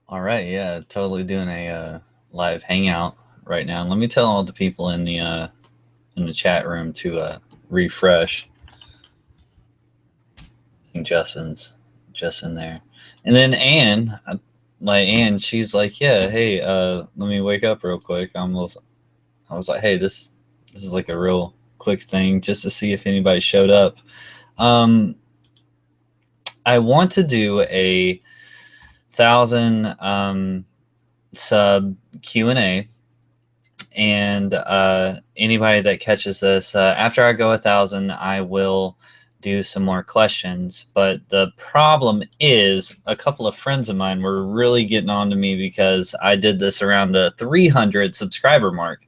All right, yeah, totally doing a live hangout right now. Let me tell all the people in the chat room to refresh. I think Justin's just in there, and then Anne, Anne, she's like, yeah, hey, let me wake up real quick. I was like, hey, this is like a real quick thing just to see if anybody showed up. Um, I want to do a 1,000 sub Q&A, and anybody that catches this after I go 1,000, I will do some more questions. But the problem is, a couple of friends of mine were really getting on to me because I did this around the 300 subscriber mark,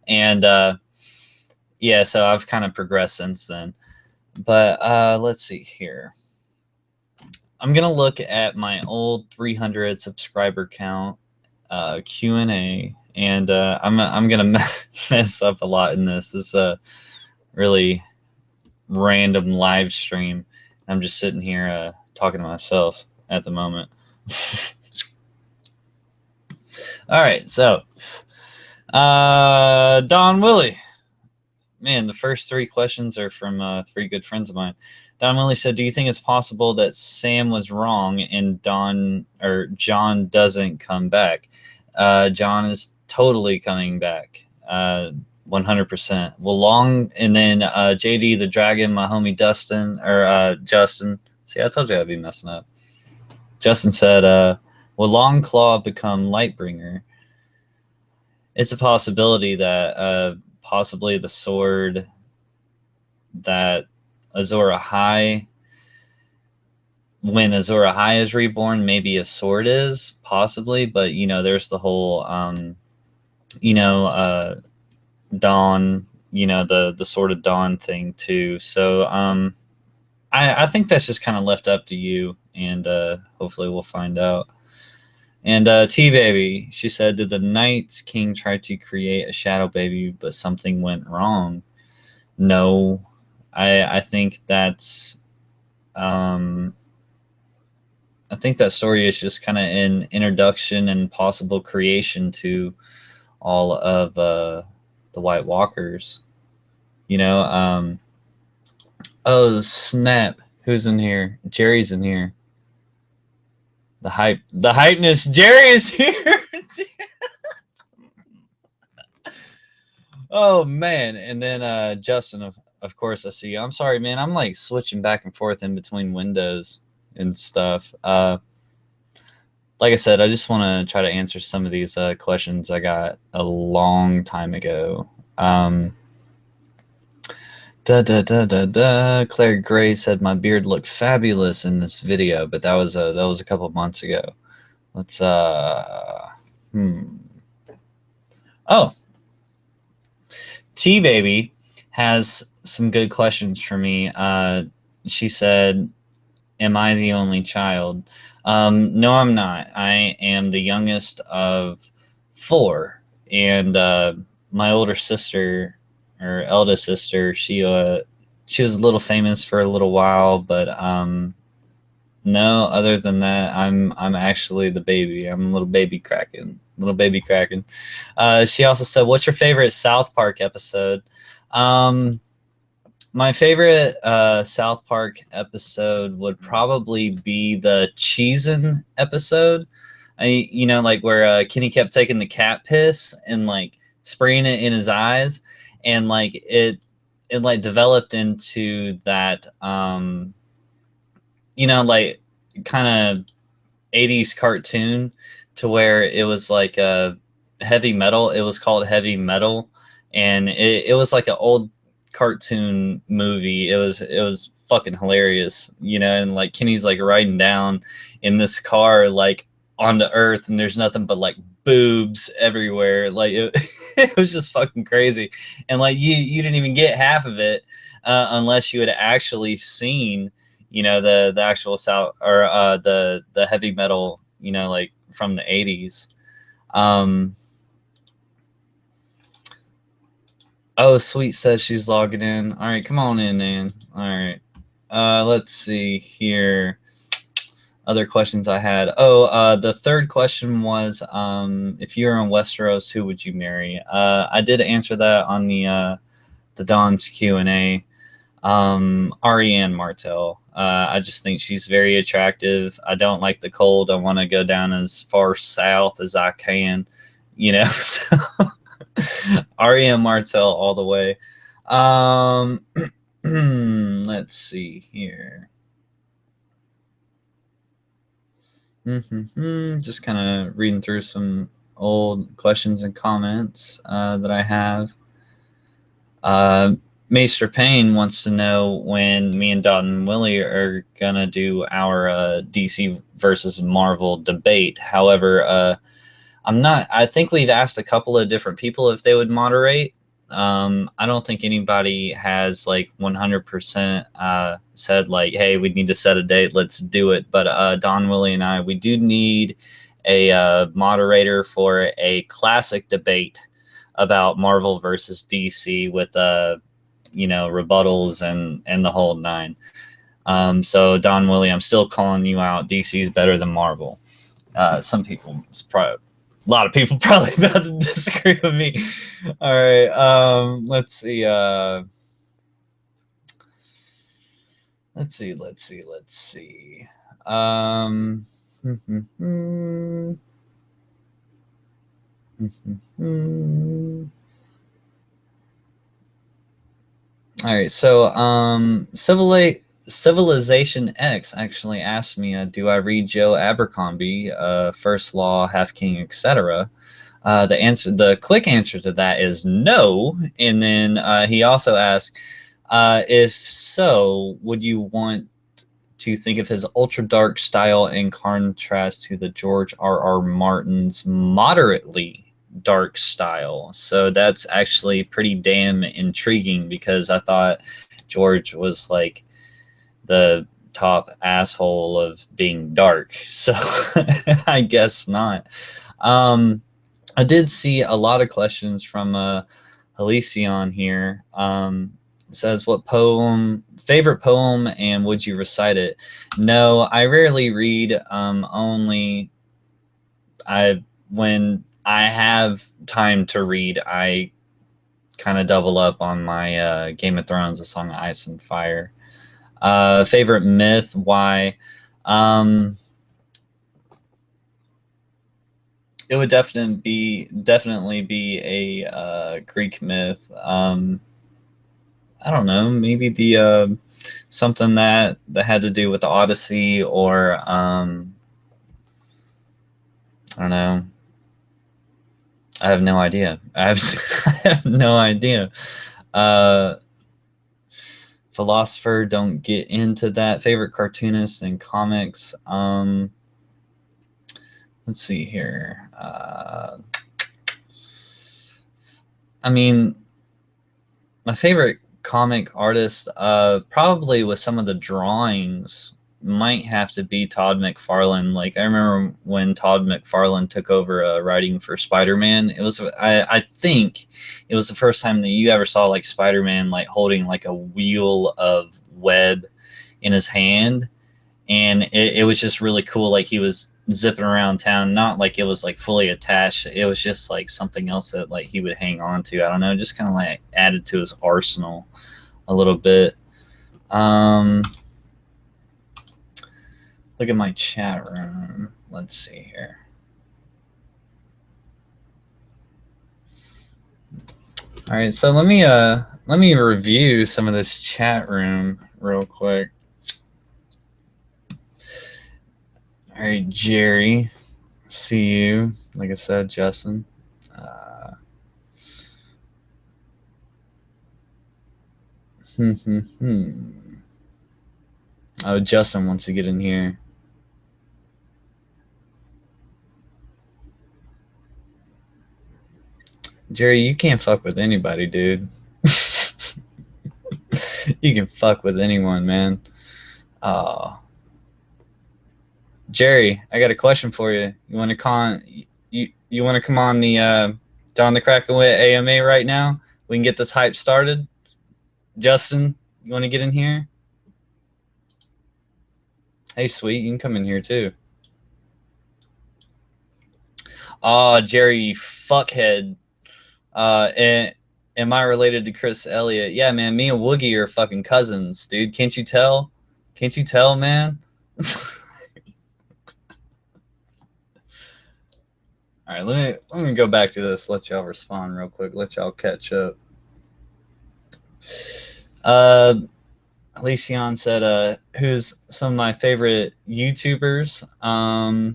and yeah, so I've kind of progressed since then. But let's see here. I'm gonna look at my old 300 subscriber count Q&A, and I'm gonna mess up a lot in this. This is a really random live stream. I'm just sitting here talking to myself at the moment. All right, so Don Willie. Man, the first three questions are from three good friends of mine. Don Willie said, "Do you think it's possible that Sam was wrong and John doesn't come back?" John is totally coming back, 100%. Well, long and then JD the Dragon, my homie Justin. See, I told you I'd be messing up. Justin said, "Will Longclaw become Lightbringer?" It's a possibility that possibly the sword that Azor Ahai, when Azor Ahai is reborn, maybe a sword is, possibly, but there's the whole Dawn, the Sword of Dawn thing too. So I think that's just kind of left up to you, and hopefully we'll find out. And T Baby, she said, "Did the Night King try to create a shadow baby, but something went wrong?" No, I think that's I think that story is just kind of an introduction and possible creation to all of the White Walkers. Oh snap! Who's in here? Jerry's in here. The hypeness. Jerry is here. Oh man! And then Justin, of course, I see you. I'm sorry, man. I'm like switching back and forth in between windows and stuff. Like I said, I just want to try to answer some of these questions I got a long time ago. Claire Gray said my beard looked fabulous in this video, but that was a couple months ago. Let's Oh, T Baby has some good questions for me. She said, "Am I the only child?" No, I'm not. I am the youngest of 4, and my older sister, or eldest sister, she was a little famous for a little while, but no, other than that, I'm actually the baby. I'm a little baby Kraken. She also said, "What's your favorite South Park episode?" My favorite South Park episode would probably be the Cheesin episode. Like where Kenny kept taking the cat piss and like spraying it in his eyes, and like it like developed into that like kind of 80s cartoon, to where it was like a heavy metal. It was called Heavy Metal, and it was like an old cartoon movie. It was fucking hilarious, and like Kenny's like riding down in this car like onto Earth, and there's nothing but like boobs everywhere. Like it was just fucking crazy, and like you didn't even get half of it unless you had actually seen the actual South, or the Heavy Metal, like from the 80s. Oh, Sweet says she's logging in. All right, come on in, man. All right. Let's see here. other questions I had. Oh, the third question was, if you were in Westeros, who would you marry? I did answer that on the Don's Q&A. Ariane Martell. I just think she's very attractive. I don't like the cold. I want to go down as far south as I can, you know. So Ariane Martell all the way. Let's see here. Just kind of reading through some old questions and comments that I have. Maester Payne wants to know when me and Dot and Willie are gonna do our DC versus Marvel debate. However, I'm not. I think we've asked a couple of different people if they would moderate. I don't think anybody has like 100% said like, "Hey, we need to set a date. Let's do it." But Don, Willie, and I, we do need a moderator for a classic debate about Marvel versus DC with rebuttals and the whole nine. So Don, Willie, I'm still calling you out. DC is better than Marvel. Some people, a lot of people probably about to disagree with me. All right, let's see. Let's see. All right, so Civilization X actually asked me, do I read Joe Abercrombie, First Law, Half King, etc.? The quick answer to that is no. And then he also asked, if so, would you want to think of his ultra dark style in contrast to the George R.R. Martin's moderately dark style? So that's actually pretty damn intriguing, because I thought George was like the top asshole of being dark. So I guess not. I did see a lot of questions from Halcyon here. It says, what favorite poem, and would you recite it? No, I rarely read. Only when I have time to read, I kind of double up on my Game of Thrones, A Song of Ice and Fire. Favorite myth? Why? It would definitely be a Greek myth. I don't know, maybe the something that had to do with the Odyssey, or I don't know. I have no idea. I have no idea. Philosopher, don't get into that. Favorite cartoonist and comics. Let's see here. I mean, my favorite comic artist, probably with some of the drawings, might have to be Todd McFarlane. Like, I remember when Todd McFarlane took over writing for Spider-Man. It was, I think it was the first time that you ever saw like Spider-Man like holding like a wheel of web in his hand, and it was just really cool. Like, he was zipping around town, not like it was like fully attached. It was just like something else that like he would hang on to. I don't know, just kind of like added to his arsenal a little bit. Look at my chat room. Let's see here. All right, so let me review some of this chat room real quick. All right, Jerry, see you. Like I said, Justin. Oh, Justin wants to get in here. Jerry, you can't fuck with anybody, dude. You can fuck with anyone, man. Jerry, I got a question for you. You want to you want to come on the Don the Crackenwit AMA right now? We can get this hype started. Justin, you want to get in here? Hey, sweet, you can come in here too. Oh, Jerry, you fuckhead. And am I related to Chris Elliott? Yeah, man, me and Woogie are fucking cousins, dude. Can't you tell? Can't you tell, man? All right, let me go back to this. Let y'all respond real quick. Let y'all catch up. Alicia said, "Who's some of my favorite YouTubers?" I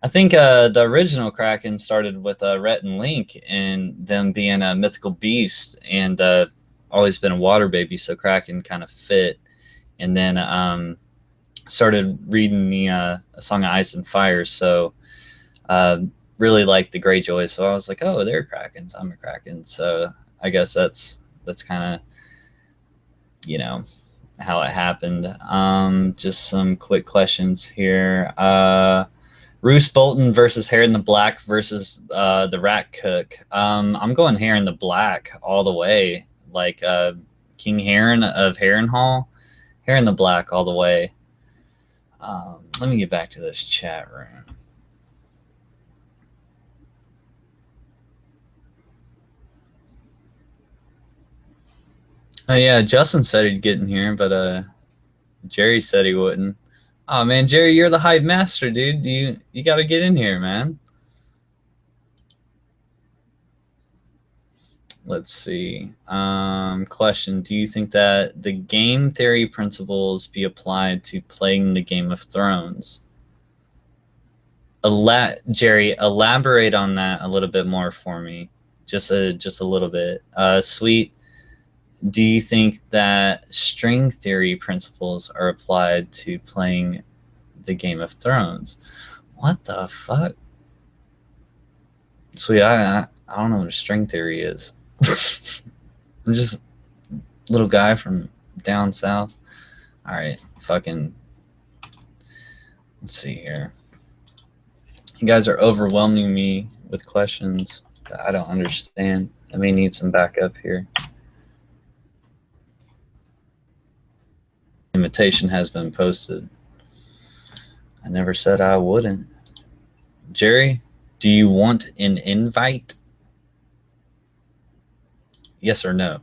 think the original Kraken started with Rhett and Link, and them being a mythical beast, and always been a water baby, so Kraken kind of fit. And then started reading the A Song of Ice and Fire, so really liked the Greyjoys. So I was like, oh, they're Krakens. I'm a Kraken. So I guess that's kind of, you know, how it happened. Just some quick questions here. Roose Bolton versus Hair in the Black versus the Rat Cook. I'm going Hair in the Black all the way. Like King Heron of Harrenhal. Hair in the Black all the way. Let me get back to this chat room. Oh yeah, Justin said he'd get in here, but Jerry said he wouldn't. Oh man, Jerry, you're the hype master, dude. You got to get in here, man. Let's see. Question: do you think that the game theory principles be applied to playing the Game of Thrones? Jerry, elaborate on that a little bit more for me. Just a little bit. Sweet. Do you think that string theory principles are applied to playing the Game of Thrones? What the fuck? Sweet, I don't know what a string theory is. I'm just a little guy from down south. All right, fucking. Let's see here. You guys are overwhelming me with questions that I don't understand. I may need some backup here. Invitation has been posted. I never said I wouldn't. Jerry, do you want an invite? Yes or no?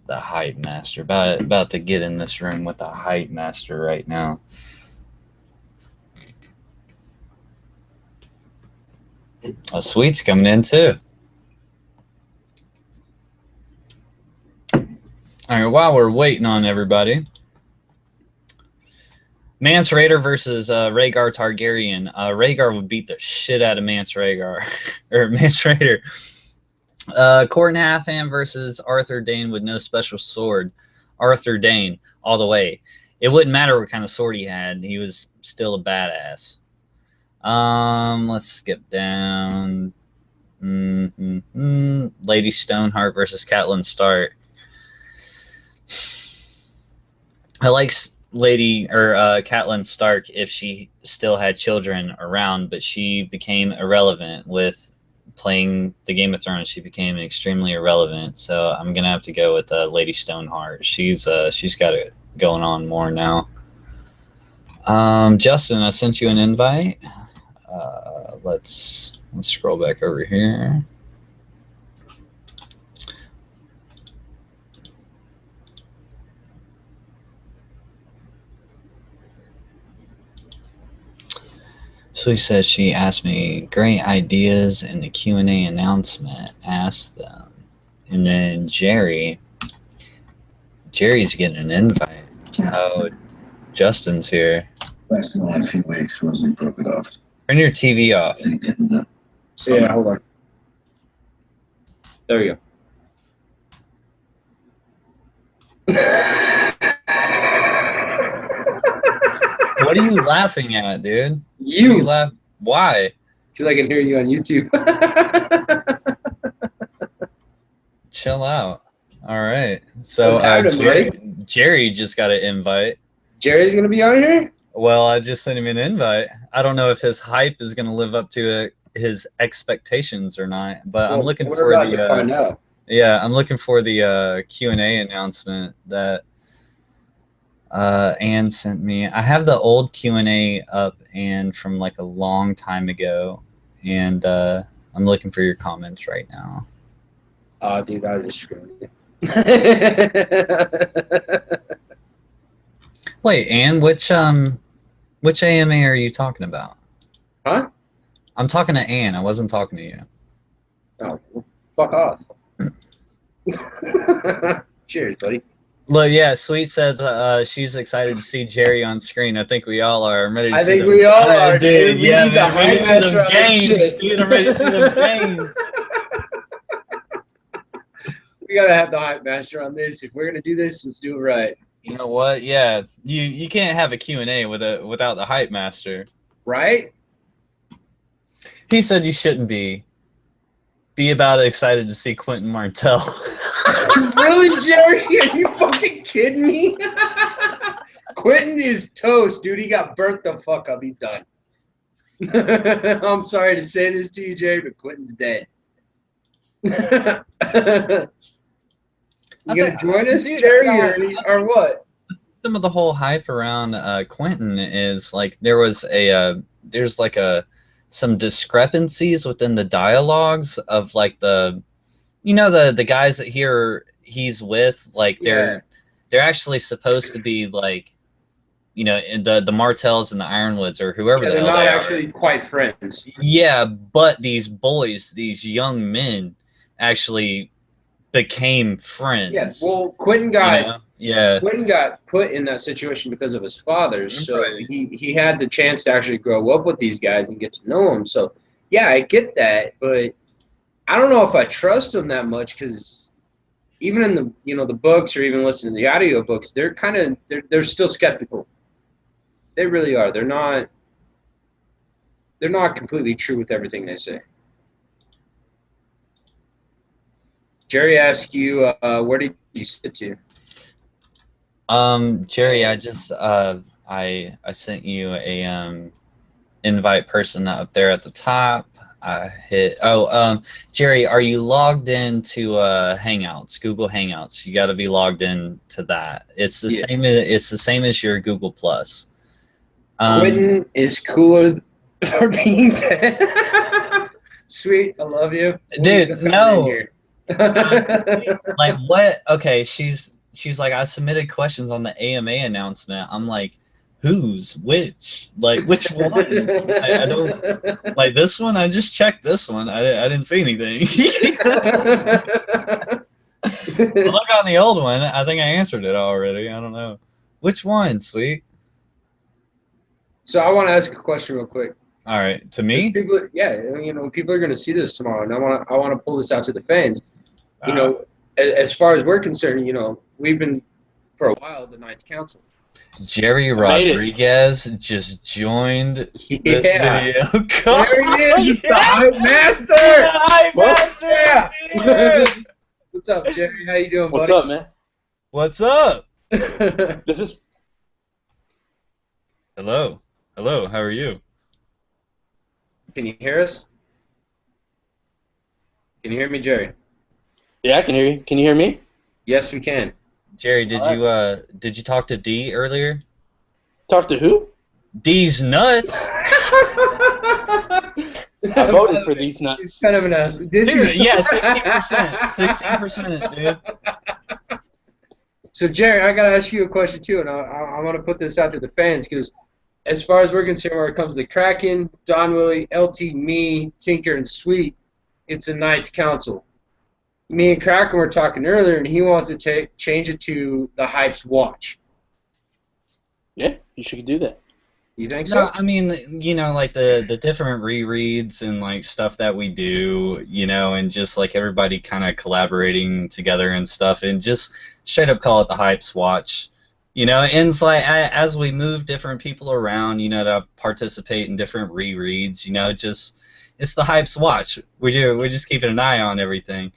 The hype master. About to get in this room with the hype master right now. A sweet's coming in too. All right, while we're waiting on everybody, Mance Rayder versus Rhaegar Targaryen. Rhaegar would beat the shit out of Mance Rhaegar or Mance Rayder. Corton Halfhand versus Arthur Dayne with no special sword. Arthur Dayne all the way. It wouldn't matter what kind of sword he had. He was still a badass. Let's skip down. Lady Stoneheart versus Catelyn Stark. I like Lady or Catelyn Stark if she still had children around, but she became irrelevant with playing the Game of Thrones. She became extremely irrelevant, so I'm gonna have to go with Lady Stoneheart. She's got it going on more now. Justin, I sent you an invite. Let's scroll back over here. So he says she asked me great ideas in the Q&A announcement. Asked them, and then Jerry's getting an invite. Oh, Justin's here. Last in a few weeks was he broke it off. Turn your TV off. Yeah, hold on. There you go. What are you laughing at, dude? You laugh? Why? Because I can hear you on YouTube. Chill out. All right. So Jerry just got an invite. Jerry's gonna be on here. Well, I just sent him an invite. I don't know if his hype is going to live up to his expectations or not, but I'm looking for to find out. Yeah, I'm looking for the Q&A announcement that Ann sent me. I have the old Q&A up and from like a long time ago, and I'm looking for your comments right now. Oh, dude, I was just screwing you. Wait, Ann, which AMA are you talking about? Huh? I'm talking to Ann. I wasn't talking to you. Oh, well, fuck off. Cheers, buddy. Look, yeah, Sweet says she's excited to see Jerry on screen. I think we all are. I'm ready to I see think them. we all are, dude. We Yeah, need man, the I'm ready to see hype them master on this gains, shit. dude. I'm ready to see them gains. We gotta have the hype master on this. If we're gonna do this, let's do it right. You know what? Yeah, you can't have a Q&A without the hype master. Right? He said you shouldn't be about excited to see Quentin Martell. Really, Jerry? Are you fucking kidding me? Quentin is toast, dude. He got burnt the fuck up. He's done. I'm sorry to say this to you, Jerry, but Quentin's dead. You gonna join us, Dude, Jerry, or what? Some of the whole hype around Quentin is like there's like some discrepancies within the dialogues of like the guys that he's with, like they're actually supposed to be like in the Martells and the Ironwoods or whoever Yeah, the they're hell not they actually quite friends. are. Yeah, but these boys, these young men, actually became friends. Yes. Well, Quentin got yeah. Quentin got put in that situation because of his father, so Right. he had the chance to actually grow up with these guys and get to know them. So yeah, I get that, but I don't know if I trust them that much because even in the the books or even listening to the audio books, they're still skeptical. They really are. They're not completely true with everything they say. Jerry asked you, where did you sit to? Jerry, I just I sent you a invite person up there at the top. I hit Jerry, are you logged into Hangouts, Google Hangouts? You got to be logged in to that. It's the same as your Google Plus. Quentin is cooler for being dead. Sweet, I love you. Dude, no. Like what? Okay, she's like, I submitted questions on the AMA announcement. I'm like, who's which? Like which one? I don't like this one. I just checked this one. I didn't see anything. Look on the old one. I think I answered it already. I don't know. Which one, Sweet? So I want to ask a question real quick. All right, to me? People, yeah, people are going to see this tomorrow, and I want to pull this out to the fans. As far as we're concerned, we've been for a while the Knights Council. Jerry Rodriguez just joined this video. There he is, the hype master. The hype master. Yeah. What's up, Jerry? How you doing, buddy? What's up, man? What's up? This is. Hello. Hello. How are you? Can you hear us? Can you hear me, Jerry? Yeah, I can hear you. Can you hear me? Yes, we can. Jerry, did you talk to D earlier? Talk to who? D's nuts. I voted for these nuts. He's kind of an ass. Did you? Dude, yeah, 16%. 16%, dude. So, Jerry, I got to ask you a question, too, and I want to put this out to the fans, because as far as we're concerned, when it comes to Kraken, Don Willie, LT, me, Tinker, and Sweet, it's a Knights Council. Me and Kraken were talking earlier, and he wants to change it to the Hype's Watch. Yeah, you should do that. You think so? No, I mean, like the different rereads and like stuff that we do, and just like everybody kind of collaborating together and stuff, and just straight up call it the Hype's Watch. And it's like as we move different people around, to participate in different rereads, it's the Hype's Watch. We're just keeping an eye on everything.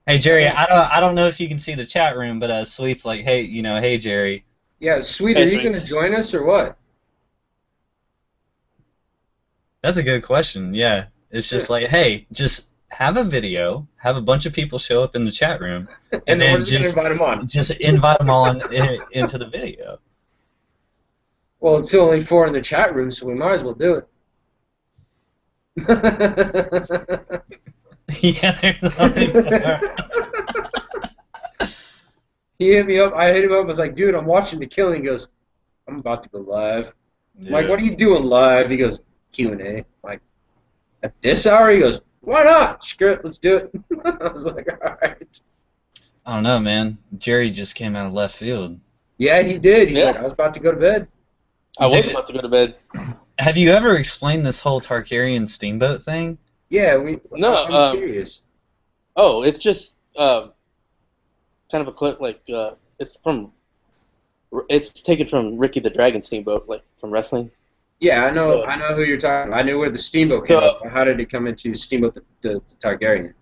Hey Jerry, I don't know if you can see the chat room, but Sweet's like, hey, hey Jerry. Yeah, Sweet, are you going to join us or what? That's a good question. Yeah, it's just like, hey, just have a video, have a bunch of people show up in the chat room, And then we're just going to invite him on. just invite them all into the video. Well, it's only 4 in the chat room, so we might as well do it. Yeah, there's only four. He hit me up. I hit him up. I was like, dude, I'm watching The Killing. He goes, I'm about to go live. I'm like, what are you doing live? He goes, Q&A. I'm like, at this hour? He goes, why not? Screw it, let's do it. I was like, all right. I don't know, man. Jerry just came out of left field. Yeah, he did. He's Yeah. like, I was about to go to bed. I was Dude. about to go to bed. Have you ever explained this whole Targaryen steamboat thing? Yeah, No, I'm curious. Oh, it's just kind of a clip, like, it's taken from Ricky the Dragon Steamboat, like, from wrestling. Yeah, I know who you're talking about. I knew where the Steamboat came So- up. How did it come into Steamboat the Targaryen?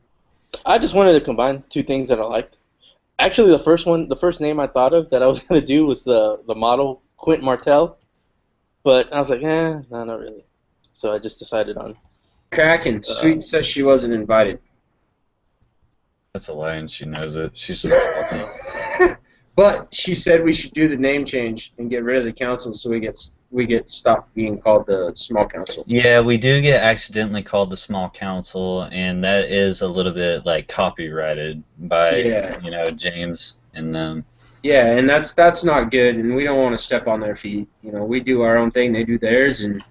I just wanted to combine two things that I liked. Actually, the first name I thought of that I was going to do was the model, Quint Martell. But I was like, no, not really. So I just decided on. Kraken. Sweet says she wasn't invited. That's a lie, and she knows it. She's just talking. But she said we should do the name change and get rid of the council so we get stopped being called the small council. Yeah, we do get accidentally called the small council, and that is a little bit like copyrighted by James and them. Yeah, and that's not good, and we don't want to step on their feet. We do our own thing, they do theirs, and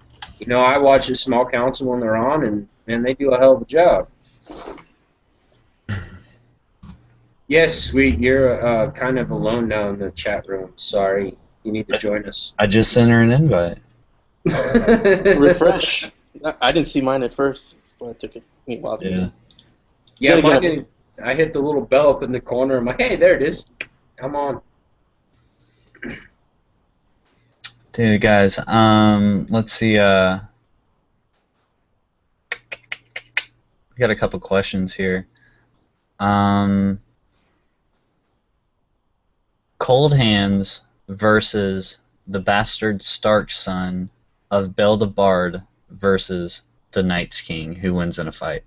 I watch the small council when they're on, and man, they do a hell of a job. Yes, Sweet, you're kind of alone now in the chat room. Sorry, you need to join us. I just sent her an invite. Refresh. I didn't see mine at first, so I took it a while to Yeah. Yeah, Gotta mine get didn't. I hit the little bell up in the corner. I'm like, hey, there it is. Come on. Dude, guys, let's see, we got a couple questions here. Cold Hands versus the bastard Stark son of Bel the Bard versus the Night's King. Who wins in a fight?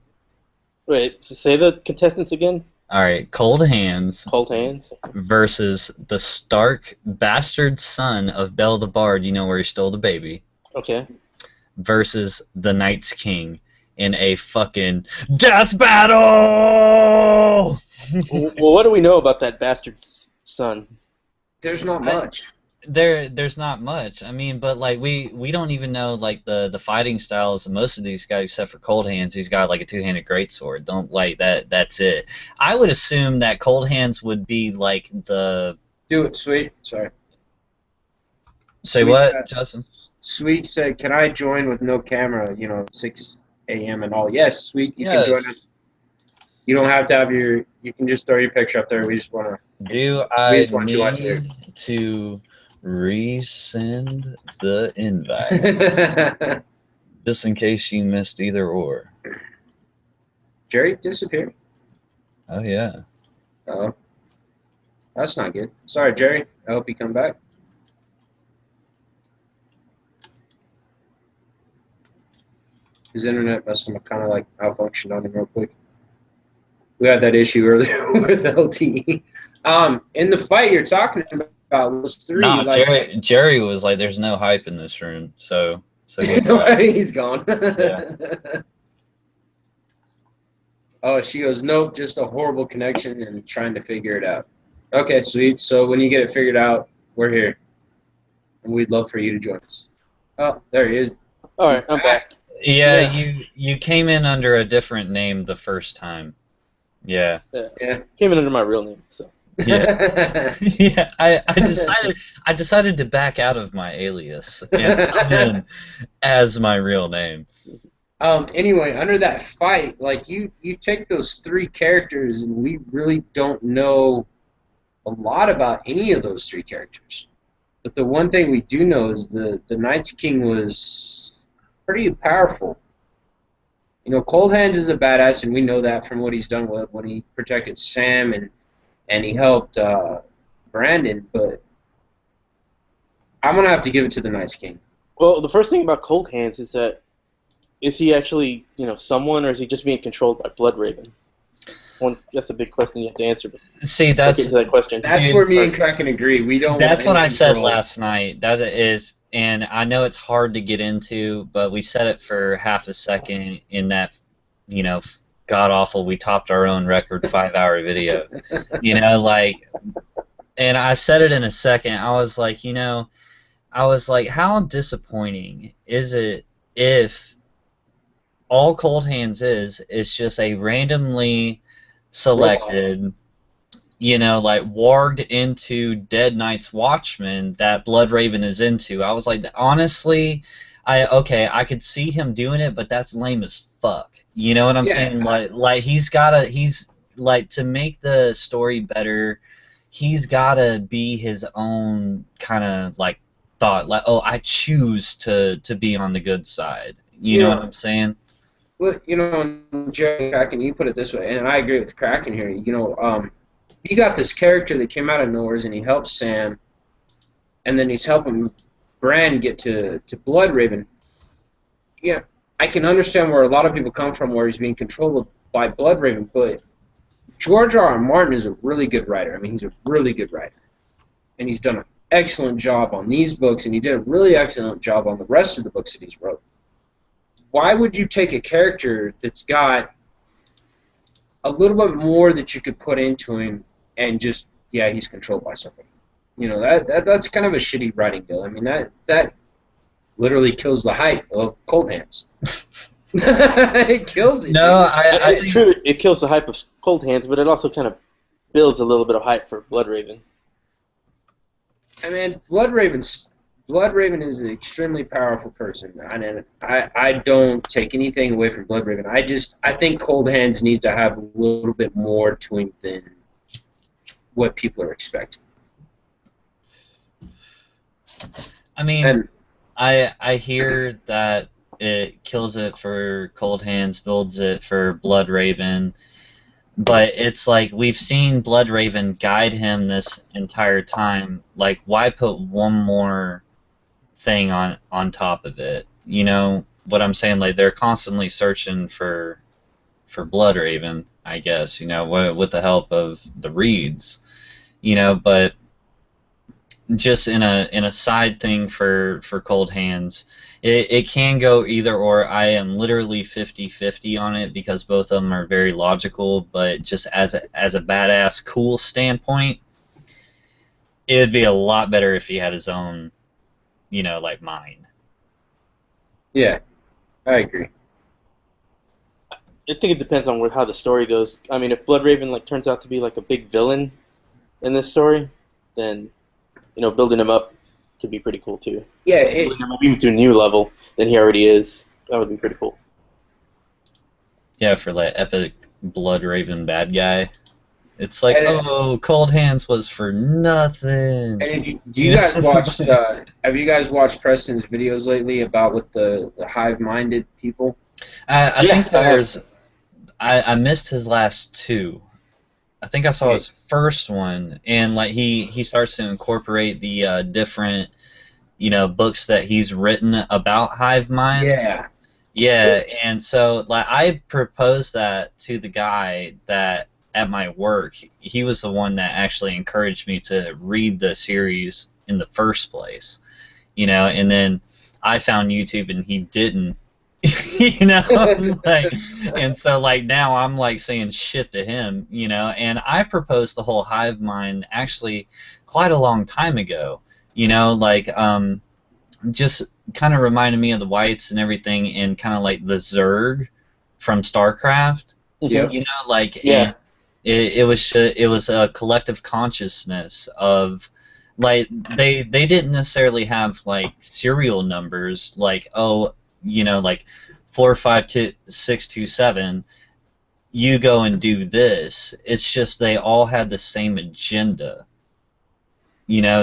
Wait, so say the contestants again? Alright, Cold Hands Cold Hands. versus the Stark bastard son of Bel the Bard, where he stole the baby, Okay. versus the Night's King in a fucking death battle! Well, what do we know about that bastard son? There's not much. There's not much. I mean, but like we don't even know like the fighting styles of most of these guys except for Cold Hands. He's got like a two-handed greatsword. Don't like that. That's it. I would assume that Cold Hands would be like the. Do it, Sweet. Sorry. Say Sweet what, said- Justin? Sweet said, can I join with no camera, 6 a.m. and all? Yes, Sweet, you Yes. can join us. You don't have to have you can just throw your picture up there. We just want Do We I just want you watching need to resend the invite to. just in case you missed either or? Jerry disappeared. Oh yeah. Oh. That's not good. Sorry, Jerry. I hope you come back. His internet must have kind of like malfunctioned on him real quick. We had that issue earlier with LTE. In the fight you're talking about was 3. Nah, like, Jerry was like, "There's no hype in this room," so good. he's gone. Yeah. Oh, she goes, nope, just a horrible connection and trying to figure it out. Okay, sweet. So when you get it figured out, we're here. And we'd love for you to join us. Oh, there he is. All right, I'm back. Yeah, Yeah. you came in under a different name the first time. Yeah. Yeah. Came in under my real name, so. Yeah. Yeah, I decided to back out of my alias and come in as my real name. Anyway, under that fight, like you take those 3 characters and we really don't know a lot about any of those 3 characters. But the one thing we do know is the Night's King was pretty powerful. Cold Hands is a badass, and we know that from what he's done when he protected Sam and he helped Brandon. But I'm gonna have to give it to the Night's King. Well, the first thing about Cold Hands is that is he actually, someone, or is he just being controlled by Bloodraven? That's a big question you have to answer. See, Look that's into that question. That's Dude, where me and Kraken agree. We don't. that's want what any I said control. last night. That is, and I know it's hard to get into, but we said it for half a second in that, god awful. We topped our own record 5-hour video. And I said it in a second. I was like, how disappointing is it if all Cold Hands is just a randomly selected, warged into Dead Night's Watchmen that Bloodraven is into. I was like, honestly, I could see him doing it, but that's lame as fuck. You know what I'm saying? He's to make the story better, he's gotta be his own kind of thought. I choose to be on the good side. You know what I'm saying? Well, Jerry Kraken, you put it this way, and I agree with Kraken here. You got this character that came out of nowhere, and he helps Sam, and then he's helping Bran get to Bloodraven. Yeah, I can understand where a lot of people come from, where he's being controlled by Bloodraven, but George R. R. Martin is a really good writer. I mean, he's a really good writer, and he's done an excellent job on these books, and he did a really excellent job on the rest of the books that he's wrote. Why would you take a character that's got a little bit more that you could put into him and just, he's controlled by somebody? That's kind of a shitty writing deal. I mean, that literally kills the hype of Cold Hands. It kills it. No, I it's think true. It kills the hype of Cold Hands, but it also kind of builds a little bit of hype for Bloodraven. I mean, Bloodraven is an extremely powerful person, and I don't take anything away from Bloodraven. I think Cold Hands needs to have a little bit more to him than what people are expecting. I mean, And I hear that it kills it for Cold Hands, builds it for Bloodraven, but it's like we've seen Bloodraven guide him this entire time. Like, why put one more thing on top of it? You know what I'm saying? Like, they're constantly searching for Bloodraven, I guess, with the help of the Reeds, but just in a side thing for Cold Hands, it can go either or. I am literally 50-50 on it because both of them are very logical, but just as a badass cool standpoint, it would be a lot better if he had his own mind. yeah, I agree. I think it depends on how the story goes. I mean, if Bloodraven turns out to be a big villain in this story, then building him up could be pretty cool too. Yeah, Building him up even to a new level than he already is. That would be pretty cool. Yeah, for epic Bloodraven bad guy. It's like, Cold Hands was for nothing. And do you guys watched? Have you guys watched Preston's videos lately about with the hive-minded people? I think there's. I missed his last two. I think I saw his first one, and he starts to incorporate the different books that he's written about hive minds. Yeah, and so I proposed that to the guy that at my work. He was the one that actually encouraged me to read the series in the first place, and then I found YouTube and he didn't. And so now I'm saying shit to him, and I proposed the whole hive mind actually quite a long time ago, just kind of reminded me of the whites and everything, and kind of like the Zerg from StarCraft. Yeah. It was a collective consciousness of they didn't necessarily have serial numbers 4, 5, 2, 6, 2, 7. You go and do this. It's just they all had the same agenda.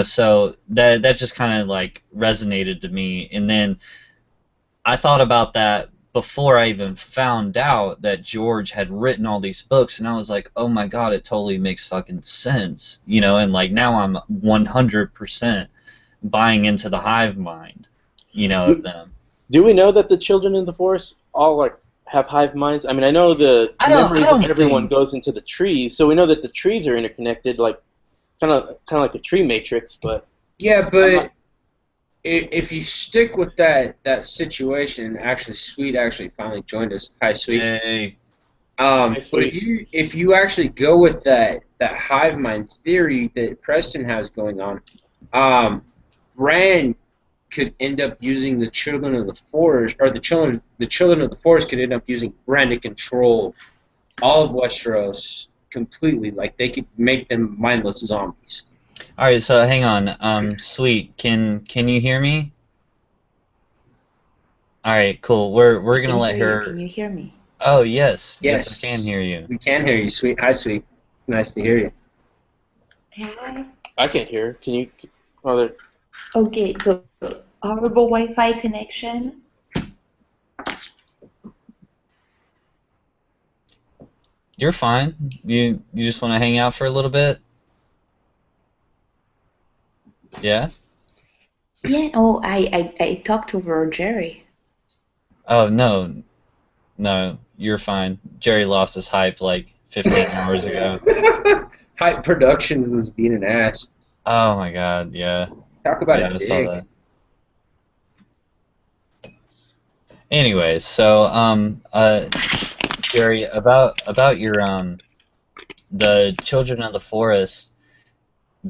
So that just kind of resonated to me, and then I thought about that before I even found out that George had written all these books, and I was like, oh my god, it totally makes fucking sense, and now I'm 100% buying into the hive mind, of them. Do we know that the Children in the Forest all like have hive minds? I mean, I know the I don't memories of everyone think- goes into the trees, so we know that the trees are interconnected, like kind of like a tree matrix. But Yeah, I'm but not- if you stick with that situation, actually, Sweet actually finally joined us. Hi, Sweet. Yay. But Sweet. if you actually go with that hive mind theory that Preston has going on, Bran could end up using the children of the forest, or the children of the forest could end up using Bran to control all of Westeros completely. Like they could make them mindless zombies. All right, so hang on. Sweet, can you hear me? All right, cool. We're gonna let her. Can you hear me? Oh yes, Yes, I can hear you. We can hear you, Sweet. Hi, Sweet. Nice to hear you. Hi. I can't hear. Can you? Oh, there. Okay, so horrible Wi-Fi connection. You're fine. You just want to hang out for a little bit? Yeah. Yeah. Oh, I talked over Jerry. Oh no, you're fine. Jerry lost his hype like 15 hours ago. Hype Productions was being an ass. Oh my God, yeah. Talk about Yeah, it I saw big. that. Anyways, so Jerry, about your the children of the forest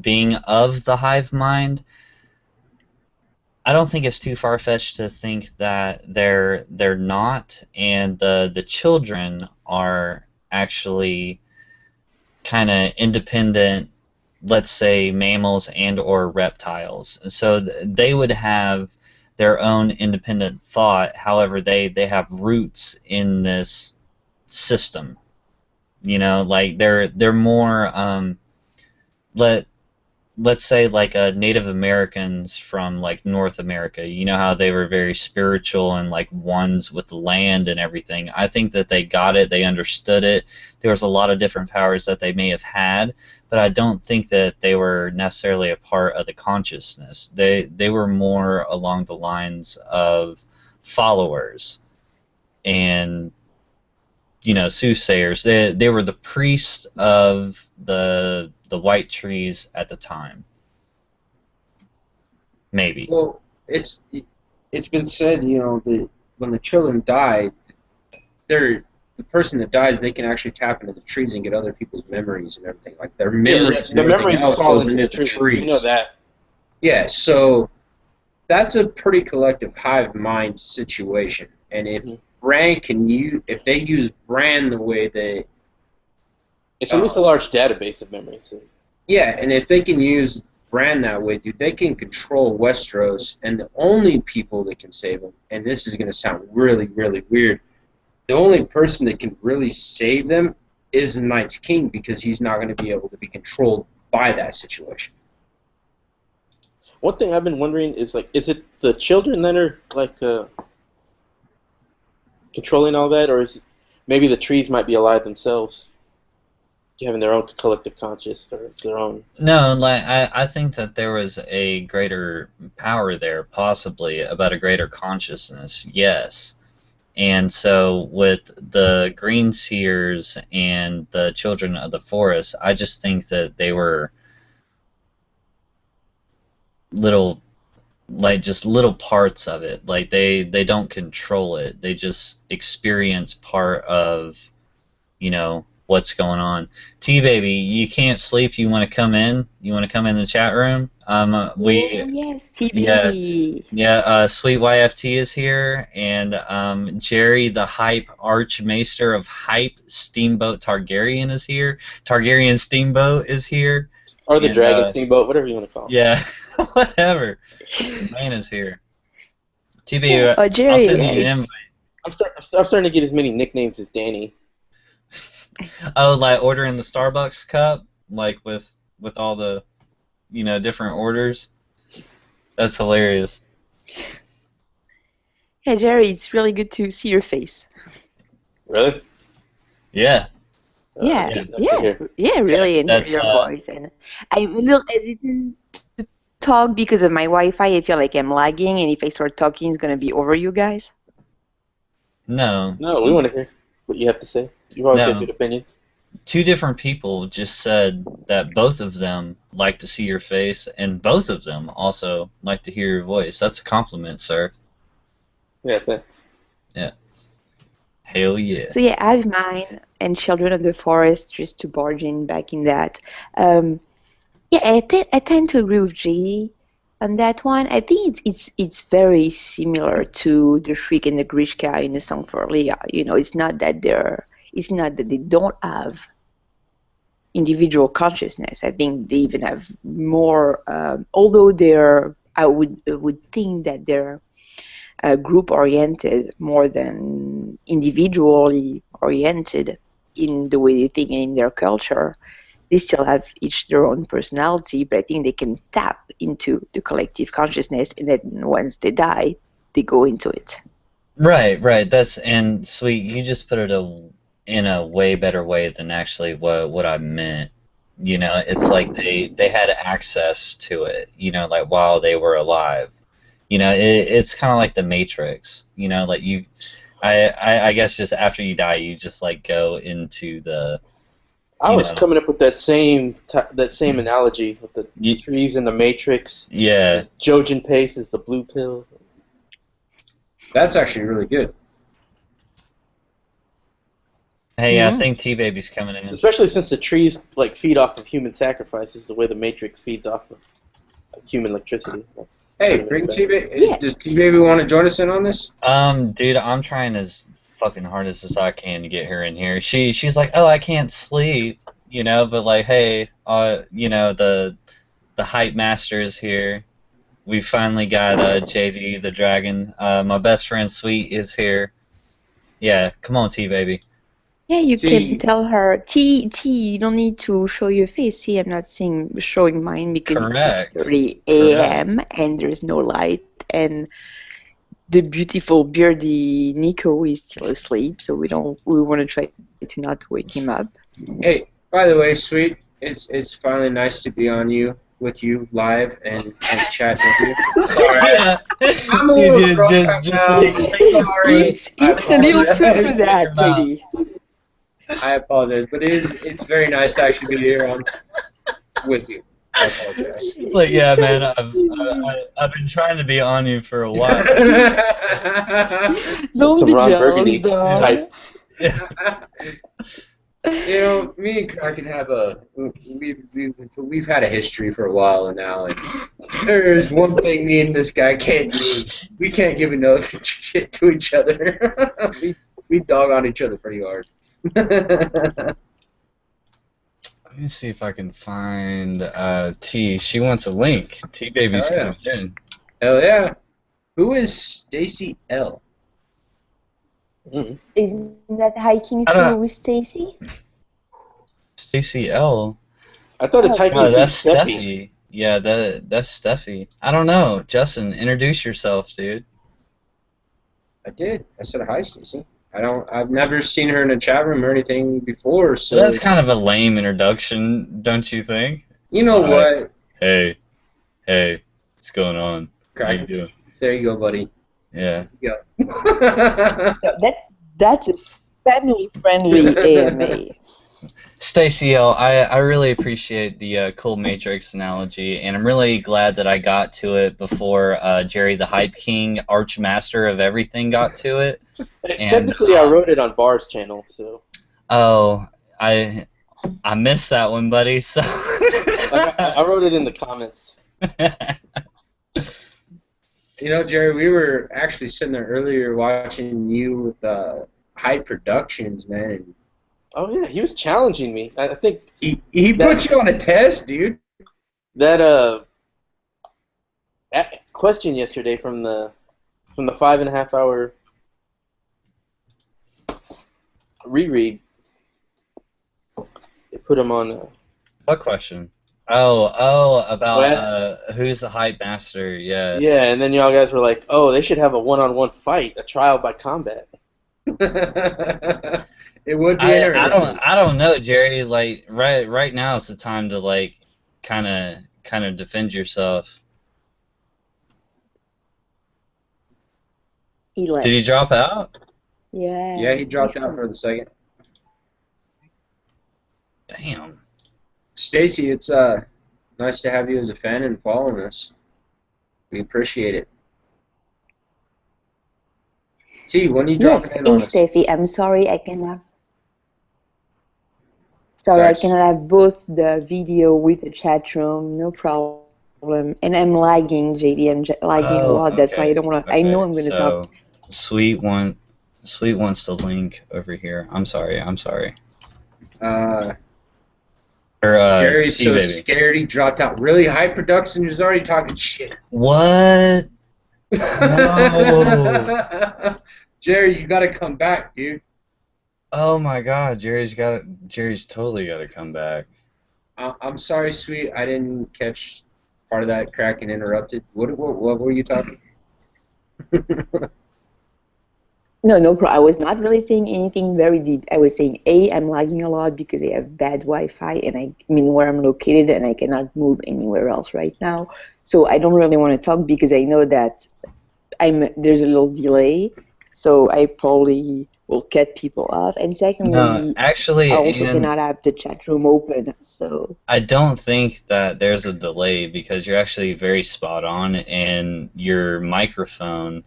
being of the hive mind, I don't think it's too far-fetched to think that they're not, and the children are actually kind of independent, let's say mammals and or reptiles. So they would have their own independent thought. However, they have roots in this system. You know, like they're more let's say like Native Americans from like North America. You know how they were very spiritual and like ones with the land and everything. I think that they got it, they understood it. There was a lot of different powers that they may have had, but I don't think that they were necessarily a part of the consciousness. They were more along the lines of followers and, you know, soothsayers. They were the priests of the white trees at the time. Maybe. Well, it's been said, you know, that when the children die, the person that dies, they can actually tap into the trees and get other people's memories and everything. Like their memories, and the everything memories else fall goes into the the trees. You know that. Yeah, so that's a pretty collective hive mind situation. And if Mhm. Bran if they use Bran the way that, It's at least a large database of memories. yeah, and if they can use Bran that way, dude, they can control Westeros, and the only people that can save them, and this is going to sound really, really weird, the only person that can really save them is the Night's King, because he's not going to be able to be controlled by that situation. One thing I've been wondering is like, is it the children that are like controlling all that, or is it maybe the trees might be alive themselves, having their own collective conscious or their own? No, like I think that there was a greater power there, possibly about a greater consciousness. Yes. And so with the Green Seers and the Children of the Forest, I just think that they were little, like just little parts of it. Like they don't control it. They just experience part of, you know, what's going on. T-Baby, you can't sleep. You want to come in? You want to come in the chat room? Oh, yes, TV. Yeah, Sweet YFT is here, and Jerry, the Hype Archmaester of Hype, Steamboat Targaryen is here. Targaryen Steamboat is here. Or the And, dragon steamboat, whatever you want to call it. Yeah, whatever. Man is here. TB, Oh, Jerry, I'll send you an it's- invite. I'm starting to get as many nicknames as Danny. Oh, like ordering the Starbucks cup, like with all the, you know, different orders. That's hilarious. Hey, Jerry, it's really good to see your face. Really? Yeah. Yeah, Nice to hear. yeah, really, and hear that's, your voice. And I'm a little hesitant to talk because of my Wi-Fi. I feel like I'm lagging, and if I start talking, it's gonna be over you guys. No, No, we want to hear what you have to say. You always No. got good opinions. two different people just said that both of them like to see your face, and both of them also like to hear your voice. That's a compliment, sir. Yeah, thanks. Hell yeah. So yeah, I have mine and Children of the Forest, just to barge in back in that. Um, yeah, I tend to agree with JD on that one. I think it's very similar to the Shriek and the Grishka in the Song for Leah. You know, it's not that they don't have individual consciousness. I think they even have more. Although I would think that they're group oriented more than individually oriented in the way they think and in their culture. They still have each their own personality, but I think they can tap into the collective consciousness, and then once they die, they go into it. Right. And sweet, you just put it in a way better way than actually what I meant. You know, it's like they had access to it, you know, like while they were alive. You know, it's kind of like the Matrix. You know, like I guess just after you die, you just like go into the. I was know. coming up with that same analogy with the trees in the Matrix. Yeah. Jojen Pace is the blue pill. That's actually really good. Hey, I think T Baby's coming in. Especially since the trees like feed off of human sacrifices, the way the Matrix feeds off of human electricity. Hey, bring T-Baby. Does T-Baby want to join us in on this? Dude, I'm trying as fucking hardest as I can to get her in here. She's like, oh, I can't sleep, you know, but like, hey, you know, the hype master is here. We finally got JD the dragon. My best friend Sweet is here. Yeah, come on, T Baby. Yeah, you T. can tell her, T, you don't need to show your face. See, I'm not showing mine because Correct. it's 6:30 a.m. and there's no light, and the beautiful beardy Nico is still asleep, so we want to try to not wake him up. Hey, by the way, Sweet, it's finally nice to be on with you live and chat with you. Sorry, I'm a little drunk right now. Sorry. It's a little soon for that, JD. I apologize, but it's very nice to actually be here with you. I apologize. It's like, yeah, man, I've been trying to be on you for a while. Don't Some be Ron jealous, Burgundy dog. type. You know, me and Kraken have we've had a history for a while now, and there's one thing me and this guy can't do. We can't give enough shit to each other. we dog on each other pretty hard. Let me see if I can find T. She wants a link. T Baby's Oh, yeah. coming in. Hell yeah. Who is Stacy L? Isn't that hiking I don't- through with Stacy? Stacy L. I thought it's hiking No, through that's Steffi. Steffi. Yeah, that's Steffi. I don't know. Justin, introduce yourself, dude. I did. I said hi, Stacy. I've never seen her in a chat room or anything before, so That's kind of a lame introduction, don't you think? you know Alright. what? Hey, what's going on? How you Kraken. doing? There you go, buddy. Yeah. Go. That's a family-friendly AMA. Stacy L, I really appreciate the cool Matrix analogy, and I'm really glad that I got to it before Jerry the Hype King, Archmaster of everything, got to it. And, Technically, I wrote it on Bar's channel, so. Oh, I missed that one, buddy. So I wrote it in the comments. You know, Jerry, we were actually sitting there earlier watching you with Hyde Productions, man. And Oh yeah, he was challenging me. I think he put you on a test, dude. that question yesterday from the 5.5 hour reread, it put him on. What question? Oh, about Wes? who's the Hype Master? Yeah. Yeah, and then y'all guys were like, "Oh, they should have a one-on-one fight, a trial by combat." It would be interesting. I don't know, Jerry. Like right now is the time to like kind of defend yourself. He left. Did he drop out? Yeah. Yeah, he dropped he's out cool. for the second. Damn. Stacy, it's nice to have you as a fan and following us. We appreciate it. T, when you Yes, dropping in hey on us? Steffi, I'm sorry I cannot. Sorry, I Thanks. cannot have both the video with the chat room. No problem. And I'm lagging, JD. Lagging a Oh, lot. That's why I okay. don't want to. I know Okay. I'm going to talk. So, Sweet wants the link over here. I'm sorry. Uh, Or Jerry's T so baby. scared he dropped out. Really, High Production is already talking shit. What? No. Jerry, you gotta come back, dude. Oh my God, Jerry's totally got to come back. I'm sorry, sweet. I didn't catch part of that crack and interrupted. What were you talking? No, no problem. I was not really saying anything very deep. I was saying, A, I'm lagging a lot because I have bad Wi-Fi and I mean where I'm located and I cannot move anywhere else right now. So I don't really want to talk because I know that there's a little delay. So I probably will cut people off. And No, secondly, actually, I also and cannot have the chat room open. So I don't think that there's a delay because you're actually very spot on, and your microphone,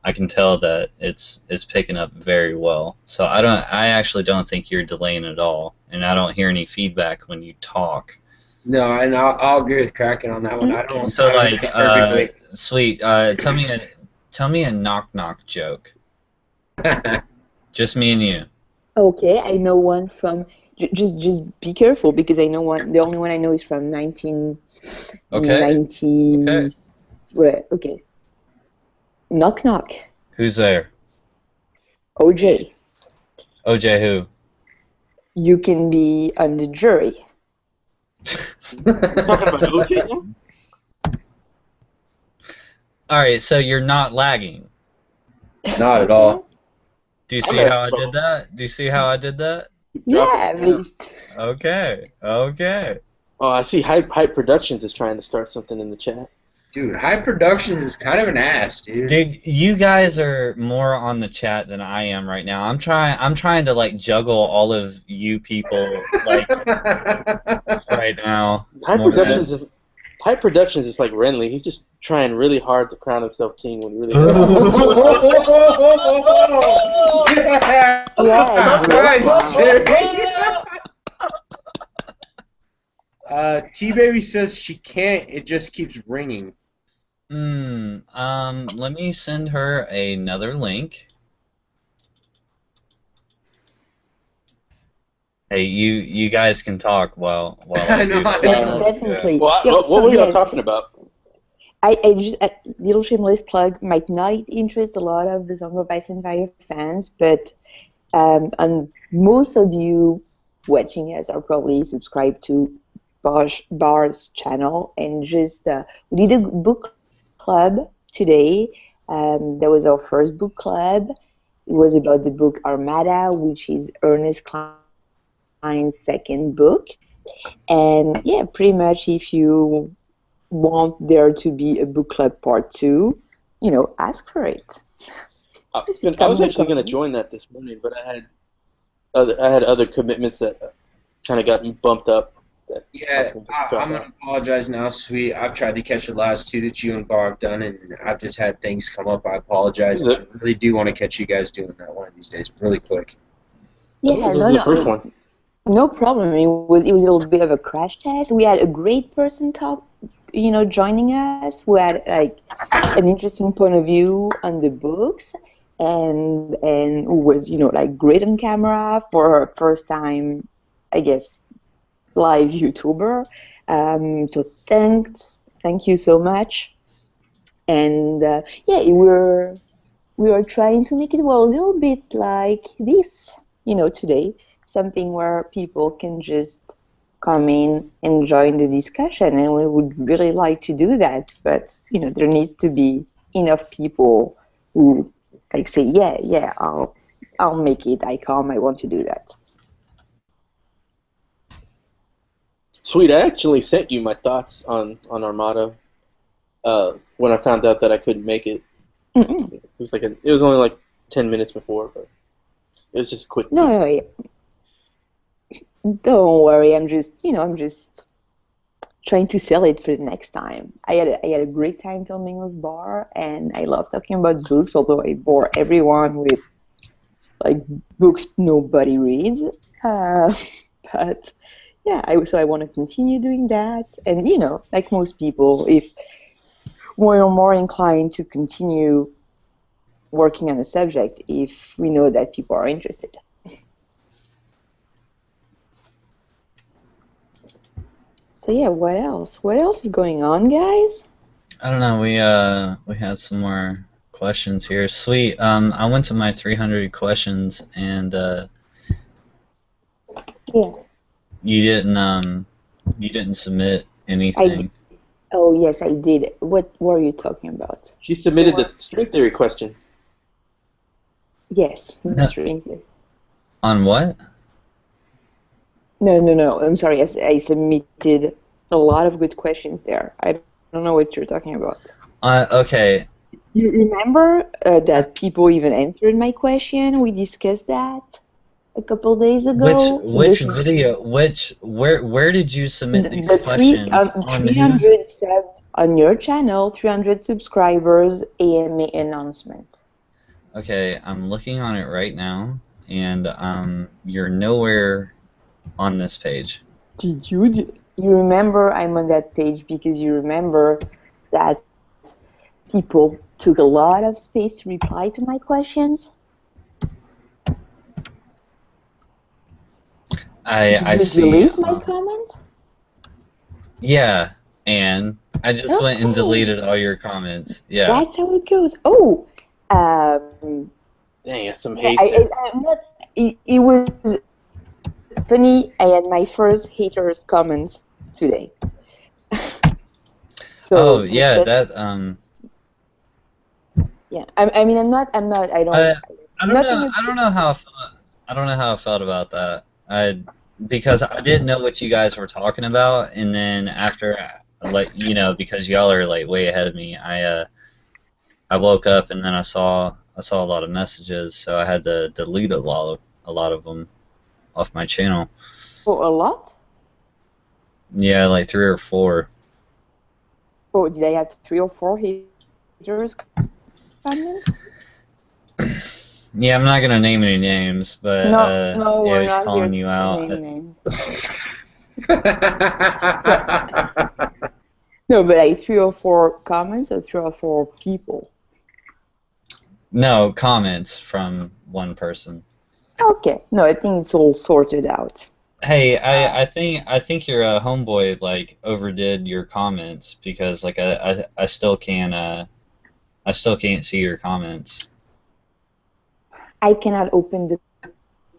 I can tell that it's picking up very well. So I actually don't think you're delaying at all, and I don't hear any feedback when you talk. No, and I'll agree with Kraken on that one. I don't. So I like, heard Sweet, tell me a knock knock joke. perfectly. Just me and you. okay, I know one from. Just be careful because I know one. The only one I know is from Okay. 1990s. Okay. Well, okay. Knock knock. Who's there? OJ, OJ who? you can be on the jury. Talking about OJ now? All right, so you're not lagging. Not at all. Do you I'm see at how I trouble. did that? Do you see how I did that? Yeah, Drop it. but Okay. Okay. Oh, I see. Hype Productions is trying to start something in the chat. Dude, High Production is kind of an ass, dude. Dude, you guys are more on the chat than I am right now. I'm trying to like juggle all of you people like right now. Hype more than- Productions is like Renly. He's just trying really hard to crown himself king when he really Yeah. Yeah, Nice, Jerry. T-Baby says she can't. It just keeps ringing. Let me send her another link. Hey, you guys can talk while I know, do that. I yeah, definitely. Well, Yeah, what so were y'all yes, talking about? I just a little shameless plug might not interest a lot of the Song of Ice and Fire fans, but and most of you watching us are probably subscribed to Bar's channel, and just we did a book club today. That was our first book club. It was about the book Armada, which is Ernest Cline's second book. And yeah, pretty much if you want there to be a book club part 2, ask for it. I was actually going to join that this morning, but I had other commitments that kind of got bumped up. Yeah, I'm going to apologize now, sweet. I've tried to catch the last 2 that you and Bar have done, and I've just had things come up. I apologize. I really do want to catch you guys doing that one of these days, really quick. Yeah, This is the first one. No problem. It was a little bit of a crash test. We had a great person joining us who had like an interesting point of view on the books, and who was like great on camera for her first time, I guess, live YouTuber. So thank you so much. And yeah, we were trying to make it a little bit like this, today. Something where people can just come in and join the discussion, and we would really like to do that. But there needs to be enough people who like say, yeah, I'll make it. I want to do that. Sweet, I actually sent you my thoughts on Armada when I found out that I couldn't make it. Mm-mm. It was only like 10 minutes before, but it was just a quick. No, don't worry. I'm just trying to sell it for the next time. I had a great time filming with Bar, and I love talking about books, although I bore everyone with like books nobody reads. But yeah, I want to continue doing that, and like most people, if we're more inclined to continue working on a subject if we know that people are interested. So yeah, what else? What else is going on, guys? I don't know. We had some more questions here. Sweet. I went to my 300 questions, and Yeah. you didn't submit anything. Oh yes, I did. What were you talking about? She submitted the string theory question. Yes, No. string theory. On what? No. I'm sorry. I submitted a lot of good questions there. I don't know what you're talking about. Okay. You remember that people even answered my question? We discussed that a couple days ago. Which video? Where did you submit these questions? On 300 subs on your channel, 300 subscribers, AMA announcement. Okay, I'm looking on it right now, and you're nowhere on this page. Did you? You remember I'm on that page because you remember that people took a lot of space to reply to my questions? I Did see. you delete my comment? Yeah, and I just went and Okay. deleted all your comments. Yeah. That's how it goes. Oh, Dang, that's some hate I, there. I'm not. It was funny. I had my first haters comment today. Oh yeah, that Yeah, I mean, I'm not. I don't. I don't nothing know. is- I don't know how I felt about that. Because I didn't know what you guys were talking about, and then after, like, because y'all are like way ahead of me, I woke up and then I saw a lot of messages, so I had to delete a lot of them off my channel. Oh, a lot? Yeah, like 3 or 4. Oh, did I have 3 or 4 haters comments? Yeah, I'm not gonna name any names, but No, yeah, we're he's not calling here you to out. name names. No, but like 3 or 4 comments or 3 or 4 people. No comments from one person. Okay, no, I think it's all sorted out. Hey, I think your homeboy like overdid your comments because like I still can't see your comments. I cannot open the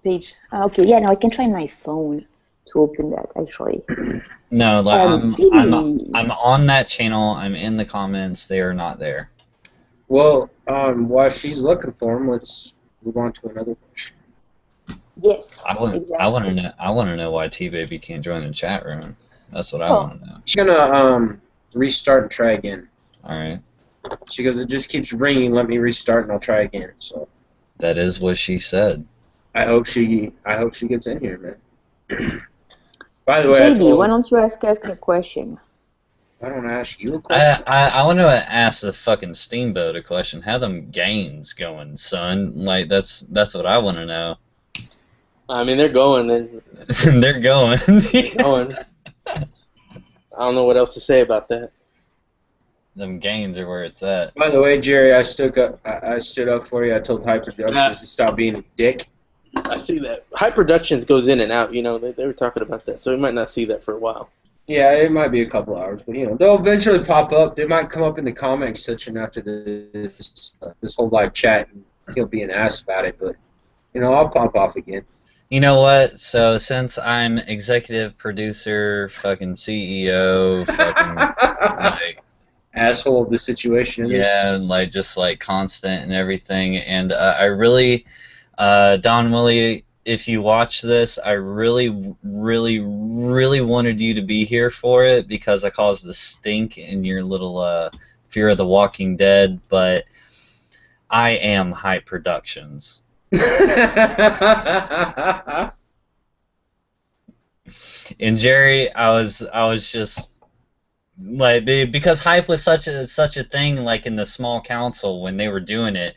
page. Okay, yeah, no, I can try my phone to open that actually. No, like Phoebe. I'm on that channel. I'm in the comments. They are not there. Well, while she's looking for him, let's move on to another question. Yes, I want exactly. to know why T-Baby can't join the chat room. That's what I Well- want to know. She's gonna restart and try again. All right, She goes, it just keeps ringing. Let me restart and I'll try again. So that is what she said. I hope she gets in here, man. By the way, JD, why don't you ask us a question? I don't ask you a question. I want to ask the fucking Steamboat a question. How them gains going, son? Like that's what I want to know. I mean, they're going. They're going. Going. I don't know what else to say about that. Them gains are where it's at. By the way, Jerry, I stood up for you. I told Hyperductions to stop being a dick. I see that. High Productions goes in and out. They were talking about that, so we might not see that for a while. Yeah, it might be a couple hours, but they'll eventually pop up. They might come up in the comments section after this whole live chat, and he'll be an ass about it. But I'll pop off again. You know what? So since I'm executive producer, fucking CEO, fucking like, Asshole of the situation. yeah, like just like constant and everything, and I really, Don Willie, if you watch this, I really, really, really wanted you to be here for it because I caused the stink in your little Fear of the Walking Dead, but I am Hype Productions. And Jerry, I was just like, because Hype was such a thing, like in the small council when they were doing it,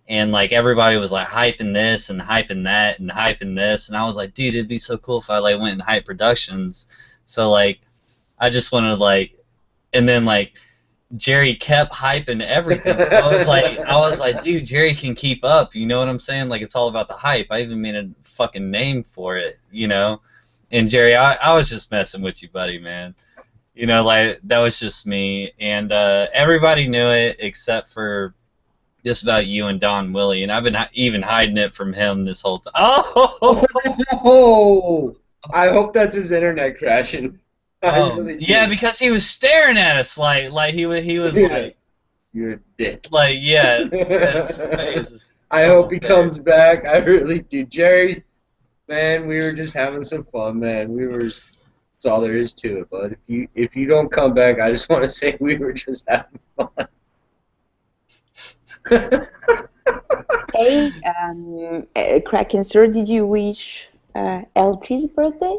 and like everybody was like hyping this and hyping that and hyping this, and I was like, dude, it'd be so cool if I like went in Hype Productions. So like, I just wanted to like, and then like Jerry kept hyping everything. So I was like, dude, Jerry can keep up. You know what I'm saying? Like, it's all about the hype. I even made a fucking name for it, you know? And Jerry, I was just messing with you, buddy, man. You know, like, that was just me. And everybody knew it except for just about you and Don Willie. And I've been even hiding it from him this whole time. Oh! Oh! I hope that's his internet crashing. I really do. Yeah, because he was staring at us like he was Yeah. like, You're a dick. like, yeah. His face is- I hope he comes back. I really do. Jerry, man, we were just having some fun, man. That's all there is to it, bud. If you don't come back, I just want to say we were just having fun. Hey, Kraken Sir, did you wish LT's birthday?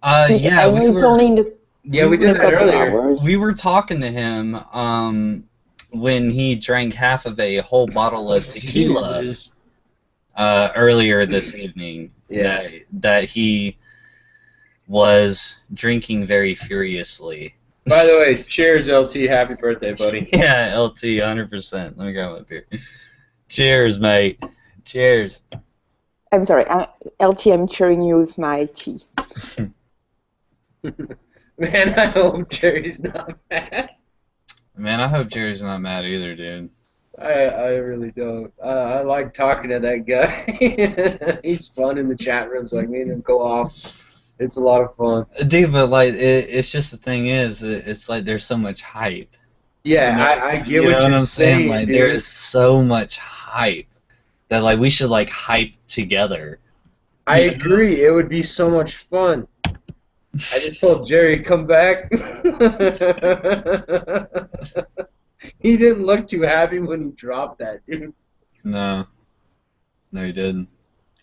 Yeah, I know it's only in the Yeah, we in did a that couple earlier. hours. we were talking to him when he drank half of a whole bottle of tequila Jesus. earlier this evening. Yeah. That he was drinking very furiously. By the way, cheers, LT. Happy birthday, buddy. Yeah, LT, 100%. Let me grab my beer. Cheers, mate. Cheers. I'm sorry, LT, I'm cheering you with my tea. Man, I hope Jerry's not mad. Man, I hope Jerry's not mad either, dude. I really don't. I like talking to that guy. He's fun in the chat rooms. Like, me and him go off. It's a lot of fun. Dude, but like, it's just the thing is, it's like there's so much hype. Yeah, You know- I get you what know you're I'm saying? Like, dude. there is so much hype that like we should like hype together. I agree. It would be so much fun. I just told Jerry, come back. He didn't look too happy when he dropped that, dude. No, he didn't.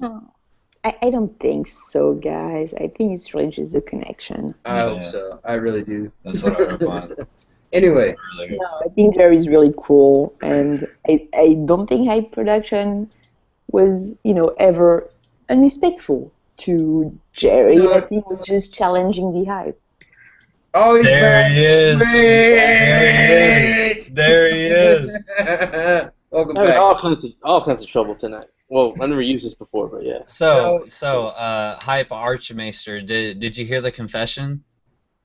I don't think so, guys. I think it's really just the connection. I hope Yeah. so. I really do. That's what I hope on. Anyway, Really. No, I think Jerry's really cool, and I don't think Hype Production was, ever unrespectful to Jerry. No. I think it was just challenging the hype. oh, he's There back. he is. Sweet. There he is. Welcome I'm in back. all kinds of trouble tonight. Well, I never used this before, but yeah. So, Hype Archmaester, did you hear the confession?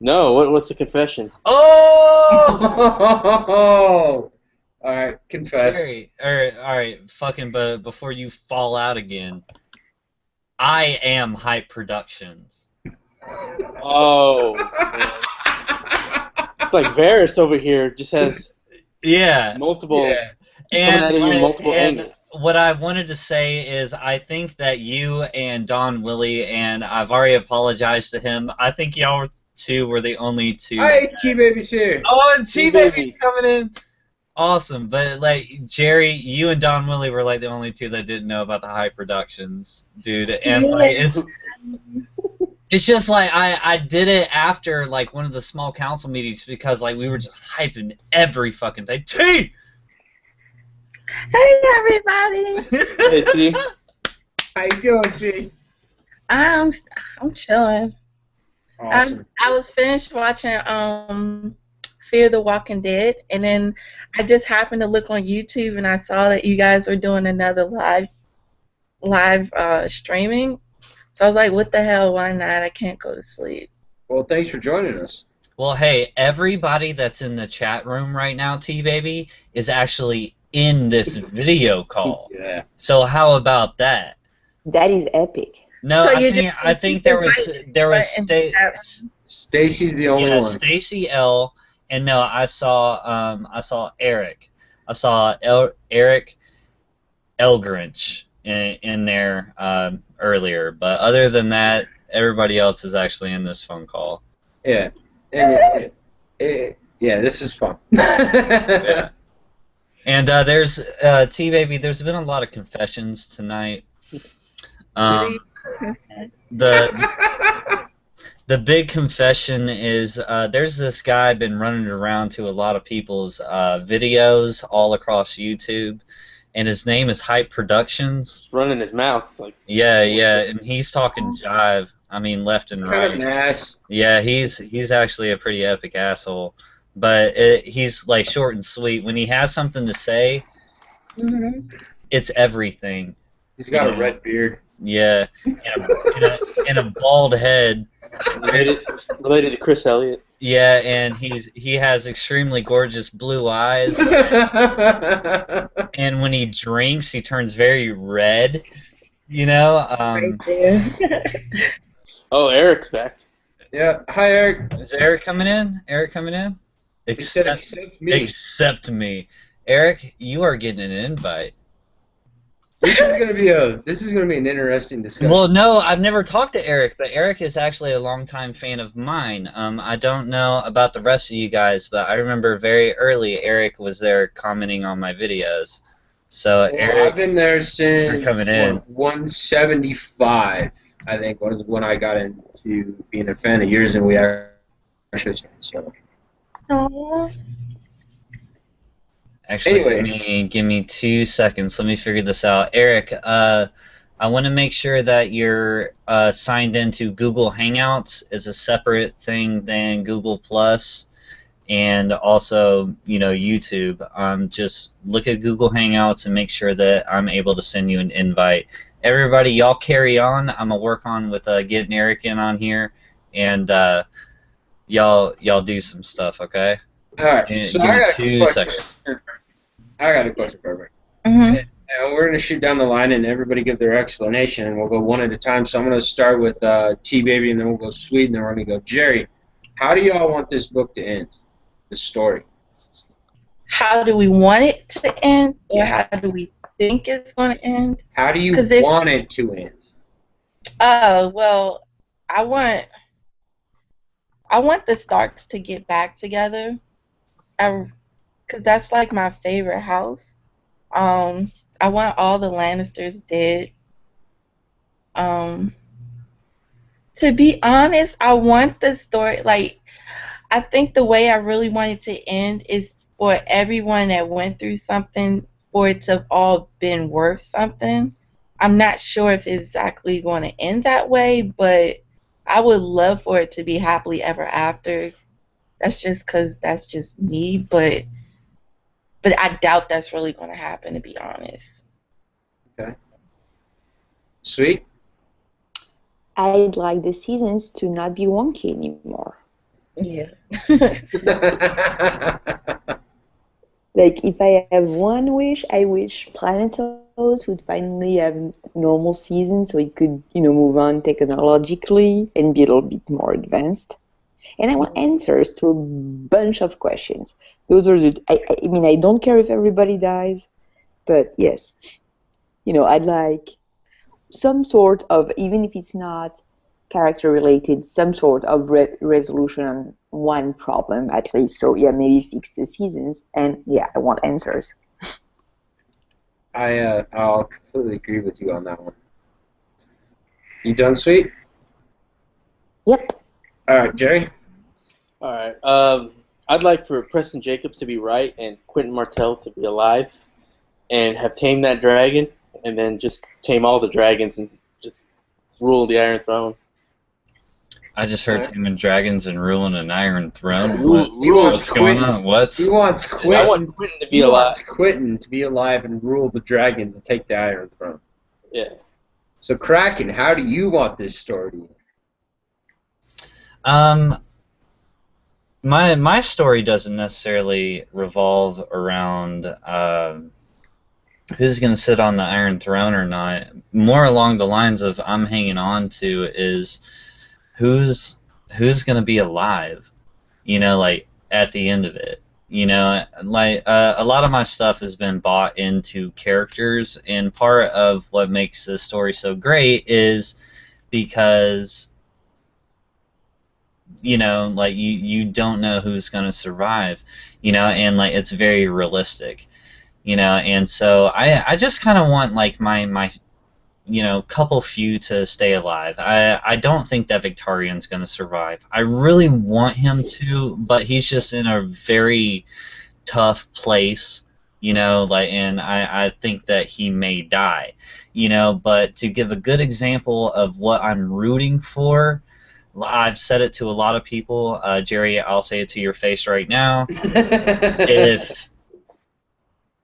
No, what's the confession? Oh! All right, confess. Jerry, all right, fucking, but before you fall out again, I am Hype Productions. Oh, man. It's like Varys over here just has Yeah, multiple Yeah. coming at you in multiple and angles. what I wanted to say is I think that you and Don Willie, and I've already apologized to him, I think y'all two were the only two. Hey, T-Baby's here. Oh, and T-Baby T-Baby. coming in. Awesome, but like Jerry, you and Don Willie were like the only two that didn't know about the Hype Productions, dude. And like it's just like I did it after like one of the small council meetings because like we were just hyping every fucking thing. T. Hey everybody! Hey, T. How you doing, T? I'm chilling. Awesome. I was finished watching Fear the Walking Dead, and then I just happened to look on YouTube and I saw that you guys were doing another live streaming. So I was like, what the hell? Why not? I can't go to sleep. Well, thanks for joining us. Well, hey, everybody that's in the chat room right now, T-Baby, is actually in this video call. Yeah. So how about that? That is epic. No, So I you think just- I think there was Right, and- Stacy's the only yeah, one. Stacy L. And no, I saw Eric. I saw Eric Elgrinch in there earlier. But other than that, everybody else is actually in this phone call. Yeah. And yeah, this is fun. Yeah. And there's T Baby. There's been a lot of confessions tonight. The the big confession is there's this guy been running around to a lot of people's videos all across YouTube, and his name is Hype Productions. Running his mouth like. Yeah, and he's talking jive. I mean, left and He's right. kind of an ass. Yeah, he's actually a pretty epic asshole. But he's like short and sweet. When he has something to say, it's everything. He's got a red beard. Yeah, and a bald head. Related to Chris Elliott. Yeah, and he has extremely gorgeous blue eyes. And when he drinks, he turns very red. You know. Right there. Oh, Eric's back. Yeah. Hi, Eric. Is Eric coming in? Eric coming in? He said accept me. Accept me. Eric, you are getting an invite. This is gonna be an interesting discussion. Well, no, I've never talked to Eric, but Eric is actually a longtime fan of mine. I don't know about the rest of you guys, but I remember very early Eric was there commenting on my videos. So Eric, I've been there since coming in. 175. I think was when I got into being a fan of yours, and we actually so. Aww. Actually, Anyway. give me 2 seconds. Let me figure this out. Eric, I want to make sure that you're signed into Google Hangouts as a separate thing than Google Plus, and also, YouTube. Just look at Google Hangouts and make sure that I'm able to send you an invite. Everybody, y'all carry on. I'm gonna work on with getting Eric in on here, and y'all do some stuff, okay? All right. So give I me got 2 seconds. I got a question for everybody. And we're going to shoot down the line and everybody give their explanation, and we'll go one at a time. So I'm going to start with T-Baby, and then we'll go Sweet, and then we're going to go Jerry. How do y'all want this book to end, the story? How do we want it to end, or how do we think it's going to end? How do you want it to end? Well, I want the Starks to get back together, because that's like my favorite house. I want all the Lannisters dead. To be honest, I want the story, I think the way I really want it to end is for everyone that went through something, for it to have all been worth something. I'm not sure if it's exactly going to end that way, but I would love for it to be happily ever after. That's just because that's just me, but I doubt that's really going to happen, to be honest. Okay. Sweet? I'd like the seasons to not be wonky anymore. Yeah. Like, if I have one wish, I wish Planetos would finally have normal seasons so it could, move on technologically and be a little bit more advanced. And I want answers to a bunch of questions. Those are I don't care if everybody dies, but yes, I'd like some sort of, even if it's not character related, some sort of resolution on one problem at least. So yeah, maybe fix the seasons, and yeah, I want answers. I'll completely agree with you on that one. You done, Sweet? Yep. All right, Jerry? All right. I'd like for Preston Jacobs to be right and Quentin Martell to be alive and have tamed that dragon, and then just tame all the dragons and just rule the Iron Throne. I just heard taming dragons and ruling an Iron Throne. What's going on? He wants Quentin. I want Quentin to be alive. Wants Quentin to be alive and rule the dragons and take the Iron Throne. Yeah. So Kraken, how do you want this story to end? My story doesn't necessarily revolve around who's going to sit on the Iron Throne or not. More along the lines of I'm hanging on to is who's going to be alive, at the end of it. A lot of my stuff has been bought into characters, and part of what makes this story so great is because you don't know who's going to survive, and it's very realistic. you know. And so I just kind of want like my couple few to stay alive. I don't think that Victarion's going to survive. I really want him to, but he's just in a very tough place, and I think that he may die, but to give a good example of what I'm rooting for, I've said it to a lot of people. Jerry, I'll say it to your face right now.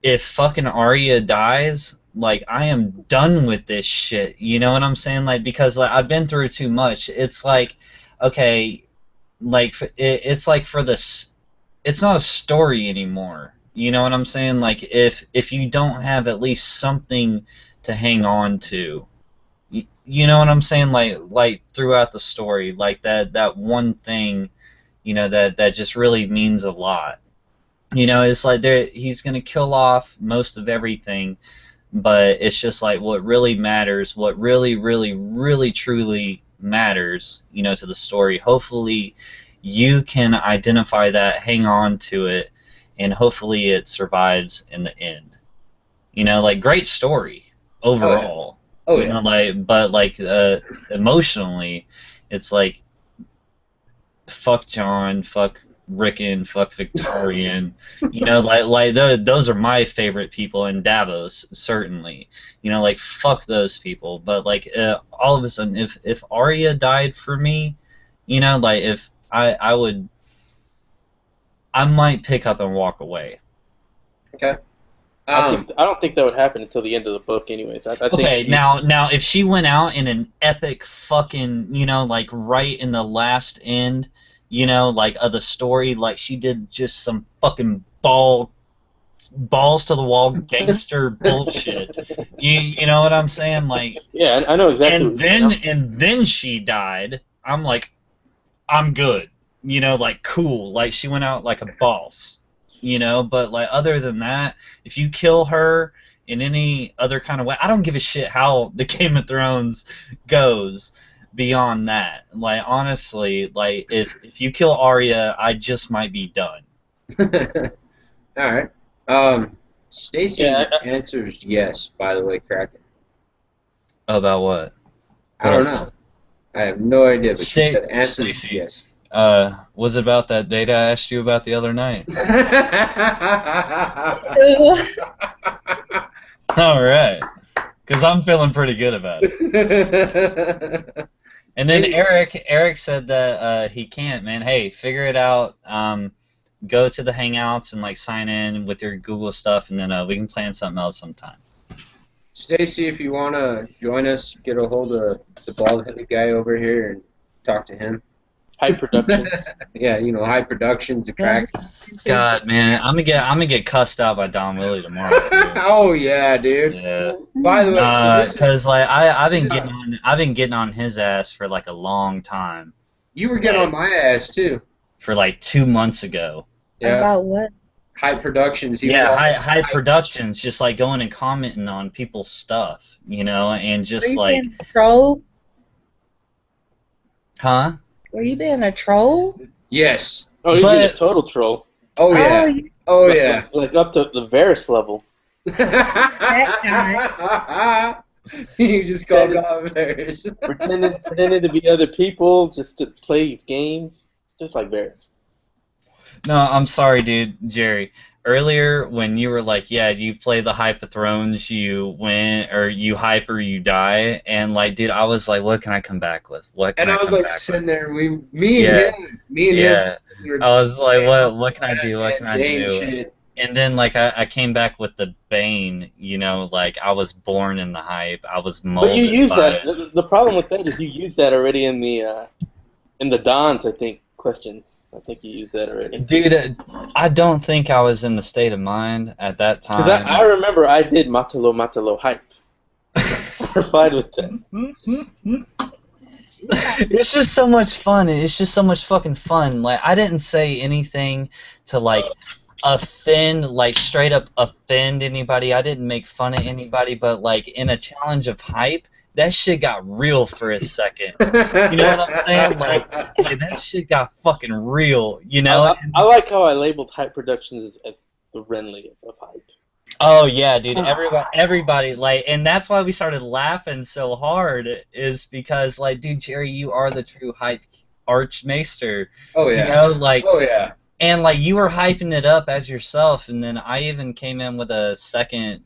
If fucking Arya dies, like, I am done with this shit. You know what I'm saying? Like, because like I've been through too much. It's like, okay, like it's like for this, it's not a story anymore. You know what I'm saying? Like, if you don't have at least something to hang on to, you know what I'm saying? Like throughout the story, like that one thing, that just really means a lot. It's like he's gonna kill off most of everything, but it's just like what really matters, what really, really, really, truly matters, to the story. Hopefully, you can identify that, hang on to it, and hopefully it survives in the end. Like, great story overall. Oh yeah. But emotionally, it's like, fuck Jon, fuck Rickon, fuck Victarion. Those are my favorite people, and Davos certainly. Like, fuck those people. But like, all of a sudden, if Arya died for me, like, if I might pick up and walk away. Okay. I don't think that would happen until the end of the book, anyways. I think Okay, now if she went out in an epic fucking, like right in the last end, of the story, like she did just some fucking balls to the wall gangster bullshit. You know what I'm saying? Like, yeah, I know exactly. And then she died. I'm like, I'm good. Like, cool. Like, she went out like a boss. But like, other than that, if you kill her in any other kind of way, I don't give a shit how the Game of Thrones goes beyond that. Like, honestly, like, if you kill Arya, I just might be done. All right. Stacy answers yes, by the way, Kraken. About what? I don't know. I have no idea, but she said answers Stacey, yes. Was it about that date I asked you about the other night? All right. Because I'm feeling pretty good about it. And then Eric said that he can't, man. Hey, figure it out. Go to the Hangouts and like sign in with your Google stuff, and then we can plan something else sometime. Stacy, if you want to join us, get a hold of the bald-headed guy over here and talk to him. Hype Productions. Yeah, Hype Productions, the crack. God, man, I'm gonna get cussed out by Don Willie tomorrow. Oh yeah, dude. Yeah. By the way, because like I've been getting on his ass for like a long time. You were getting on my ass too. For like 2 months ago. Yeah. About what? Hype Productions. Hype Productions, just like going and commenting on people's stuff, and just like. Being a troll? Huh? Were you being a troll? Yes. Oh, you're being a total troll. Oh yeah. Oh yeah. Like up to the Varys level. That guy. You just called out Varys. pretending to be other people just to play games, just like Varys. No, I'm sorry, dude, Jerry. Earlier, when you were like, yeah, you play the Hype of Thrones, you win, or you hype or you die, and like, dude, I was like, what can I come back with? What can I was like sitting there, me and him. I was like, what can I do? What can I do? Shit. And then like I came back with the Bane, like I was born in the hype. I was molded. But you use that. It. The problem with that is you use that already in the Dons, I think. Questions. I think you used that already. Dude, I don't think I was in the state of mind at that time. Because I remember I did Matalo hype. We're fine with that. It's just so much fun. It's just so much fucking fun. Like, I didn't say anything to, like, offend, like, straight up offend anybody. I didn't make fun of anybody, but, like, in a challenge of hype, that shit got real for a second. You know what I'm saying? Like that shit got fucking real, I like how I labeled Hype Productions as the Renly of hype. Oh yeah, dude. Everybody, like, and that's why we started laughing so hard. Is because, like, dude, Jerry, you are the true hype archmaester. Oh You yeah. know, like, Oh yeah. and like you were hyping it up as yourself, and then I even came in with a second,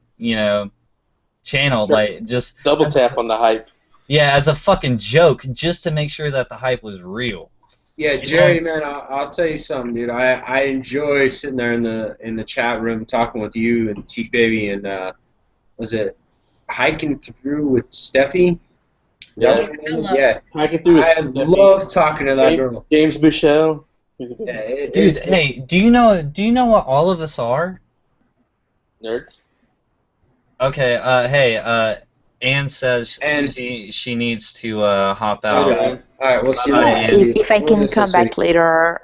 channel, like just Double tap on the hype. yeah, as a fucking joke, just to make sure that the hype was real. Yeah, Jerry, man, I'll tell you something, dude. I enjoy sitting there in the chat room talking with you and T Baby and was it hiking through with Steffi? Is that what her name is? Yeah. Hiking through. I love talking to that girl. James Bichelle. Yeah, Dude, hey, do you know what all of us are? Nerds. Okay, Anne says And- she needs to hop out. Okay. All right, we'll see you Bye, later. Andy. If I We'll can just come see. back later,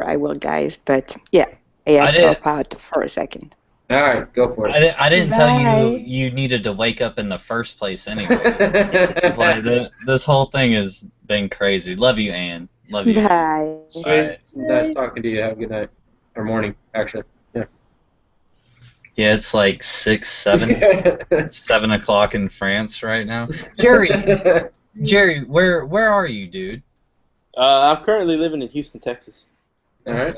I will, guys. But yeah, I have to didn't- hop out for a second. All right, go for it. I didn't tell you Bye. you needed to wake up in the first place anyway. It's like this whole thing has been crazy. Love you, Anne. Love you. Bye. Sweet. Nice talking to you. Have a good night. Or morning, actually. Yeah. Yeah, it's like 7 o'clock in France right now. Jerry, where are you, dude? I'm currently living in Houston, Texas. All right.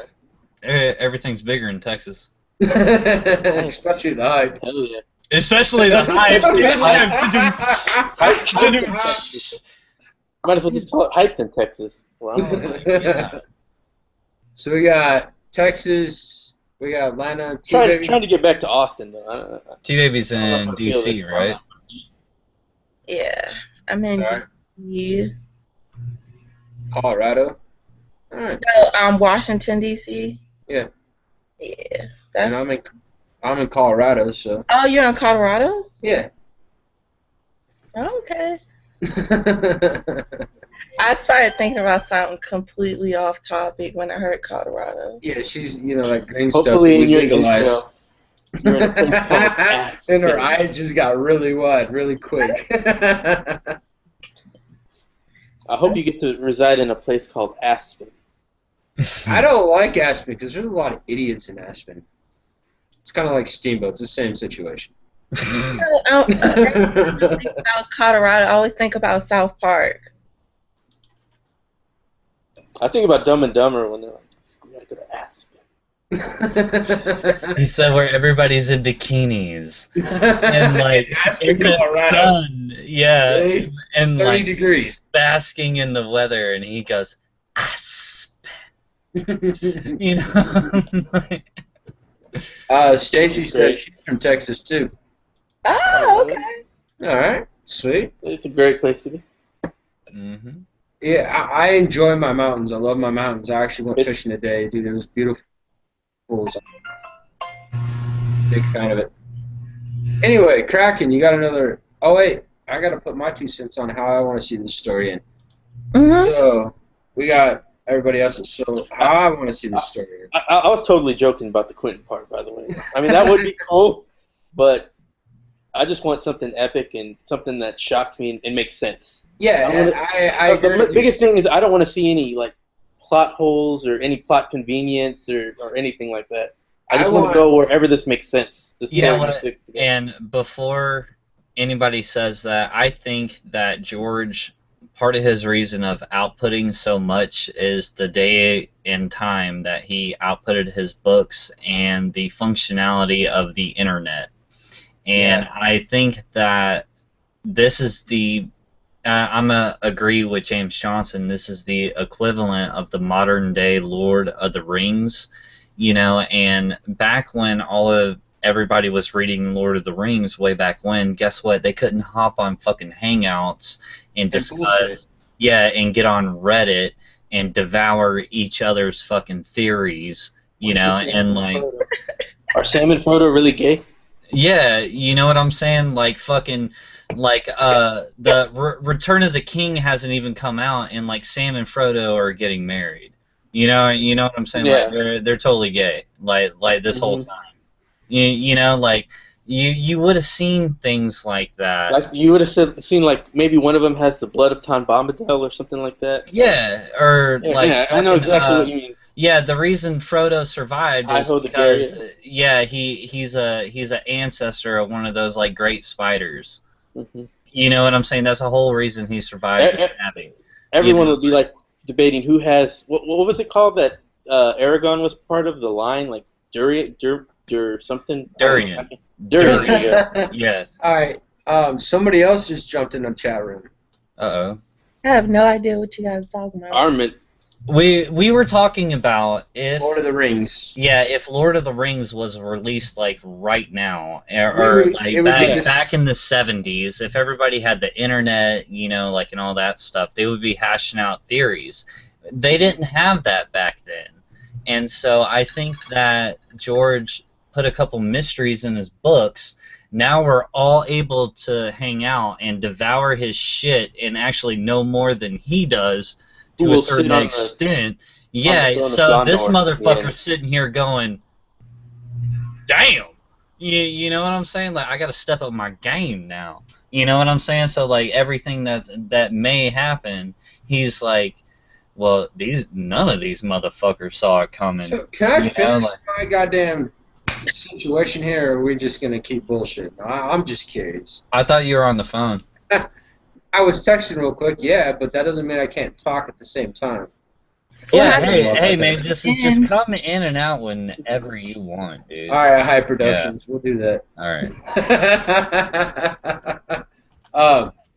Everything's bigger in Texas. Especially the hype. Hell yeah. Especially the hype. Might as well just call it hyped in Texas. Wow. Yeah. So we got Texas, we got Atlanta, trying T-Baby. to get back to Austin though. T-Baby's I don't know in if I feel DC, this right? Yeah, I'm in Alright. D.C. Colorado. All right. No, Washington D.C. Yeah. Yeah, And that's. I'm in Colorado, so Oh, you're in Colorado? yeah. Oh, okay. I started thinking about something completely off topic when I heard Colorado. Yeah, she's that green Hopefully stuff in we your legalized. you're in a place called Aspen. And her eyes just got really wide, really quick. I hope you get to reside in a place called Aspen. I don't like Aspen because there's a lot of idiots in Aspen. It's kind of like Steamboat. It's the same situation. I don't think about Colorado. I always think about South Park. I think about Dumb and Dumber when they're like, "Let's go to Aspen." He said where everybody's in bikinis and like Aspen, in the Colorado. sun, yeah, Really? and 30 like degrees. basking in the weather, and he goes Aspen, you know. Stacy That's said great. she's from Texas too. Oh, okay. All right, sweet. It's a great place to be. Mm-hmm. Yeah, I enjoy my mountains. I love my mountains. I actually went It- fishing today, dude. It was beautiful. Big fan of it. Anyway, Kraken, you got another. Oh wait, I gotta put my 2 cents on how I want to see this story in. Mm-hmm. So we got everybody else's. So how I want to see this story in. I was totally joking about the Quentin part, by the way. I mean, that would be cool, but I just want something epic and something that shocked me and makes sense. Yeah, I and wanna- I agree The with you. biggest thing is I don't want to see any like plot holes or any plot convenience or anything like that. I just want to go wherever this makes sense. The You know story what? fits together. And before anybody says that, I think that George, part of his reason of outputting so much is the day and time that he outputted his books and the functionality of the internet. And I think that this is the I'm gonna agree with James Johnson. This is the equivalent of the modern day Lord of the Rings, And back when everybody was reading Lord of the Rings way back when, guess what? They couldn't hop on fucking Hangouts and discuss, and get on Reddit and devour each other's fucking theories, and like. Are Sam and Frodo really gay? Yeah, you know what I'm saying? Like fucking, like the Return of the King hasn't even come out, and like Sam and Frodo are getting married. You know what I'm saying? Yeah. Like they're totally gay. Like this whole time. Like you would have seen things like that. Like you would have seen like maybe one of them has the blood of Tom Bombadil or something like that. Yeah, or Yeah, like yeah, I know exactly what you mean. Yeah, the reason Frodo survived is Hi-ho the because Carrier. yeah, he's an ancestor of one of those like great spiders. Hmm. You know what I'm saying? That's the whole reason he survived the stabbing. You Everyone know, would be like debating who has what was it called that Aragon was part of the line, like Dur something. Durian. Durian. Yeah. Yeah. All right. Somebody else just jumped in the chat room. Uh-oh. I have no idea what you guys are talking about. Armament. We were talking about if Lord of the Rings. if Lord of the Rings was released like right now, We or would- like it would be back this- back in the 70s, if everybody had the internet, you know, like and all that stuff, they would be hashing out theories. They didn't have that back then, and so I think that George put a couple mysteries in his books. Now we're all able to hang out and devour his shit and actually know more than he does Who to a will sit certain on the- extent. throne Yeah, of so this Gondor. motherfucker's Yeah. sitting here going, damn. You know what I'm saying? Like, I got to step up my game now. You know what I'm saying? So, like, everything that may happen, he's like, well, none of these motherfuckers saw it coming. So can I You know, finish like- my goddamn situation here, or are we just gonna keep bullshitting? I'm just curious. I thought you were on the phone. I was texting real quick, yeah, but that doesn't mean I can't talk at the same time. Yeah, Well, hey, man, just And- come in and out whenever you want, dude. All right, High Productions, we'll do that. All right.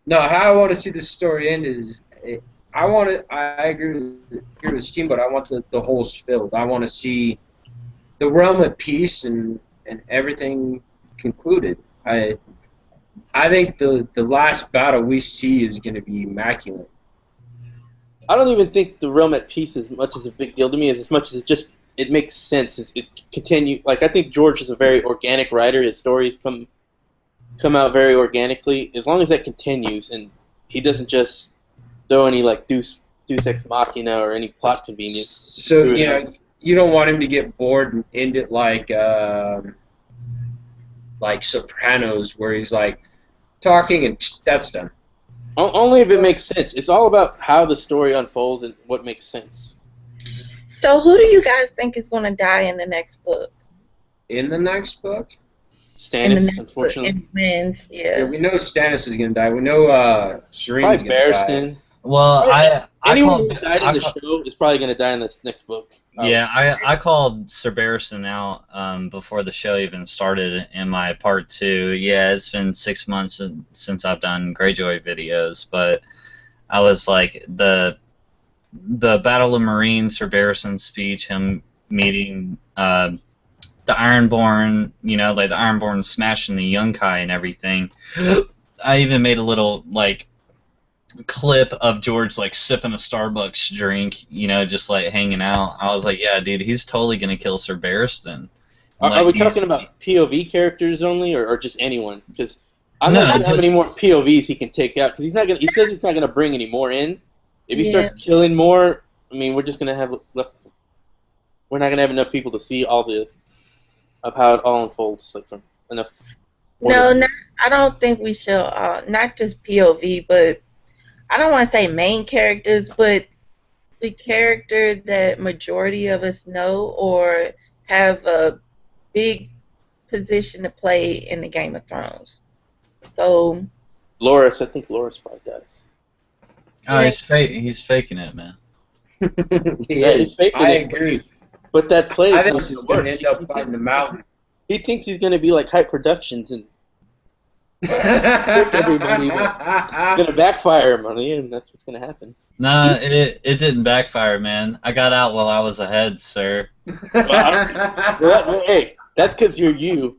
No, how I want to see the story end is, I agree with Steamboat. I want the holes filled. I want to see the realm at peace and everything concluded. I think the last battle we see is going to be immaculate. I don't even think the realm at peace as much as a big deal to me as much as it makes sense. It continue like I think George is a very organic writer. His stories come out very organically. As long as that continues and he doesn't just throw any like Deus Ex Machina or any plot convenience. So you don't want him to get bored and end it like Sopranos, where he's like talking and that's done. Only if it makes sense. It's all about how the story unfolds and what makes sense. So who do you guys think is going to die in the next book? In the next book, In the Stannis, next unfortunately. book, in wins, yeah, yeah. we know Stannis is gonna die. We know Shireen's Probably gonna die. Barristan. Well, I Anyone called, who died in the show is probably going to die in this next book. Yeah, I called Sir Barristan out before the show even started in my part 2. Yeah, it's been 6 months since I've done Greyjoy videos, but I was like, the Battle of Meereen, Sir Barristan's speech, him meeting the Ironborn, you know, like the Ironborn smashing the Yunkai and everything. I even made a little, like, clip of George like sipping a Starbucks drink, you know, just like hanging out. I was like, yeah, dude, he's totally gonna kill Sir Barristan. Are we talking about POV characters only, or just anyone? Because I'm No, not sure how just- many more POVs he can take out. Because he's not gonna. He says he's not gonna bring any more in. If he Yeah. starts killing more, I mean, we're just gonna have left. We're not gonna have enough people to see all of how it all unfolds. Like from enough. No, I don't think we should, not just POV, but I don't want to say main characters, but the character that majority of us know or have a big position to play in the Game of Thrones. So, Loras, I think Loras probably dies. Oh, he's faking it, man. Yeah, he's faking I it. agree. But that play I is think not he's gonna gonna work. end up fighting the mountain. He thinks he's gonna be like Hype Productions and everybody, it's gonna backfire him on the end. That's what's gonna happen. Nah, it didn't backfire, man. I got out while I was ahead, sir. Well, hey, that's because you're you.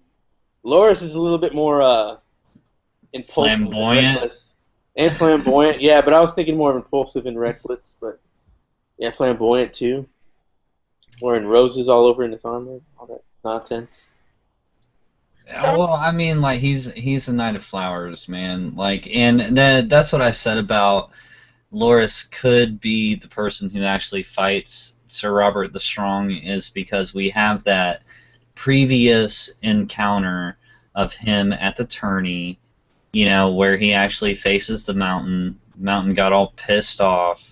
Loras is a little bit more impulsive and Flamboyant. reckless. And flamboyant, yeah, but I was thinking more of impulsive and reckless, but yeah, flamboyant too. Wearing roses all over in his armor, all that nonsense. Well, I mean, like he's a Knight of Flowers, man. Like, and that's what I said about Loras could be the person who actually fights Sir Robert the Strong, is because we have that previous encounter of him at the tourney, you know, where he actually faces the mountain. Mountain got all pissed off.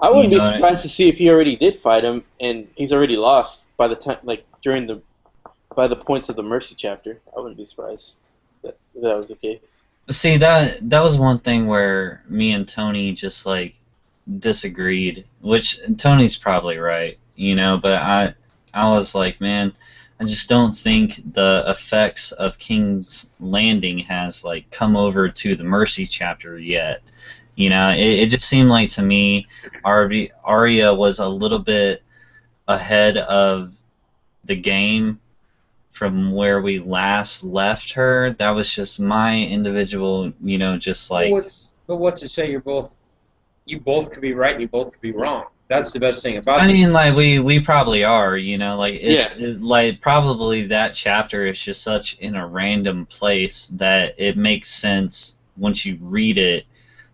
I wouldn't You be know, surprised to see if he already did fight him and he's already lost by the time, like by the points of the Mercy chapter. I wouldn't be surprised if that was the case. See, that was one thing where me and Tony just like disagreed, which Tony's probably right, you know, but I was like, man, I just don't think the effects of King's Landing has like come over to the Mercy chapter yet. You know, it just seemed like to me Arya was a little bit ahead of the game from where we last left her. That was just my individual, you know, just like. But what's to say you both could be right and you both could be wrong? That's the best thing about I this. mean, like we probably are, you know, like Yeah. like probably that chapter is just such in a random place that it makes sense once you read it.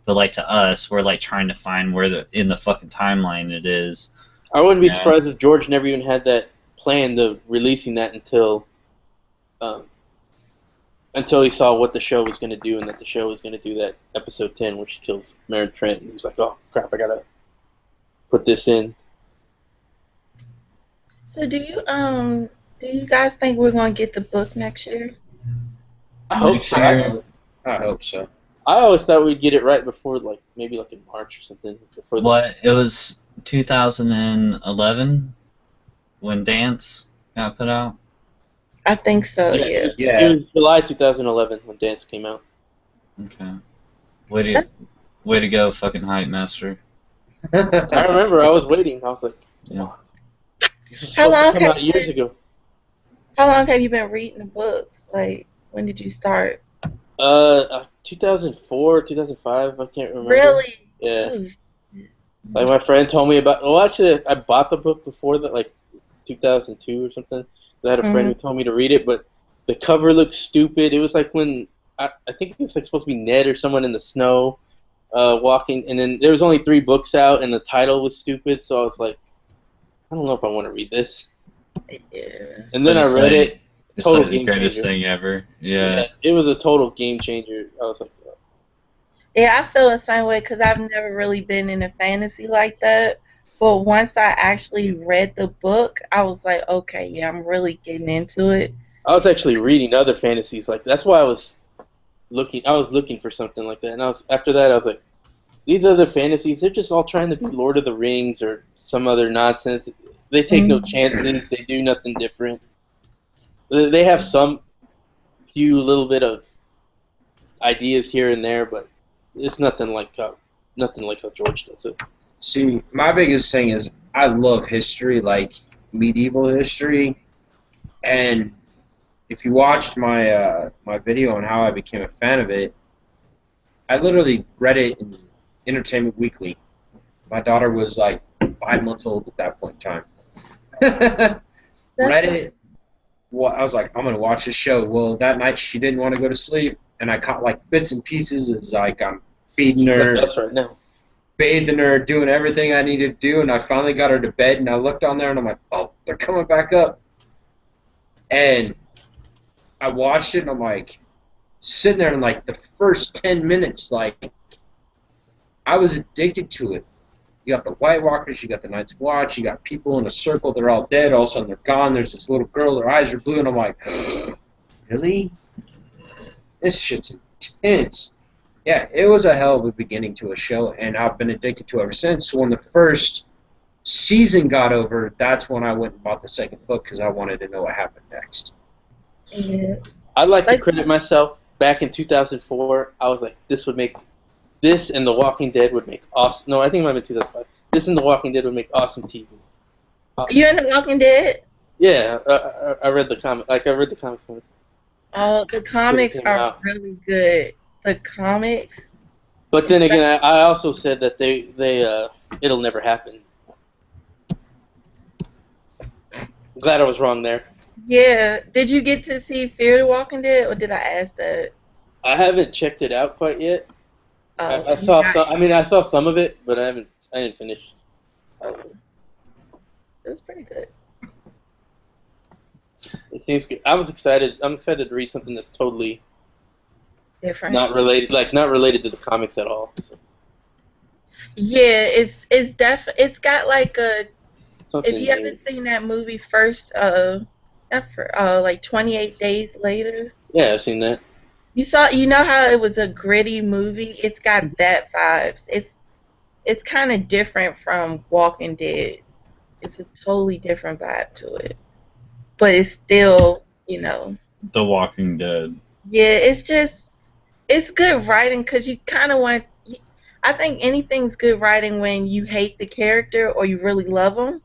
But like to us, we're like trying to find where in the fucking timeline it is. I wouldn't be Yeah. surprised if George never even had that plan of releasing that until he saw what the show was going to do and that the show was going to do that episode 10 where she kills Meryn Trant. And he was like, oh, crap, I got to put this in. So do you guys think we're gonna get the book next year? I hope Next so. year. I hope so. I always thought we'd get it right before, like, maybe like in March or something. Before What, it was 2011 when Dance got put out? I think so. Yeah. Yeah. Yeah. It was July 2011 when Dance came out. Okay. Way to go, fucking hype master. I remember I was waiting. I was like, Yeah. this was How supposed to long come have out you years been- ago. How long have you been reading the books? Like, when did you start? 2004, 2005, I can't remember. Really? Yeah. Ooh. Like my friend told me about. Well, actually, I bought the book before that, like 2002 or something. I had a friend who told me to read it, but the cover looked stupid. It was like when I think it was like supposed to be Ned or someone in the snow, walking, and then there was only 3 books out, and the title was stupid. So I was like, I don't know if I want to read this. Yeah. And then I Just read like- it. It's Total like the game greatest changer. thing ever. Yeah. It was a total game changer. I was like, Yeah, I feel the same way because I've never really been in a fantasy like that. But once I actually read the book, I was like, okay, yeah, I'm really getting into it. I was actually reading other fantasies like that's why I was looking for something like that, and after that I was like, these other fantasies, they're just all trying to be Lord of the Rings or some other nonsense. They take no chances. They do nothing different. They have some few little bit of ideas here and there, but it's nothing like how George does it. See, my biggest thing is I love history, like medieval history, and if you watched my my video on how I became a fan of it, I literally read it in Entertainment Weekly. My daughter was like 5 months old at that point in time. Read it. Well, I was like, I'm gonna watch this show. Well, that night she didn't want to go to sleep, and I caught like bits and pieces. As like I'm feeding It's her, like us right now. bathing her, doing everything I needed to do, and I finally got her to bed. And I looked on there, and I'm like, oh, they're coming back up. And I watched it, and I'm like, sitting there, and like the first 10 minutes, like I was addicted to it. You got the White Walkers, you got the Night's Watch, you got people in a circle, they're all dead, all of a sudden they're gone, there's this little girl, her eyes are blue, and I'm like, really? This shit's intense. Yeah, it was a hell of a beginning to a show, and I've been addicted to it ever since. So when the first season got over, that's when I went and bought the second book because I wanted to know what happened next. Yeah. I'd like to Like- credit myself. Back in 2004, I was like, this and The Walking Dead would make awesome. No, I think it might have been 2005. This and The Walking Dead would make awesome TV. You in The Walking Dead? Yeah, I read the comic. Like I read the comics. Oh, the comics came are out. really good. The comics. But then again, I also said that it'll never happen. Glad I was wrong there. Yeah. Did you get to see Fear the Walking Dead, or did I ask that? I haven't checked it out quite yet. Oh, I saw some. I mean, I saw some of it, but I didn't finish. It was pretty good. It seems good. I'm excited to read something that's totally Different. not related to the comics at all. So. Yeah, it's got like a. Something If you new. haven't seen that movie first, not for like 28 Days Later. Yeah, I've seen that. You know how it was a gritty movie. It's got that vibes. It's kind of different from Walking Dead. It's a totally different vibe to it, but it's still, The Walking Dead. yeah. It's good writing because you kind of want. I think anything's good writing when you hate the character or you really love them,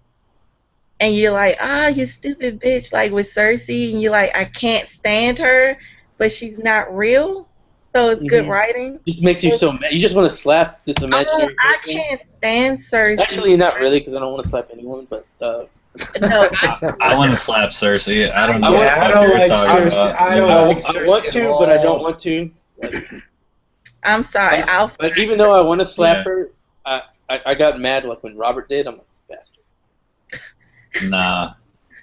and you're like, you stupid bitch, like with Cersei, and you're like, I can't stand her, but she's not real, so it's good Mhm. writing. Just makes you so mad. You just want to slap this Oh, imaginary I person. can't stand Cersei. Actually, not really, because I don't want to slap anyone. But No, I want to slap Cersei. I don't know Yeah, what the I fuck don't you're like talking Cersei. about. I don't Yeah. like I want Cersei to, at but I don't all. want to. Like, I'm sorry. but, but even though I want to slap Yeah. her, I got mad like when Robert did. I'm like, bastard. Nah.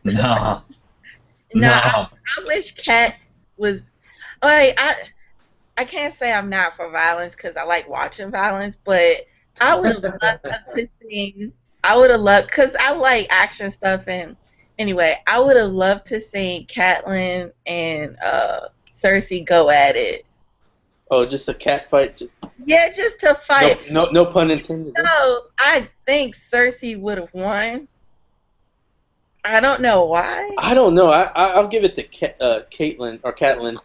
No. No, No. I wish Kat was. Like, I can't say I'm not for violence because I like watching violence, but I would have loved to see. I would have loved because I like action stuff, and anyway, I would have loved to see Catelyn and Cersei go at it. Oh, just a cat fight. Yeah, just to fight. No pun intended. No, I think Cersei would have won. I don't know why. I don't know. I'll give it to Catelyn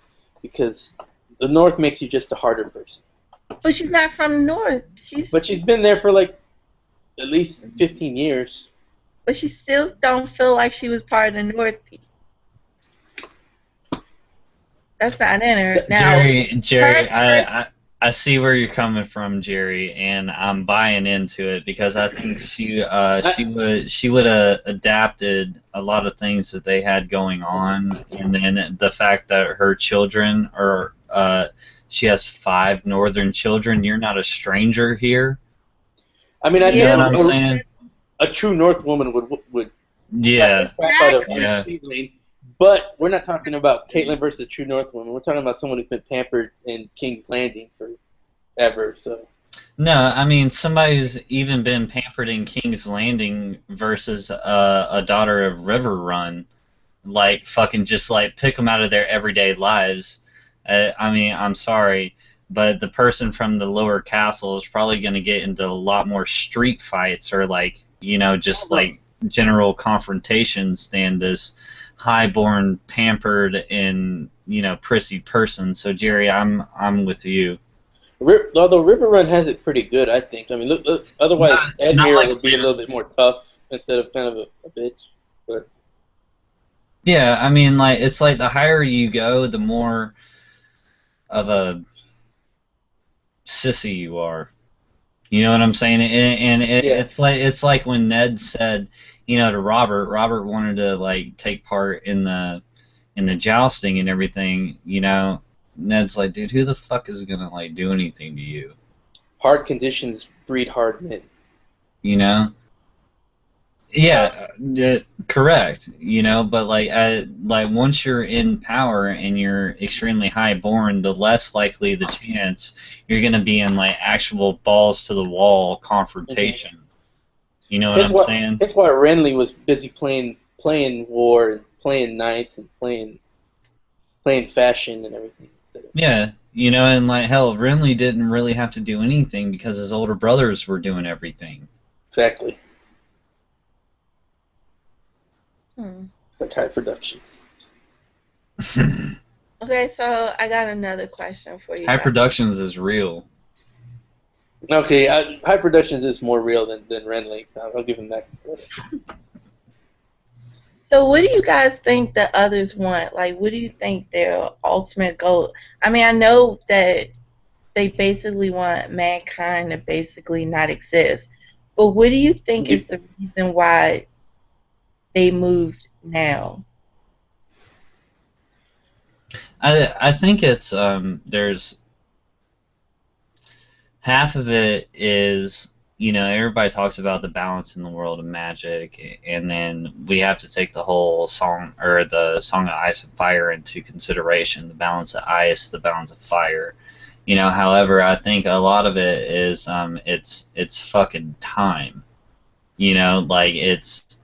because the North makes you just a harder person. But she's not from the North. But she's been there for like at least 15 years. But she still don't feel like she was part of the North. That's not in her. Now, Jerry, I see where you're coming from, Jerry, and I'm buying into it because I think she would have adapted a lot of things that they had going on, and then the fact that her children are she has 5 northern children. You're not a stranger here. I mean, I You know Yeah. what I'm saying? a true North woman would Yeah. slap the crap out of Yeah. Caitlyn. But we're not talking about Caitlyn versus true North woman. We're talking about someone who's been pampered in King's Landing forever. So No, I mean somebody's even been pampered in King's Landing versus a daughter of River Run, like fucking just like pick them out of their everyday lives. I mean, I'm sorry, but the person from the lower castle is probably going to get into a lot more street fights or like just like general confrontations than this highborn, pampered, and prissy person. So Jerry, I'm with you. although River Run has it pretty good, I think. I mean, look otherwise Not Edmure like would be a little bit more tough instead of kind of a bitch. But Yeah, I mean, like it's like the higher you go, the more of a sissy you are. You know what I'm saying? And Yeah. it's like when Ned said, to Robert. Robert wanted to like take part in the jousting and everything. Ned's like, dude, who the fuck is gonna like do anything to you? hard conditions breed hard men. You know? Yeah, correct. But like once you're in power and you're extremely highborn, the less likely the chance you're gonna be in like actual balls to the wall confrontation. You know what I'm saying? That's why Renly was busy playing war and playing knights and playing fashion and everything. Yeah, and like hell, Renly didn't really have to do anything because his older brothers were doing everything. Exactly. Hmm. It's like High Productions. Okay, so I got another question for you. High guys. Productions is real. Okay, High Productions is more real than Renly. I'll give him that. So what do you guys think the others want? Like, what do you think their ultimate goal? I mean, I know that they basically want mankind to basically not exist, but what do you think is the reason why they moved now? I think it's there's half of it is everybody talks about the balance in the world of magic, and then we have to take the whole song or the Song of Ice and Fire into consideration, the balance of ice, the balance of fire, However, I think a lot of it is it's fucking time. Like it's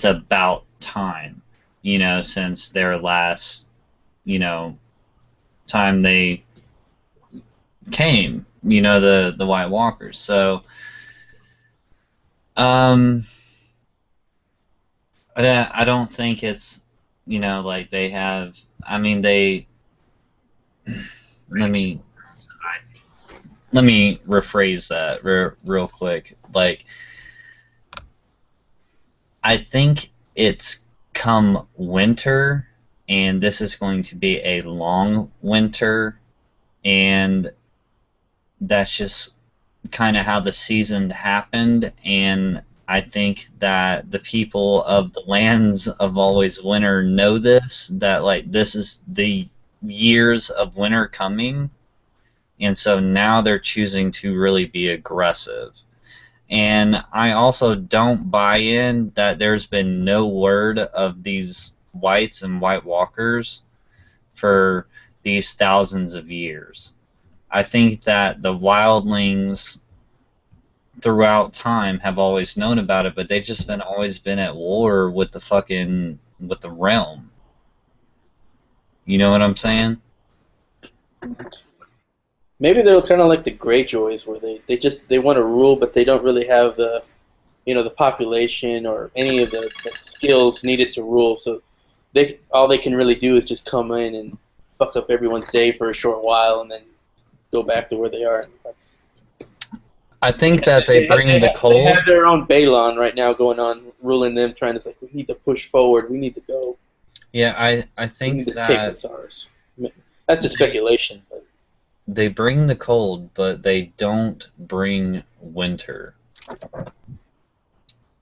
about time. Since their last time they came. The White Walkers. So I don't think it's like they have. I mean they. Let me rephrase that real quick. Like, I think it's come winter, and this is going to be a long winter, and that's just kind of how the season happened. And I think that the people of the lands of always winter know this, that like this is the years of winter coming, and so now they're choosing to really be aggressive. And I also don't buy in that there's been no word of these whites and White Walkers for these thousands of years. I think that the wildlings throughout time have always known about it, but they've just always been at war with the realm. You know what I'm saying? Maybe they're kind of like the Greyjoys, where they want to rule, but they don't really have the the population or any of the skills needed to rule. So all they can really do is just come in and fuck up everyone's day for a short while, and then go back to where they are. I think that they bring the cold. They have their own Balon right now going on, ruling them, trying to say, we need to push forward, we need to go. Yeah, I We think need to take that what's ours. That's just speculation. But they bring the cold, but they don't bring winter.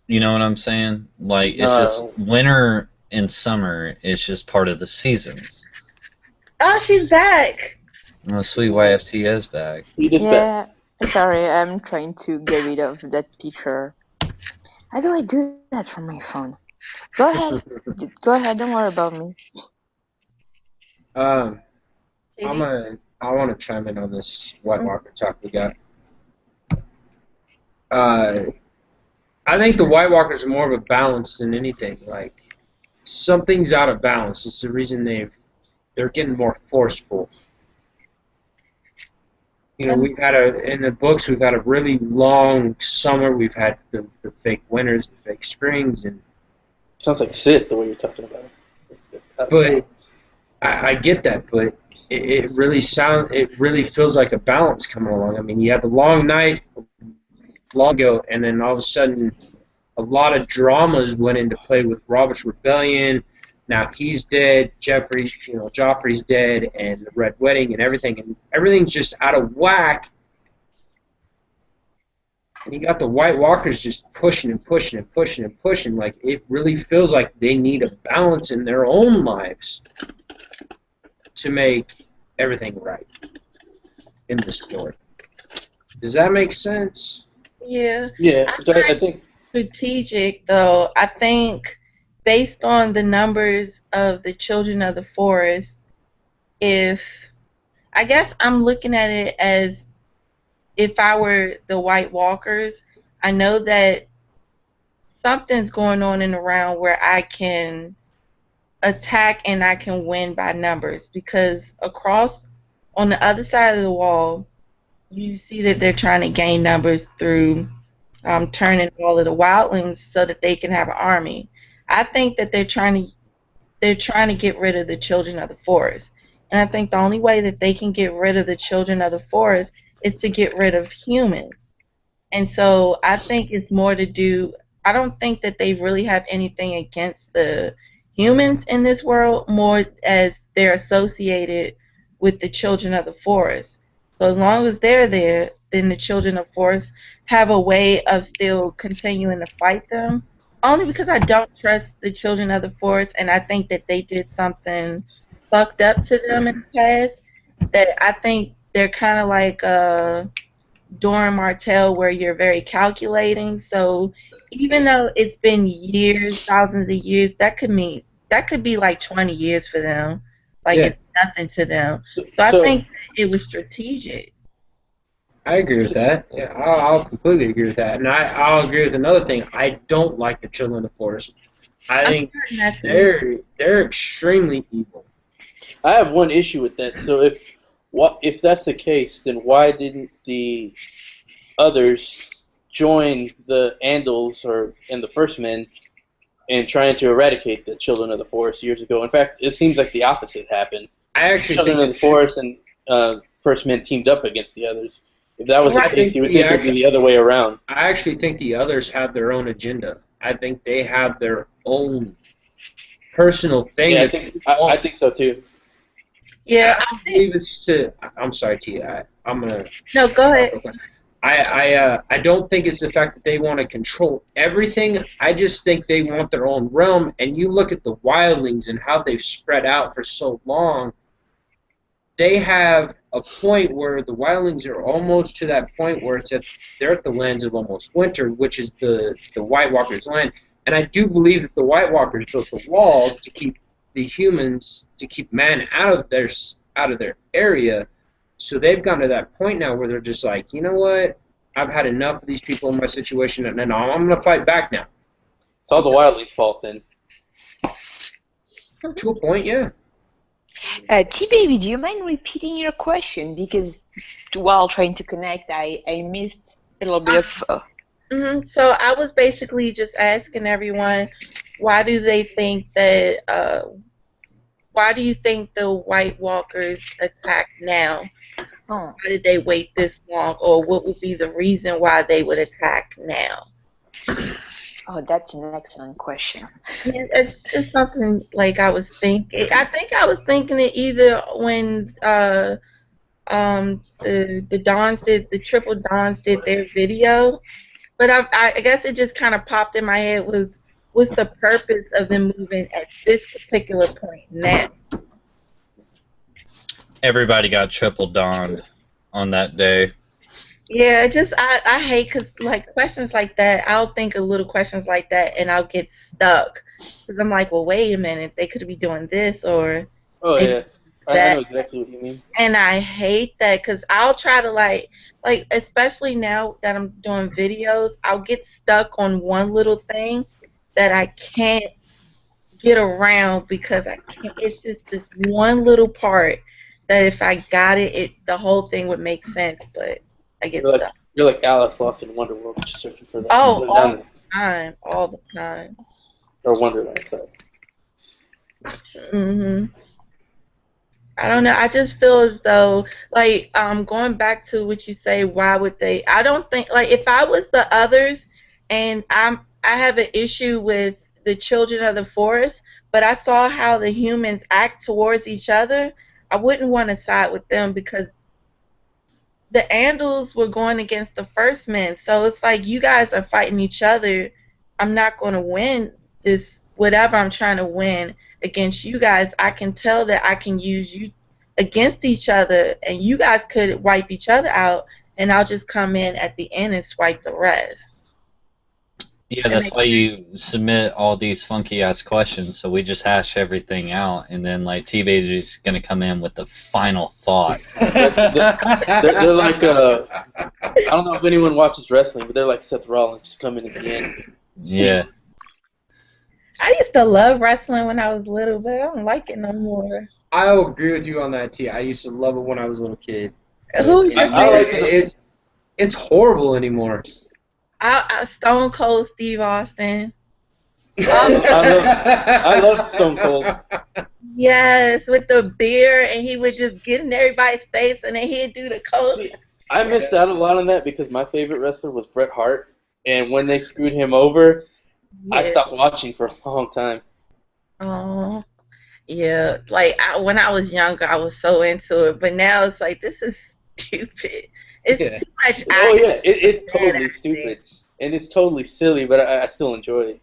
You know what I'm saying? Like, it's just winter and summer is just part of the seasons. Oh, she's back. Well, sweet YFT is back. Yeah, sorry, I'm trying to get rid of that picture. How do I do that from my phone? Go ahead. Go ahead, don't worry about me. I want to chime in on this White Walker talk we got. I think the White Walkers are more of a balance than anything. Like, something's out of balance. It's the reason they're getting more forceful. We've had in the books, we've had a really long summer. We've had the fake winters, the fake springs, and sounds like Sith the way you're talking about it. But I get that, but it really feels like a balance coming along. I mean, you had the long night, long ago, and then all of a sudden, a lot of dramas went into play with Robert's Rebellion. Now he's dead. Joffrey's dead, and the Red Wedding, and everything's just out of whack. And you got the White Walkers just pushing and pushing and pushing and pushing. Like, it really feels like they need a balance in their own lives to make everything right in the story. Does that make sense? Yeah. Yeah, I think strategic, though. I think based on the numbers of the Children of the Forest, I guess I'm looking at it as if I were the White Walkers, I know that something's going on and around where I can attack and I can win by numbers, because across on the other side of the wall, you see that they're trying to gain numbers through turning all of the wildlings so that they can have an army. I think that they're trying to get rid of the Children of the Forest, and I think the only way that they can get rid of the Children of the Forest is to get rid of humans. And so I think it's more to do, I don't think that they really have anything against the humans in this world, more as they're associated with the Children of the Forest. So as long as they're there, then the Children of the Forest have a way of still continuing to fight them. Only because I don't trust the Children of the Forest, and I think that they did something fucked up to them in the past, that I think they're kind of like Doran Martell, where you're very calculating. So even though it's been years, thousands of years, that could be like 20 years for them. Like Yeah. it's nothing to them. So I think it was strategic. I agree with that. Yeah, I'll completely agree with that. And I'll agree with another thing. I don't like the Children of the Forest. I I'm think certain that's me. they're extremely evil. I have one issue with that. So if that's the case, then why didn't the others join the Andals and the First Men in trying to eradicate the Children of the Forest years ago? In fact, it seems like the opposite happened. I actually Children think of the Forest and First Men teamed up against the others. If that was I the case, think you would the think it would be the other way around. I actually think the others have their own agenda. I think they have their own personal thing. Yeah, that they I want. think so too. Yeah, I don't believe it's to. I'm sorry, T. I'm gonna. no, go ahead. I don't think it's the fact that they want to control everything. I just think they want their own realm. And you look at the wildlings and how they've spread out for so long. They have a point where the wildlings are almost to that point where they're at the lands of almost winter, which is the White Walkers' land. And I do believe that the White Walkers built the walls to keep the humans, to keep man out of their area. So they've gotten to that point now where they're just like, you know what? I've had enough of these people in my situation, and I'm going to fight back now. It's all the Wildlings' fault then. To a point, yeah. T-Baby, do you mind repeating your question? Because while trying to connect, I missed a little bit of... So I was basically just asking everyone, why do they think that, why do you think the White Walkers attack now? Why did they wait this long? Or what would be the reason why they would attack now? Oh, that's an excellent question. Yeah, it's just something like I was thinking. I think I was thinking it either when the Dons did, the Triple Dons did their video, but I guess it just kind of popped in my head was what's the purpose of them moving at this particular point now? Everybody got triple donned on that day. Yeah, just I hate because like questions like that, I'll think of little questions like that and I'll get stuck because I'm like, well, wait a minute, they could be doing this or. Oh yeah, I that. know exactly what you mean. And I hate that because I'll try to like especially now that I'm doing videos, I'll get stuck on one little thing that I can't get around because I can't. It's just this one little part that if I got it, the whole thing would make sense, but I get stuck. You're like Alice lost in Wonderworld, just searching for that. Oh, all the time. Or Wonderland, sorry. I don't know. I just feel as though, like, going back to what you say, why would they? I don't think, like, if I was the others, and I have an issue with the Children of the Forest, but I saw how the humans act towards each other, I wouldn't want to side with them because the Andals were going against the First Men. So it's like you guys are fighting each other. I'm not going to win this, whatever I'm trying to win against you guys. I can tell that I can use you against each other, and you guys could wipe each other out, and I'll just come in at the end and swipe the rest. Yeah, that's why you submit all these funky ass questions, so we just hash everything out, and then like T-Baby's gonna come in with the final thought. They're like I don't know if anyone watches wrestling, but they're like Seth Rollins, just come in at the end. Yeah. I used to love wrestling when I was little, but I don't like it no more. I'll agree with you on that, T. I used to love it when I was a little kid. Who's your favorite? It's horrible anymore. Stone Cold Steve Austin. I love Stone Cold. Yes, with the beer, and he would just get in everybody's face, and then he'd do the cold. I missed out a lot on that because my favorite wrestler was Bret Hart, and when they screwed him over, I stopped watching for a long time. Oh, yeah. Like, when I was younger, I was so into it, but now it's like, this is stupid. It's too much action. Oh, yeah, it's totally stupid. And it's totally silly, but I still enjoy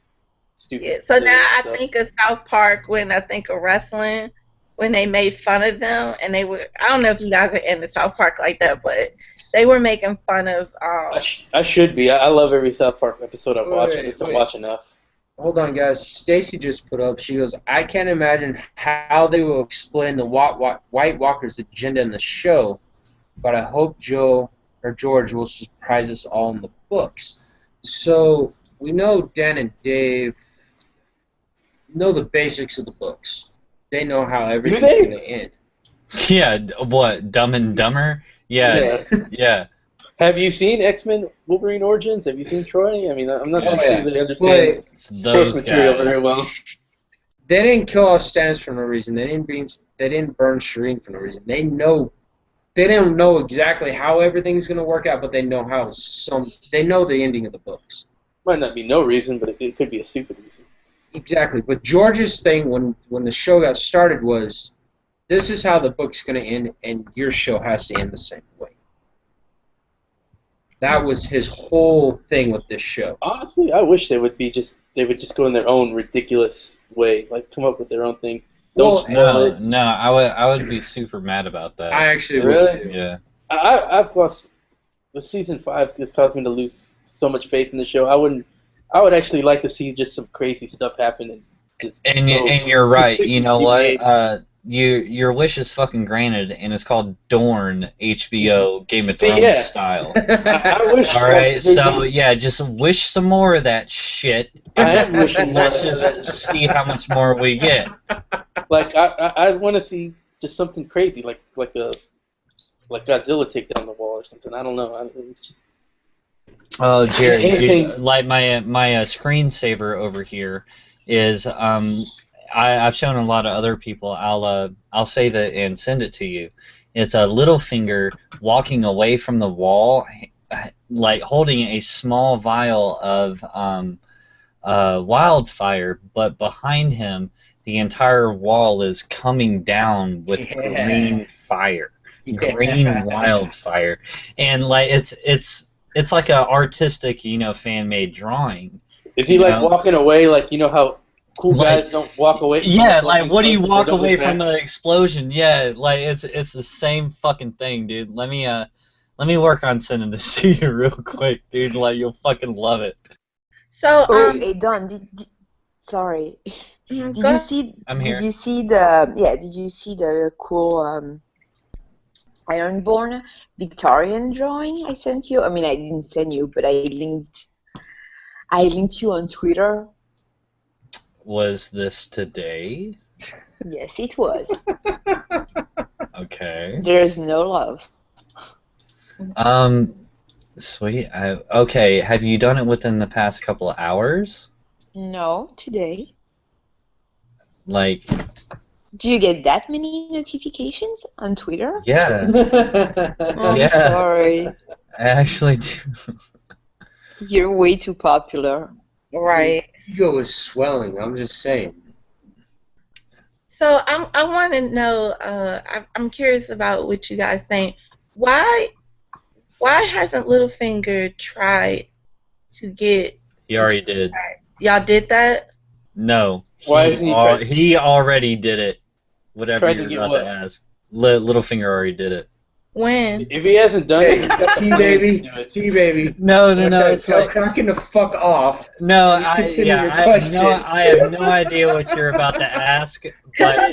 stupid. Yeah, so now I think of South Park when I think of wrestling, when they made fun of them, and they were, I don't know if you guys are into South Park like that, but they were making fun of... I should be. I love every South Park episode I watch. I just don't watch enough. hold on, guys. Stacy just put up. She goes, I can't imagine how they will explain the White Walker's agenda in the show, but I hope Joe or George will surprise us all in the books. So we know Dan and Dave know the basics of the books. They know how everything's they? going to end. Yeah, what? Dumb and Dumber? Yeah, yeah. Have you seen X-Men Wolverine Origins? Have you seen Troy? I mean, I'm not Yeah. too sure they understand Wait, It's source those material guys. very well. they didn't kill off Stannis for no reason. They didn't burn Shireen for no reason. They don't know exactly how everything's going to work out, but they know they know the ending of the books. Might not be no reason, but it could be a stupid reason. Exactly. But George's thing when the show got started was, this is how the book's going to end, and your show has to end the same way. That was his whole thing with this show. Honestly, I wish they would just go in their own ridiculous way, like come up with their own thing. Don't Well, spoil it. No, I would be super mad about that. I actually Really? would too. Yeah. I've lost. The season 5 has caused me to lose so much faith in the show. I would actually like to see just some crazy stuff happen and just. And you're right. You know what? Your wish is fucking granted, and it's called Dorne HBO Game of See, Thrones yeah. style. I wish. All right, so yeah, just wish some more of that shit. I am wishing more. Let's just see how much more we get. Like I want to see just something crazy, like Godzilla take down the wall or something. I don't know. It's just. Oh, Jerry, Anything- dude, like my screensaver over here is I've shown a lot of other people. I'll save it and send it to you. It's a Littlefinger walking away from the wall, like holding a small vial of wildfire, but behind him the entire wall is coming down with green fire, green wildfire, and like it's like a artistic, fan-made drawing. Is he like walking away, like how cool guys don't walk away? From Yeah, the like what do you walk don't away look from back? the explosion? Yeah, like it's the same fucking thing, dude. Let me work on sending this to you real quick, dude. Like you'll fucking love it. So, Oh, hey Don, sorry. go Did you see? I'm here. Did you see the cool Ironborn Victorian drawing I sent you? I mean, I didn't send you, but I linked you on Twitter. Was this today? Yes, it was. Okay. There's no love. Sweet. Okay. Have you done it within the past couple of hours? No, today. Like, Do you get that many notifications on Twitter? yeah, I'm Yeah. sorry. I actually do. You're way too popular. right. Ego is swelling. I'm just saying. So I want to know. I'm curious about what you guys think. Why hasn't Littlefinger tried to get? He already did. Y'all did that? No. Why isn't he trying- He already did it. Whatever Tried to you're get about what? to ask. Littlefinger already did it. When? If he hasn't done it, he's got T plans baby, to do it. T baby. No, I'm trying to tell Kraken to fuck off. No, You continue your I have no idea what you're about to ask, but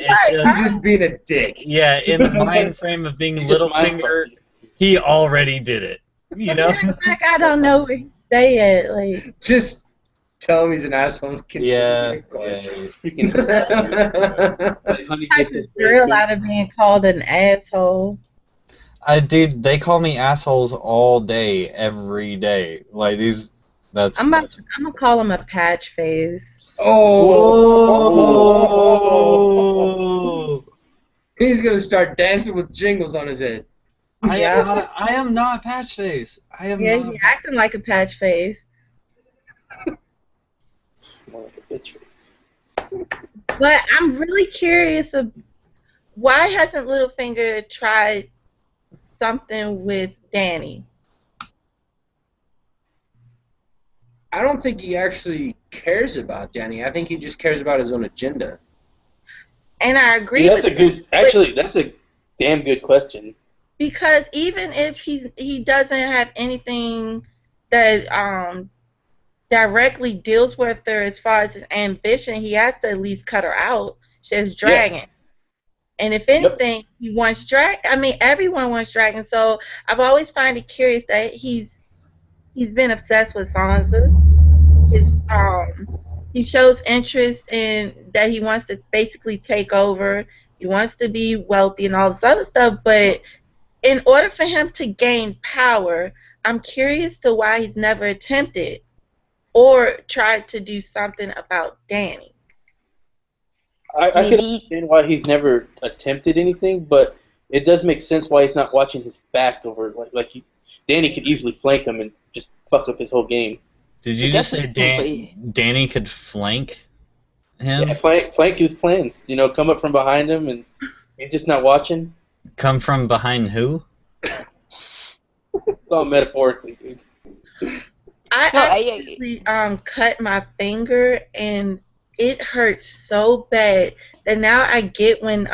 it's He's just, just being a dick. yeah, in the mind frame of being He just mind Littlefinger, fucked he already did it. You know? Like I don't know where he stay at. Like Just tell him he's an asshole. And continue Yeah. your question. Yeah. Freaking. Like, honey, I get this just thrill out of being called an asshole. Dude, they call me assholes all day, every day. Like these, that's. I'm gonna call him a patch face. Oh. He's gonna start dancing with jingles on his head. I Yeah. am not Patchface. I am Yeah, not. he acting like a patch face. More like a bitch face. But I'm really curious of why hasn't Littlefinger tried something with Danny? I don't think he actually cares about Danny. I think he just cares about his own agenda. And I agree Yeah, with that's a good. Actually, that's a damn good question. because even if he doesn't have anything that directly deals with her as far as his ambition, he has to at least cut her out. She's Yeah. dragon. And if anything, he wants dragon. I mean, everyone wants dragon. So I've always find it curious that he's been obsessed with Sansa. His he shows interest in that he wants to basically take over. He wants to be wealthy and all this other stuff. But in order for him to gain power, I'm curious to why he's never attempted or tried to do something about Dany. I can Maybe understand why he's never attempted anything, but it does make sense why he's not watching his back over Danny could easily flank him and just fuck up his whole game. Did you just say Definitely. Danny could flank him? Yeah, flank his plans. You know, come up from behind him and he's just not watching. Come from behind who? It's all metaphorically, dude. I No, actually cut my finger and it hurts so bad that now I get when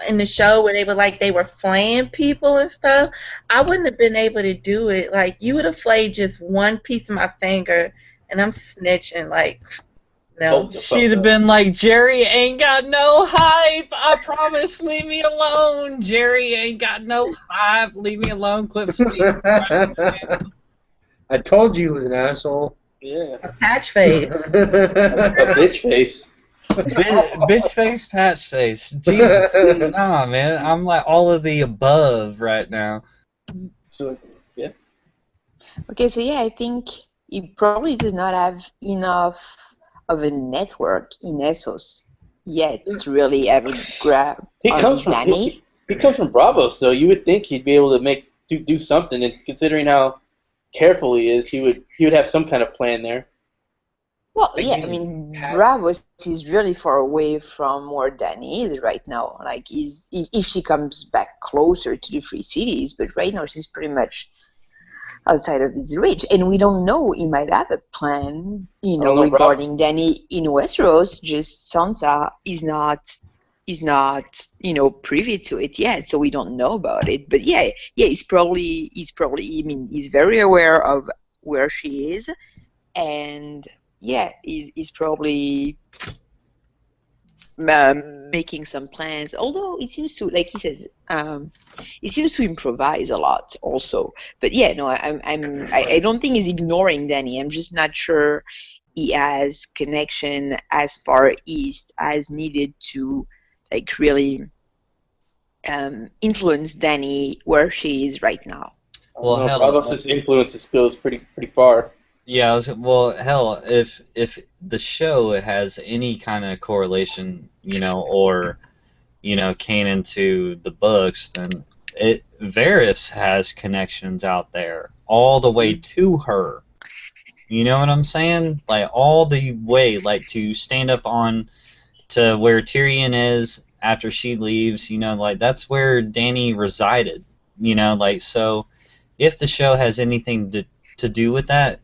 in the show where they were flaying people and stuff, I wouldn't have been able to do it. Like, you would have flayed just one piece of my finger and I'm snitching like no. She'd have been like, Jerry ain't got no hype. I promise, leave me alone. Jerry ain't got no hype. Leave me alone. Quit flaying. I told you he was an asshole. Yeah. A patch face. A bitch face. Bitch face, patch face. Jesus. Nah, man. I'm like all of the above right now. Yeah. Okay, so yeah, I think he probably does not have enough of a network in Essos yet to really have a grab He on comes from Dany. he comes from Bravo, so you would think he'd be able to do something. And considering how careful he is, he would have some kind of plan there. Well, Like, yeah, you I mean, have- Bravos is really far away from where Dany is right now. Like, if she comes back closer to the Free Cities, but right now she's pretty much outside of his reach, and we don't know. He might have a plan, don't know, regarding Dany in Westeros. Just Sansa is not, privy to it yet, so we don't know about it. But yeah, he's probably. I mean, he's very aware of where she is, and yeah, he's probably making some plans. Although it seems to, like he says, he seems to improvise a lot also. But yeah, no, I don't think he's ignoring Dany. I'm just not sure he has connection as far east as needed to like really influence Dany where she is right now. Well, hell, Bravos' influence goes pretty far. Yeah, well, hell, if the show has any kind of correlation, or canon to the books, then Varys has connections out there all the way to her. You know what I'm saying? Like all the way, like to stand up on to where Tyrion is after she leaves. Like that's where Dany resided. So if the show has anything to do with that,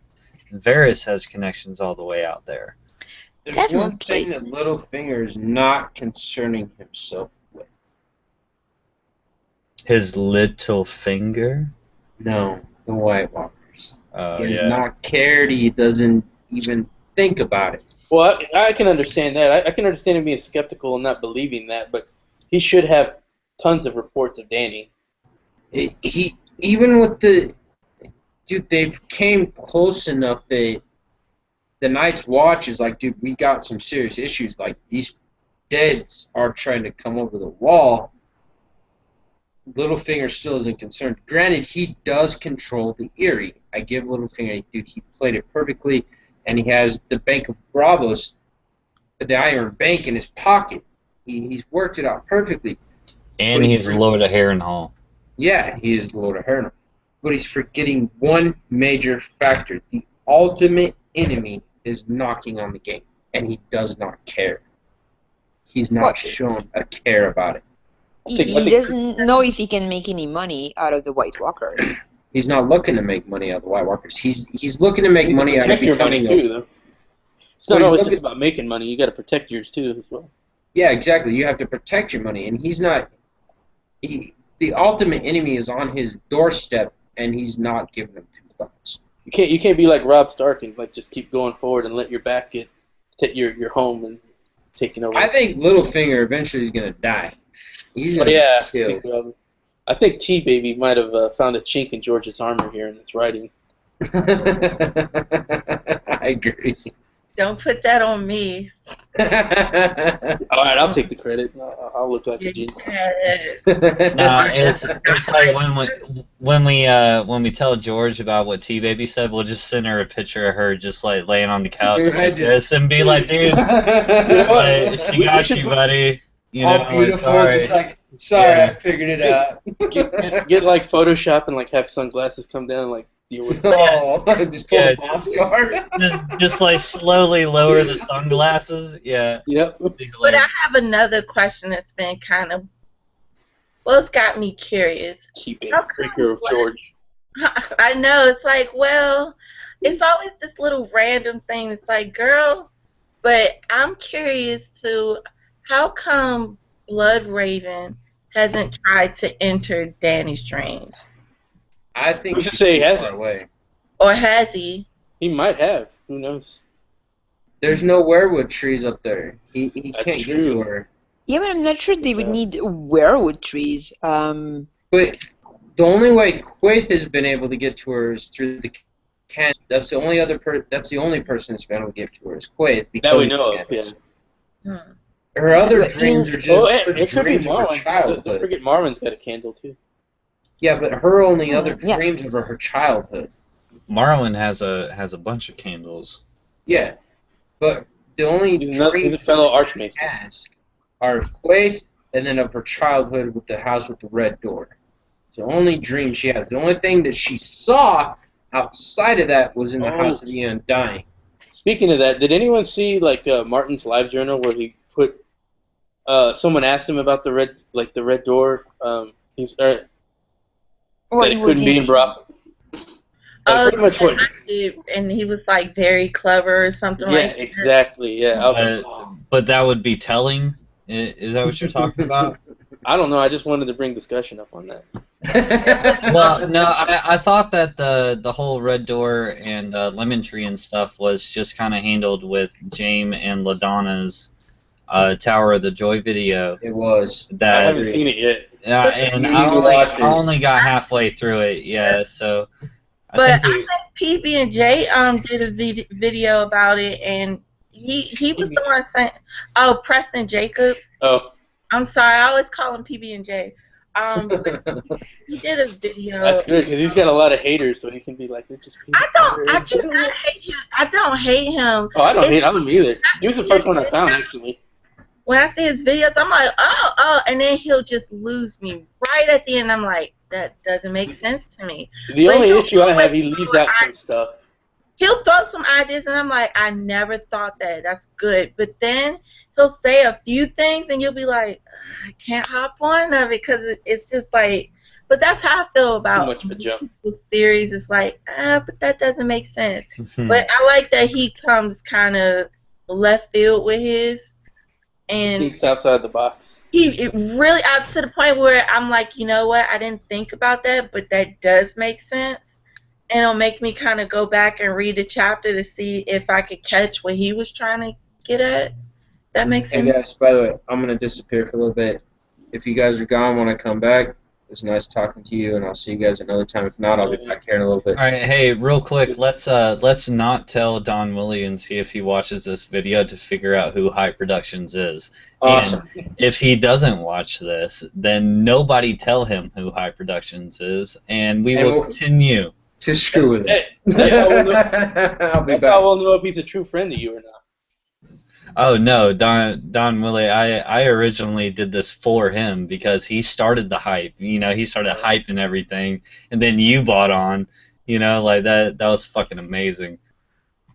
Varys has connections all the way out there. There's Definitely. one thing that Littlefinger is not concerning himself with. His little finger? No, the White Walkers. He has Yeah. not cared. He doesn't even think about it. Well, I can understand that. I can understand him being skeptical and not believing that, but he should have tons of reports of Dany. He even with the dude, they came close enough that the Night's Watch is like, dude, we got some serious issues. Like these deads are trying to come over the wall. Littlefinger still isn't concerned. Granted, he does control the Eyrie. I give Littlefinger, dude, he played it perfectly, and he has the Bank of Bravos, the Iron Bank in his pocket. He's worked it out perfectly. And But he's Lord of Harrenhal. Yeah, he is Lord of Harrenhal. But he's forgetting one major factor. The ultimate enemy is knocking on the gate, and he does not care. He's not What? shown a care about it. He think- doesn't know if he can make any money out of the White Walkers. He's not looking to make money out of the White Walkers. He's looking to make You money out of protect your money becoming too, though. It's But not he's always looking- just about making money. You got to protect yours too as well. Yeah, exactly. You have to protect your money, and he's not. The ultimate enemy is on his doorstep, and he's not giving them two thoughts. You can't be like Rob Stark and like just keep going forward and let your back get your home and taking over. I think Littlefinger eventually is gonna die. He's Oh, gonna yeah, get killed. I think T-Baby might have found a chink in George's armor here in its writing. I agree. Don't put that on me. All right, I'll take the credit. I'll look like a genius. Yes. No, it's like when we tell George about what T Baby said, we'll just send her a picture of her just like laying on the couch like this and be like, dude, like, she got you, buddy. You know, all beautiful, sorry. just like, sorry, Yeah. I figured it out. Get like Photoshop and like have sunglasses come down and like deal with it. Oh, just pull Yeah, the boss card. just like slowly lower the sunglasses. Yeah. Yep. But I have another question that's been kind of, well, it's got me curious. Keep it. How come Breaker of George. I know, it's like, well, it's always this little random thing. It's like, girl, but I'm curious to, how come Bloodraven hasn't tried to enter Dany's dreams? I think Who's to he's say he too hasn't? far away. Or has he? He might have. Who knows? There's no werewood trees up there. He That's can't get to true. her. Yeah, but I'm not sure they would need werewood trees. But the only way Quaith has been able to get to her is through the canyon. That's the only other that's the only person that's been able to get to her is Quaith. That we because know of of, the yeah. candles. Her other But dreams are just Oh, her it could be dreams of her Marwyn. Don't childhood. forget Marwyn's got a candle too. Yeah, but her only other Yeah. dreams are her childhood. Marwyn has a bunch of candles. Yeah, but the only He's a dreams fellow she archmage. has are Quaith and then of her childhood with the house with the red door. It's the only dream she has. The only thing that she saw outside of that was in the House of the Undying. Speaking of that, did anyone see like Martin's live journal where he put? Someone asked him about the red door. He's that it couldn't be in Brock. Oh, pretty much what. I did, and he was like very clever or something Yeah, like that. exactly. Yeah, I was like, oh. But that would be telling. Is that what you're talking about? I don't know. I just wanted to bring discussion up on that. Well, no, I thought that the whole Red Door and Lemon Tree and stuff was just kind of handled with Jaime and LaDonna's Tower of the Joy video. It was. I That haven't seen it yet. and You need to watch it. I only got halfway through it. Yeah, so. But I think PB&J did a video about it, and he was the one saying, oh, Preston Jacobs. Oh, I'm sorry, I always call him PB&J. But he did a video. that's good because he's got a lot of haters, so he can be like, they're just. I hate him. I don't hate him. Oh, I don't hate him either. He was the first one I found actually. When I see his videos, I'm like, oh, and then he'll just lose me right at the end. I'm like, that doesn't make sense to me. The But only he'll issue I have, he always leaves do out it. some stuff. He'll throw some ideas, and I'm like, I never thought that. That's good. But then he'll say a few things, and you'll be like, I can't hop on of it because it's just like. But that's how I feel about Too much of a jump. people's theories. It's like, but that doesn't make sense. Hmm. But I like that he comes kind of left field with his, and Thinks outside the box. it really out to the point where I'm like, you know what? I didn't think about that, but that does make sense. And it'll make me kind of go back and read the chapter to see if I could catch what he was trying to get at. That makes Hey sense. guys, by the way, I'm gonna disappear for a little bit. If you guys are gone when I come back, it's nice talking to you, and I'll see you guys another time. If not, I'll be back here in a little bit. All right, hey, real quick, let's not tell Don Willie and see if he watches this video to figure out who Hype Productions is. Awesome. And if he doesn't watch this, then nobody tell him who Hype Productions is, and we And will we'll- continue. To screw with it. Hey, that's how we'll know, I'll be that's back. how we'll know if he's a true friend to you or not. Oh no, Don Willie, I originally did this for him because he started the hype. You know, he started hyping everything, and then you bought on. You know, like that was fucking amazing.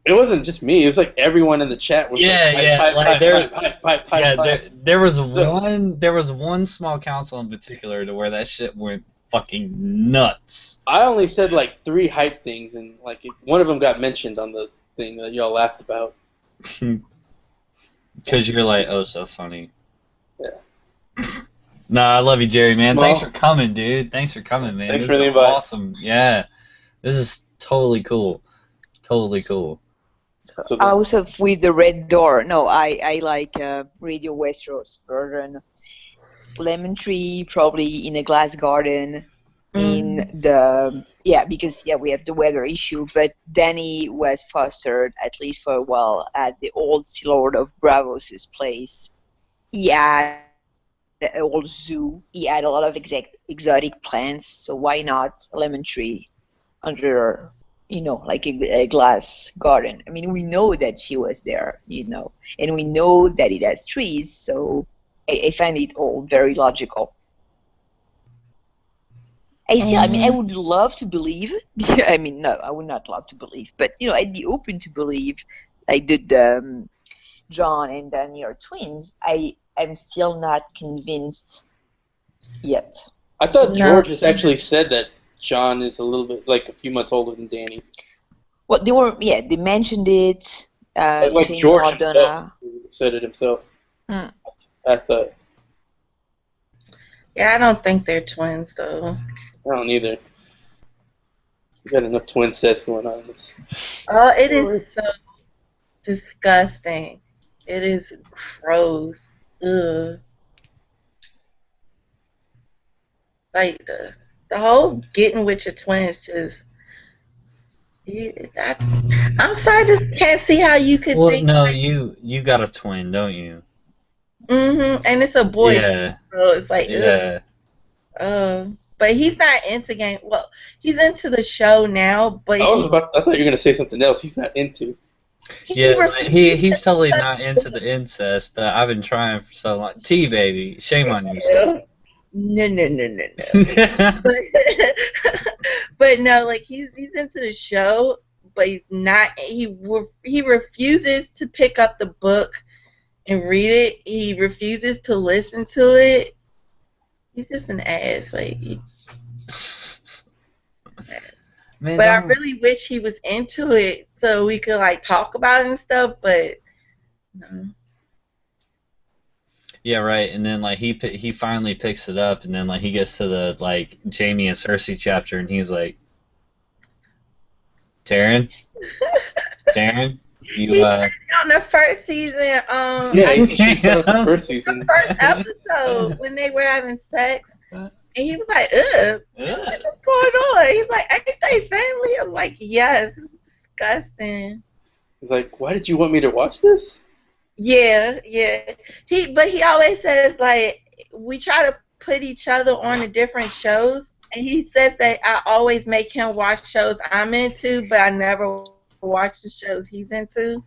It wasn't just me. It was like everyone in the chat was Yeah, like, yeah, hype, like hype, there- hype, hype, hype, Yeah, hype. there was So- one small council in particular to where that shit went fucking nuts. I only said like 3 hype things, and like one of them got mentioned on the thing that y'all laughed about. Because you're like, oh, so funny. Yeah. Nah, I love you, Jerry, man. Small. Thanks for coming, dude. Thanks for coming, man. Thanks This for is the invite. awesome. Yeah, this is totally cool. Totally cool. So then- Also with the Red Door. No, I like Radio Westeros version. Lemon Tree probably in a glass garden. In the because we have the weather issue, but Danny was fostered at least for a while at the old Sea Lord of Bravos' place. He had an old zoo. He had a lot of exotic plants, so why not a lemon tree under, like a glass garden? I mean, we know that she was there, and we know that it has trees, so I find it all very logical. I would love to believe. I mean, no, I would not love to believe, but I'd be open to believe, like the John and Danny are twins. I'm still not convinced yet. I thought No. George has actually said that John is a little bit like a few months older than Danny. Well, they mentioned it. Like James George Cardona. himself said it himself. Hmm. I thought. Yeah, I don't think they're twins though. I don't either. We got enough twin sets going on in this. Oh, it is so disgusting. It is gross. Ugh. Like the whole getting with your twins just. I'm sorry, I just can't see how you could Well, think. no, Like, you got a twin, don't you? and it's a boy, Yeah, so it's like, yeah. but he's not into game. Well, he's into the show now, but I thought you were gonna say something else. He's not into. Yeah, like, he's totally not into the incest, but I've been trying for so long. T baby, shame on you. No. But no, like he's into the show, but he's not. He refuses to pick up the book and read it. He refuses to listen to it. He's just an ass, like. Man, But I don't- really wish he was into it so we could like talk about it and stuff. But no. Yeah, right. And then like he finally picks it up, and then like he gets to the like Jamie and Cersei chapter, and he's like, Taryn, you He's on the first season. Yeah, I he's on the first the season. first episode when they were having sex, and he was like, "Ugh, what's going on?" He's like, "Ain't they family?" I was like, "Yes, it's disgusting." He's like, why did you want me to watch this? Yeah. He always says like we try to put each other on the different shows, and he says that I always make him watch shows I'm into, but I never watch the shows he's into.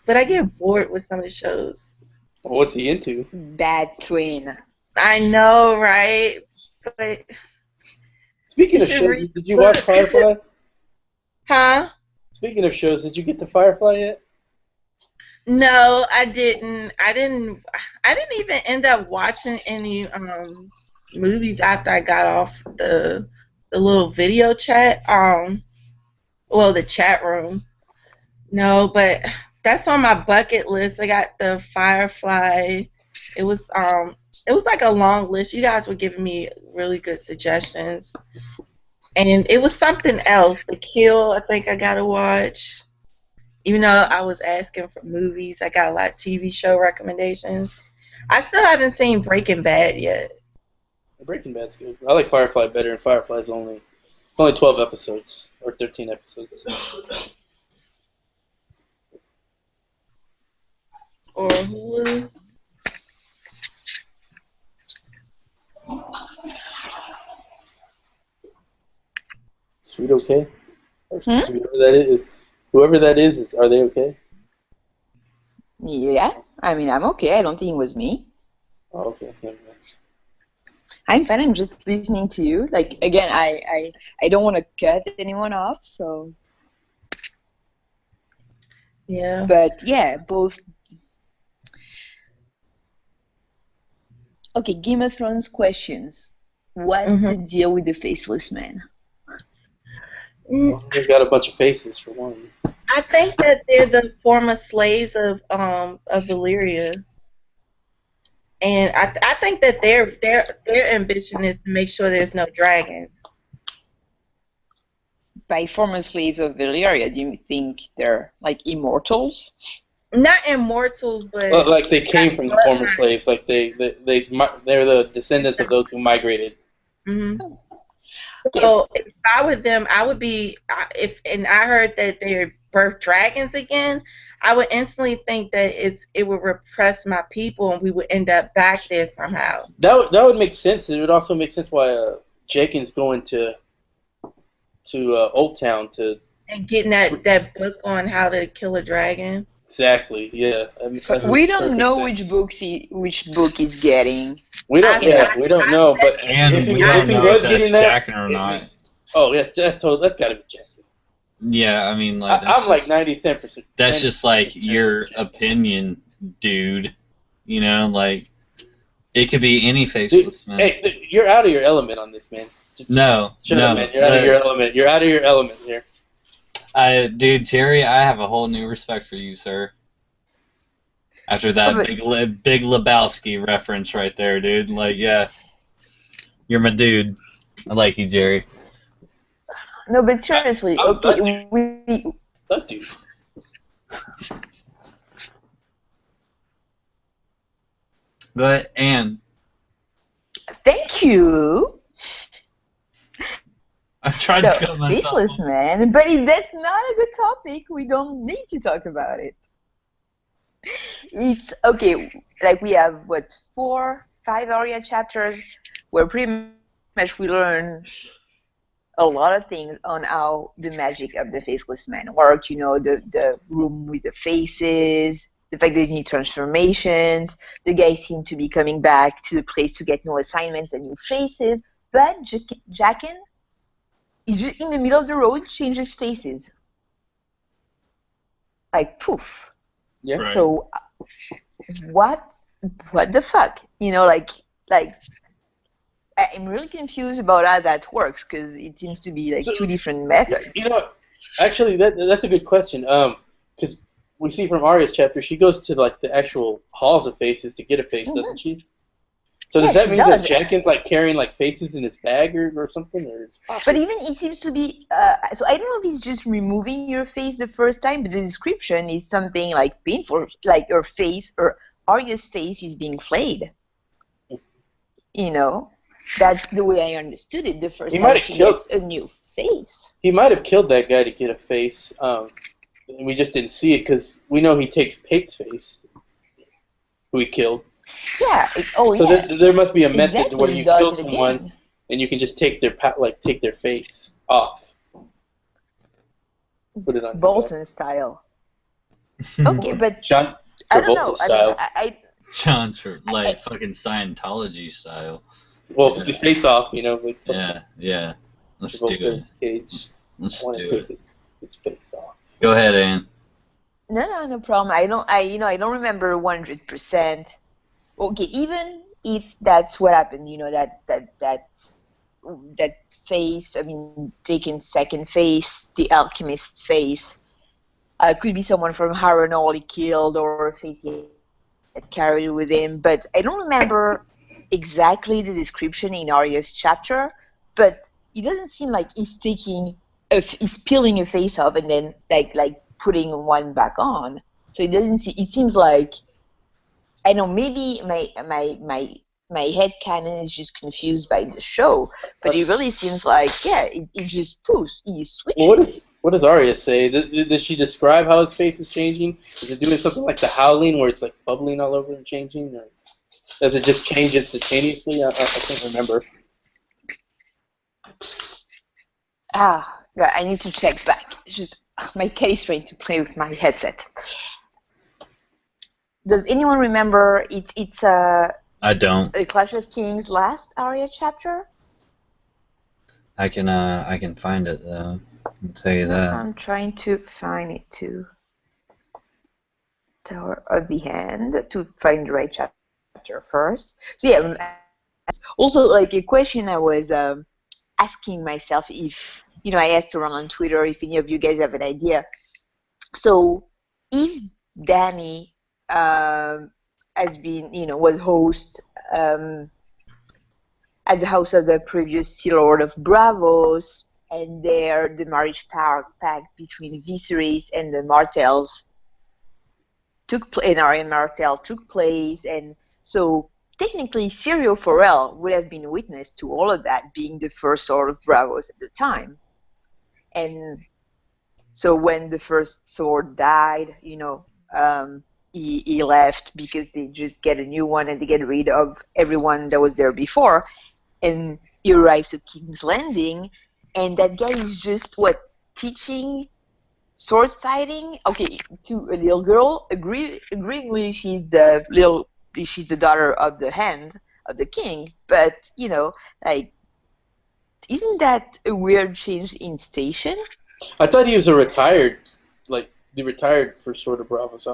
But I get bored with some of the shows. What's he into? Bad twin. I know, right? But Speaking You of should shows, read did you the watch book. Firefly? huh? Speaking of shows, did you get to Firefly yet? No, I didn't. I didn't even end up watching any movies after I got off the little video chat. Well, the chat room. No, but that's on my bucket list. I got the Firefly. It was like a long list. You guys were giving me really good suggestions. And it was something else. The Kill, I think I gotta watch. Even though I was asking for movies, I got a lot of TV show recommendations. I still haven't seen Breaking Bad yet. Breaking Bad's good. I like Firefly better, and Firefly's only 12 episodes or 13 episodes. Or Hulu. Sweet okay? Or whoever that is, are they okay? Yeah, I mean, I'm okay. I don't think it was me. Oh, okay. Never mind. I'm fine. I'm just listening to you. Like, again, I don't want to cut anyone off, so. Yeah. But, yeah, both. Okay, Game of Thrones questions. What's the deal with the Faceless Man? Well, they got a bunch of faces for one. I think that they're the former slaves of Valyria. And I think that their ambition is to make sure there's no dragons. by former slaves of Valyria, do you think they're like immortals? Not immortals, but Well, like they came from the former slaves, like they're the descendants of those who migrated. hmm So if I were them, I would be and I heard that they're birth dragons again. I would instantly think that it would repress my people, and we would end up back there somehow. That would make sense. It would also make sense why Jenkins going to Old Town to And getting that book on how to kill a dragon. exactly, yeah. But we don't know which book he's getting. We don't know. But And if we he don't know was if that's getting that, Jaqen or not. oh yes, that's got to be Jenkins. Yeah, I mean, like I'm like 97%. that's just like your opinion, dude. You know, like it could be any faceless man. Hey, you're out of your element on this, man. No, Shut no, up, man. You're out of your element. You're out of your element here. Dude, Jerry, I have a whole new respect for you, sir. After that big Lebowski reference right there, dude. Like, yeah, you're my dude. I like you, Jerry. No, but seriously, okay, That dude. But Anne, thank you. I've tried No, to cut myself. faceless man, but if that's not a good topic, we don't need to talk about it. It's okay. Like we have 4, 5 Arya chapters where pretty much we learn a lot of things on how the magic of the faceless man work. You know, the room with the faces, the fact that you need transformations. The guys seem to be coming back to the place to get new assignments and new faces. But Jaqen is just in the middle of the road, changes faces. Like poof. Yeah. Right. So what the fuck? You know, like I'm really confused about how that works because it seems to be like two different methods. You know, actually, that's a good question. Because we see from Arya's chapter, she goes to like the actual halls of faces to get a face, doesn't she? So does that mean that Jenkins like carrying like faces in his bag or something? Or but even it seems to be. So I don't know if he's just removing your face the first time, but the description is something like painful, like her face or Arya's face is being flayed. You know, that's the way I understood it. The first time she gets a new face. He might have killed that guy to get a face. We just didn't see it because we know he takes Pate's face, who he killed. Yeah. There must be a method where you kill someone again. and you can just take their face off. Put it on Bolton style. Okay, but John I don't know. Travolta style. John, fucking Scientology style. Well, the face off, you know. Like, Yeah. Let's do it. Cage. Let's do it. His face off. Go ahead, Ann. No problem. I don't remember 100%. Okay, even if that's what happened, you know, that face, I mean, Jaken's second face, the alchemist face, could be someone from Harrenhal he killed or a face he had carried with him, but I don't remember exactly the description in Arya's chapter, but it doesn't seem like he's peeling a face off and then like putting one back on. So it seems like, I know maybe my head canon is just confused by the show, but it really seems like it just poofs, he switches. Well, what does Arya say? Does she describe how its face is changing? Is it doing something like the Howling, where it's like bubbling all over and changing, or does it just change instantaneously? I can't remember. I need to check back. It's just my cat is trying to play with my headset. Does anyone remember it's I don't. a Clash of Kings last Arya chapter? I can find it though. I'll tell you that. I'm trying to find it too. Tower of the Hand to find the right chapter first. So yeah, also like a question I was asking myself, if I asked around on Twitter if any of you guys have an idea. So if Dany has been, was host at the house of the previous Sea Lord of Braavos, and there the marriage pact between Viserys and the Martells and Arya Martell took place, and so technically Syrio Forel would have been witness to all of that, being the first Sword of Bravos at the time. And so when the first sword died, he left because they just get a new one and they get rid of everyone that was there before. And he arrives at King's Landing, and that guy is just teaching sword fighting. Okay, to a little girl. Agreeingly, she's the daughter of the hand of the king. But isn't that a weird change in station? I thought he was a retired, he retired for Sword of Bravos. I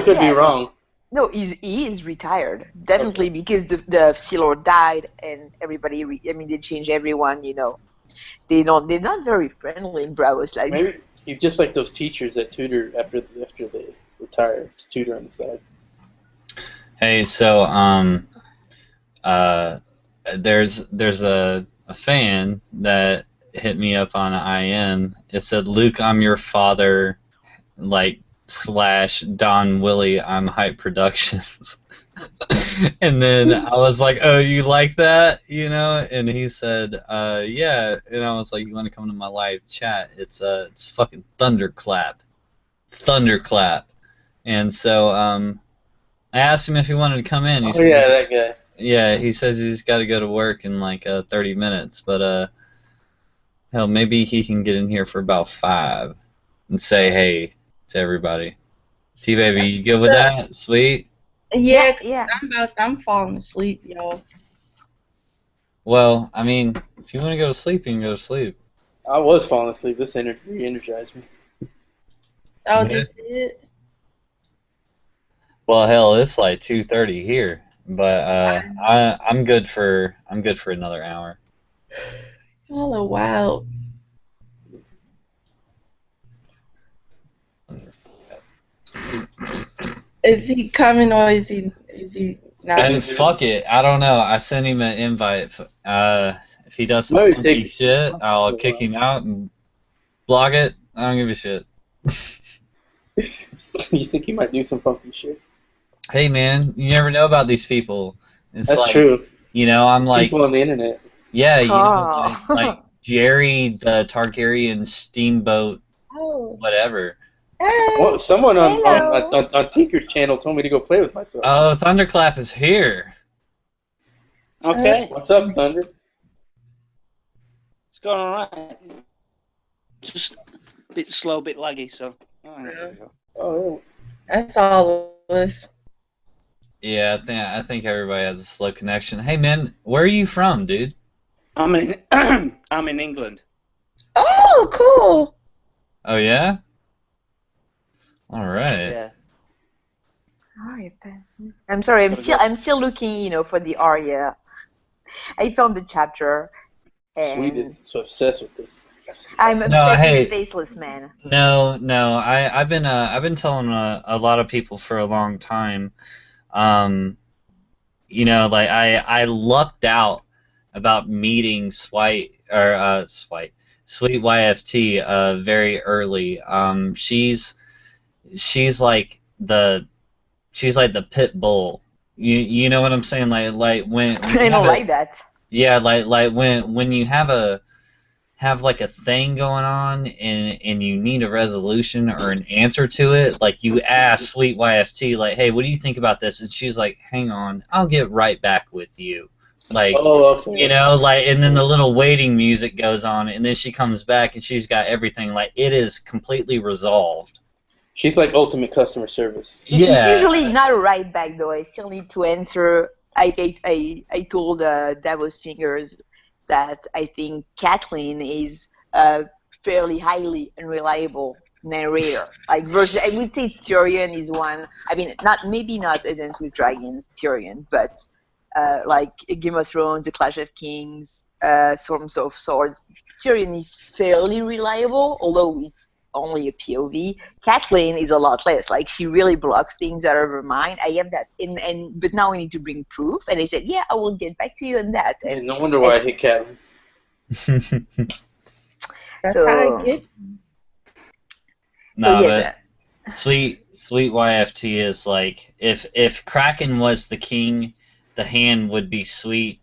could be wrong. No, he is retired, definitely, okay. Because the Sea Lord died and everybody. They changed everyone. They're not very friendly in Bravos. Maybe he's just like those teachers that tutor after they retire, just tutor on the side. Hey, so there's a fan that hit me up on IM. It said, "Luke, I'm your father," / Don Willie, I'm Hype Productions. And then I was like, "Oh, you like that?" And he said, "Yeah." And I was like, "You want to come to my live chat? It's fucking Thunderclap." And so I asked him if he wanted to come in. He said, that guy. Yeah, he says he's got to go to work in 30 minutes, but hell, maybe he can get in here for about 5 and say hey to everybody. T-Baby, you good with that? Sweet? Yeah. I'm falling asleep, y'all. Well, if you want to go to sleep, you can go to sleep. I was falling asleep. This re-energized me. Oh, this it? Well, hell, it's 2:30 here, but I'm good for another hour. Y'all are wild. Is he coming or is he not? And fuck it, I don't know. I sent him an invite. If he does some funky shit, I'll kick him out and block it. I don't give a shit. You think he might do some funky shit? Hey man, you never know about these people. That's true. I'm people on the internet. Yeah, like Jerry the Targaryen Steamboat, whatever. Hey, well, someone on Tinker's channel told me to go play with myself. Oh, Thunderclap is here. Okay. What's up, Thunder? It's going alright. Just a bit slow, a bit laggy, so. Oh, that's all of us. Yeah, I think everybody has a slow connection. Hey man, where are you from, dude? I'm in England. Oh, cool. Oh yeah. All right. Yeah. I'm sorry. I'm still looking, for the Arya. I found the chapter. And Sweden, so obsessed with it. I'm obsessed with Faceless Man. No. I've been telling a lot of people for a long time. I lucked out about meeting Sweet YFT very early. She's like the pit bull. You know what I'm saying? Like when I don't like that. Yeah, like when you have a thing going on and you need a resolution or an answer to it, like you ask Sweet YFT, like, hey, what do you think about this? And she's like, hang on, I'll get right back with you. Like, and then the little waiting music goes on, and then she comes back and she's got everything, like, it is completely resolved. She's like ultimate customer service. It's usually not a right back, though. I still need to answer. I told Davos Fingers that I think Kathleen is a fairly highly unreliable narrator. I would say Tyrion is one. Maybe not A Dance with Dragons, Tyrion, but like Game of Thrones, The Clash of Kings, Storms of Swords. Tyrion is fairly reliable, although he's only a POV. Kathleen is a lot less. Like, she really blocks things out of her mind. I have that, but now we need to bring proof. And I said, yeah, I will get back to you on that. And no wonder why I hate Kathleen. That's So, how I get. so No, yes, but sweet YFT is like if Kraken was the king, the hand would be sweet.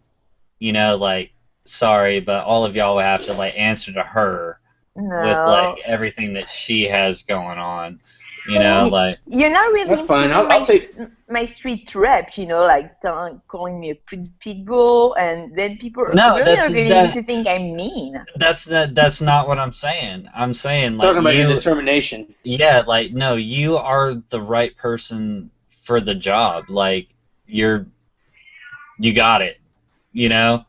You know, like sorry, but all of y'all would have to like answer to her with like no. everything that she has going on. You know, Y- like You're not really That's fine. improving I'll take. my street rep, like calling me a pit bull, and then people no, really are going to think I'm mean. that's not what I'm saying. I'm saying like Talking about your you, determination. yeah, like no, you are the right person for the job. Like you got it. You know,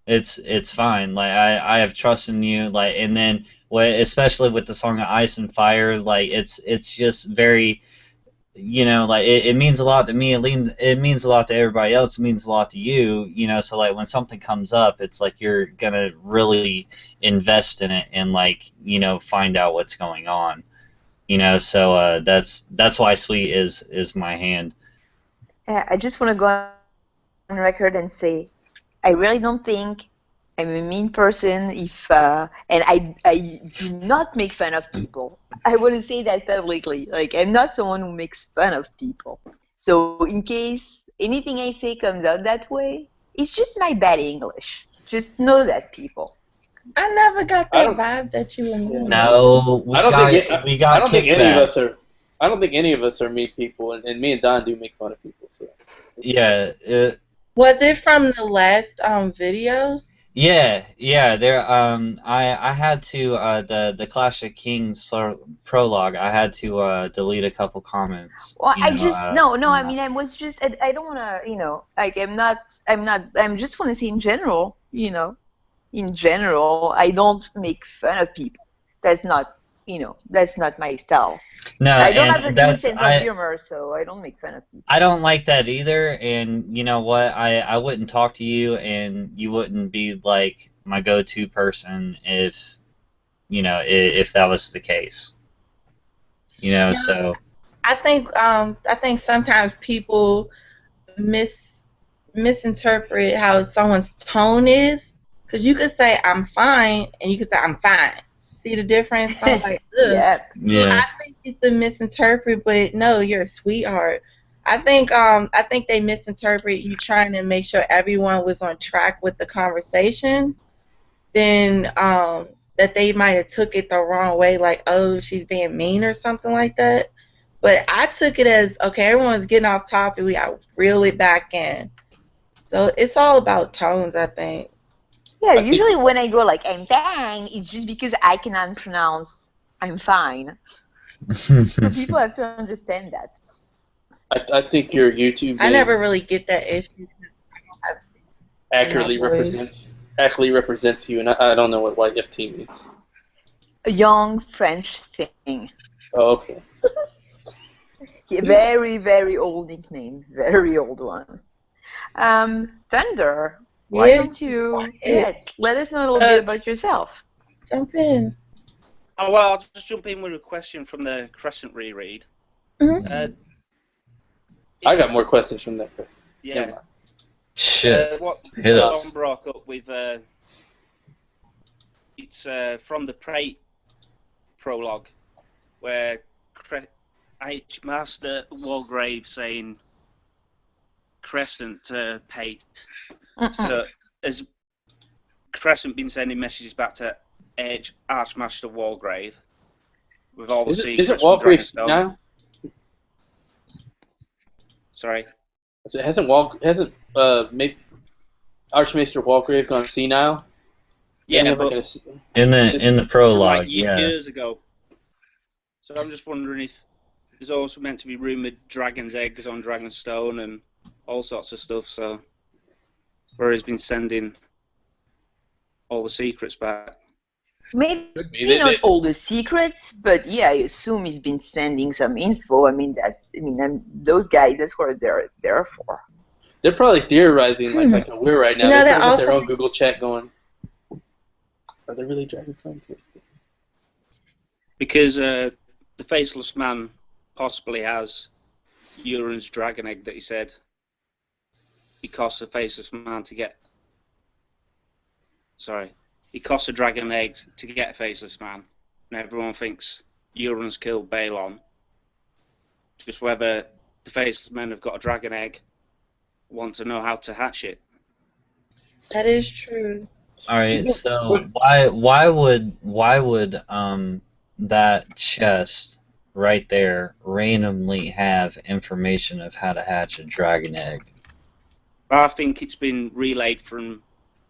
it's fine. Like I have trust in you. Like and then especially with the song Ice and Fire, like it's just very, like it means a lot to me. It means a lot to everybody else. It means a lot to you. So like when something comes up, it's like you're gonna really invest in it and like find out what's going on. So that's why Sweet is my hand. I just want to go on record and say I really don't think I'm a mean person and I do not make fun of people. I want to say that publicly. Like, I'm not someone who makes fun of people. So in case anything I say comes out that way, it's just my bad English. Just know that, people. I never got I that don't- vibe that you were mean. No, we I don't got think it- we got I don't think any of kickback. us are. I don't think any of us are mean people, and me and Don do make fun of people. So. Yeah, Was it from the last video? yeah. There, I had to the Clash of Kings prologue. I had to delete a couple comments. Well, you I know, just uh, no. from I that. mean, I don't want to. Like I'm not. I'm just want to say in general. In general, I don't make fun of people. That's not. That's not my style. No, I don't have and a good that's sense of humor, so I don't make fun of people. I don't like that either. And you know what? I wouldn't talk to you, and you wouldn't be like my go-to person if that was the case. So I think sometimes people misinterpret how someone's tone is, because you could say I'm fine and you could say I'm fine. See the difference? I'm like, ugh. Yeah. Well, I think it's a misinterpret, but no, you're a sweetheart. I think they misinterpret you trying to make sure everyone was on track with the conversation. Then that they might have took it the wrong way, like, oh, she's being mean or something like that. But I took it as, okay, everyone's getting off topic, we got to reel it back in. So it's all about tones, I think. Yeah, usually when I go like I'm fine, it's just because I cannot pronounce I'm fine. So people have to understand that. I think your YouTube I name never really get that issue. accurately represents you, and I don't know what YFT means. A young French thing. Oh, okay. Very, very old nickname. Very old one. Thunder, why don't you let us know a little bit about yourself? Jump in. Oh, well, I'll just jump in with a question from the Crescent reread. Mm-hmm. I got more questions from that person. Yeah. Shit. What Hit us. Don broke up with, it's from the Prate prologue, where H. Master Walgrave saying Crescent to Pate. So has Crescent been sending messages back to H. Archmaster Walgrave with all the secrets? Isn't Walgrave now? Sorry. Hasn't Archmaester Walgrave gone senile? Yeah, but in the prologue, like years ago. So I'm just wondering if there's also meant to be rumored dragon's eggs on Dragonstone and all sorts of stuff. So where he's been sending all the secrets back. Maybe not all the secrets, but yeah, I assume he's been sending some info. Those guys, that's what they're there for. They're probably theorizing like we're right now. They're got their own Google chat going. Are they really Dragonstones? Because the Faceless Man possibly has Euron's dragon egg that he said. It costs the Faceless Man to get. Sorry. it costs a dragon egg to get a faceless man, and everyone thinks Euron's killed Balon. Just whether the faceless men have got a dragon egg, want to know how to hatch it. That is true. All right, so why would that chest right there randomly have information of how to hatch a dragon egg? I think it's been relayed from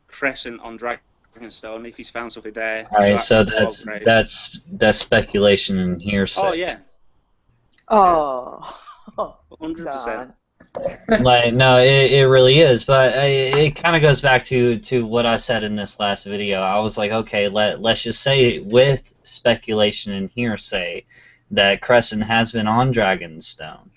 Crescent on Dragonstone. If he's found something there. All right, to so upgrade. that's speculation and hearsay. Oh yeah, Oh. 100%. Like no, it really is, but it kind of goes back to what I said in this last video. I was like, okay, let's just say with speculation and hearsay that Crescent has been on Dragonstone,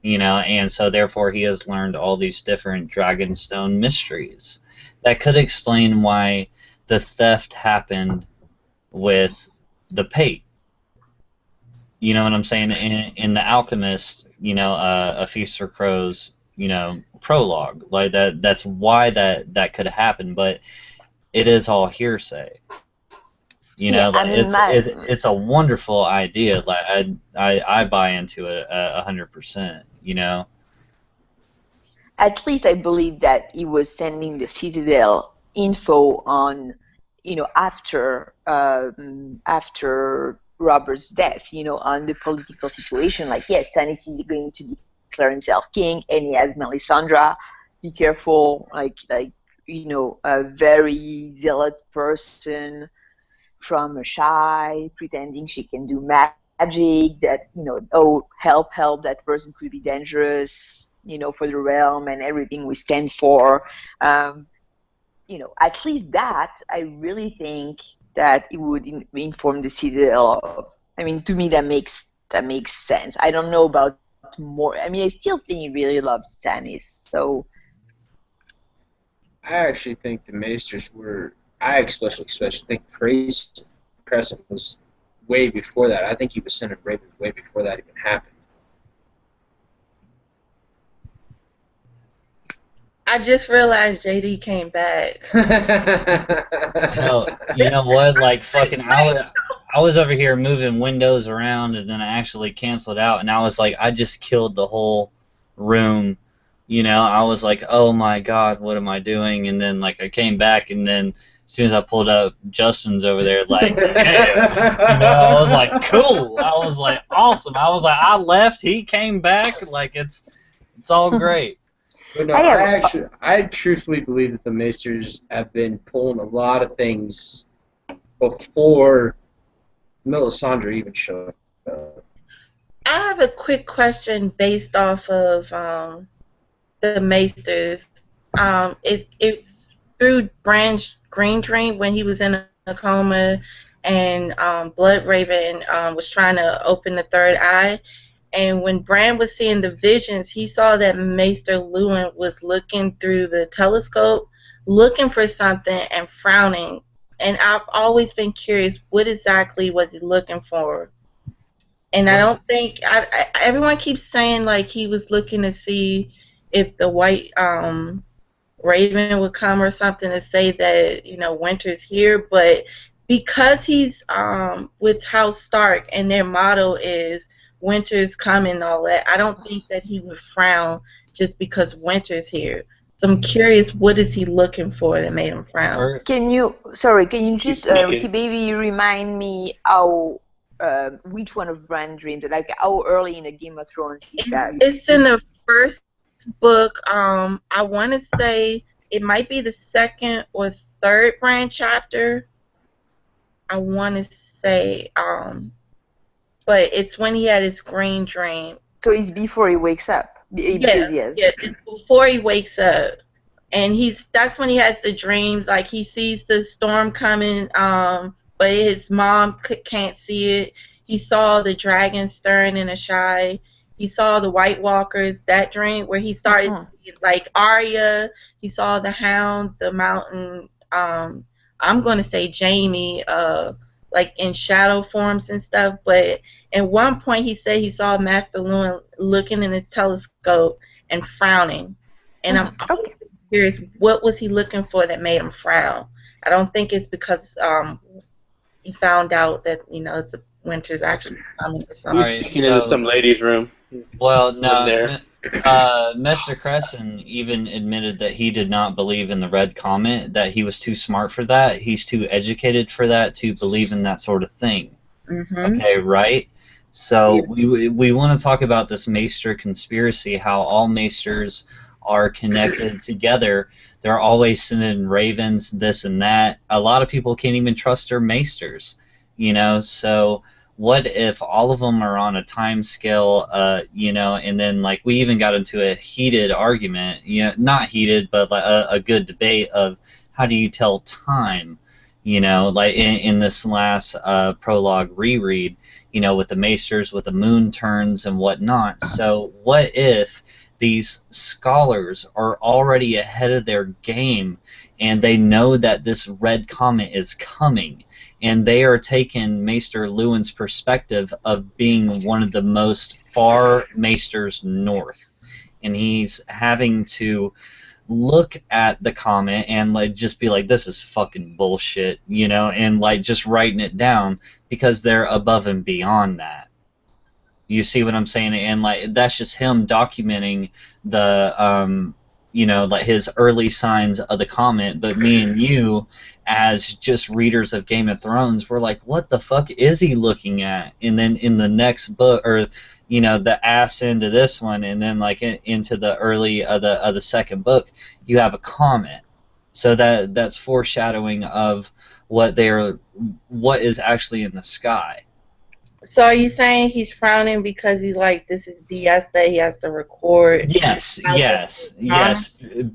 you know, and so therefore he has learned all these different Dragonstone mysteries. That could explain why the theft happened with the Pate. You know what I'm saying? In The Alchemist, you know, A Feast for Crows, you know, prologue, like that's why that could happen, but it is all hearsay. You know, it's a wonderful idea. Like I buy into it 100%. You know. At least I believe that he was sending the Citadel info on, you know, after Robert's death, you know, on the political situation. Like, yes, Stannis is going to declare himself king, and he has Melisandre. Be careful, like you know, a very zealot person from a shy, pretending she can do magic. That, you know, oh, help, that person could be dangerous, you know, for the realm and everything we stand for. You know, at least that I really think that it would inform the Citadel of. I mean, to me that makes sense. I don't know about more. I mean, I still think he really loves Stannis. So I actually think the Maesters were. I especially think Crescent was way before that. I think he was sending Ravens way before that even happened. I just realized JD came back. Hell, you know what? Like fucking, I was over here moving windows around, and then I actually canceled out, and I was like, I just killed the whole room. You know, I was like, oh my god, what am I doing? And then like I came back, and then as soon as I pulled up, Justin's over there like, yeah. You know, I was like, cool. I was like, awesome. I was like, I left, he came back, like it's all great. But no, I truthfully believe that the Maesters have been pulling a lot of things before Melisandre even showed up. I have a quick question based off of the Maesters. It's through Bran's green dream when he was in a coma, and Bloodraven was trying to open the third eye. And when Bran was seeing the visions, he saw that Maester Luwin was looking through the telescope, looking for something and frowning. And I've always been curious, what exactly was he looking for? And I don't think everyone keeps saying like he was looking to see if the White Raven would come or something to say that, you know, winter's here. But because he's with House Stark and their motto is winter's coming and all that, I don't think that he would frown just because winter's here. So I'm curious, what is he looking for that made him frown? Can you just Ricky Baby remind me how which one of Bran dreams, like how early in the Game of Thrones is that? It's in the first book. I want to say it might be the second or third Bran chapter. I want to say but it's when he had his green dream. So it's before he wakes up. Yeah, it's before he wakes up, and that's when he has the dreams. Like he sees the storm coming, but his mom can't see it. He saw the dragon stirring in a shy. He saw the White Walkers. That dream where he started like Arya. He saw the Hound, the Mountain. I'm gonna say Jaime. Like in shadow forms and stuff, but at one point he said he saw Maester Luwin looking in his telescope and frowning, and I'm curious, what was he looking for that made him frown? I don't think it's because he found out that it's winter's actually coming or He something. was Alright, peeking into so- some lady's room. Well, In no, there. Mr. Crescent even admitted that he did not believe in the red comet, that he was too smart for that, he's too educated for that to believe in that sort of thing. Mm-hmm. Okay, right? So we want to talk about this Maester conspiracy, how all Maesters are connected together. They're always sending ravens, this and that. A lot of people can't even trust their Maesters, so what if all of them are on a time scale, and then like we even got into a heated argument, not heated, but like a good debate of how do you tell time, like in this last prologue reread, with the Maesters, with the moon turns and whatnot. So what if these scholars are already ahead of their game and they know that this red comet is coming? And they are taking Maester Luwin's perspective of being one of the most far Maesters north. And he's having to look at the comet and like just be like, this is fucking bullshit, and like just writing it down because they're above and beyond that. You see what I'm saying? And like that's just him documenting the like his early signs of the comet. But me and you, as just readers of Game of Thrones, we're like, what the fuck is he looking at? And then in the next book, or the ass into this one, and then like into the early of the second book, you have a comet. So that's foreshadowing of what is actually in the sky. So are you saying he's frowning because he's like, this is BS that he has to record? Yes,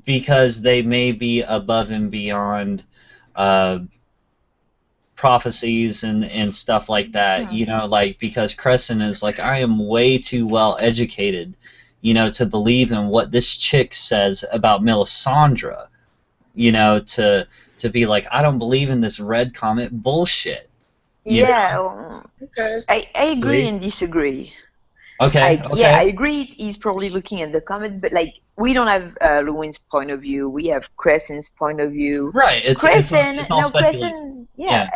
because they may be above and beyond prophecies and stuff like that, like because Crescent is like, I am way too well educated, to believe in what this chick says about Melisandre, to be like, I don't believe in this red comet bullshit. Yeah, Okay. I agree and disagree. Okay. Yeah, I agree. He's probably looking at the comet, but like we don't have Luwin's point of view. We have Crescent's point of view. Right. Crescent. It's all Crescent. Yeah.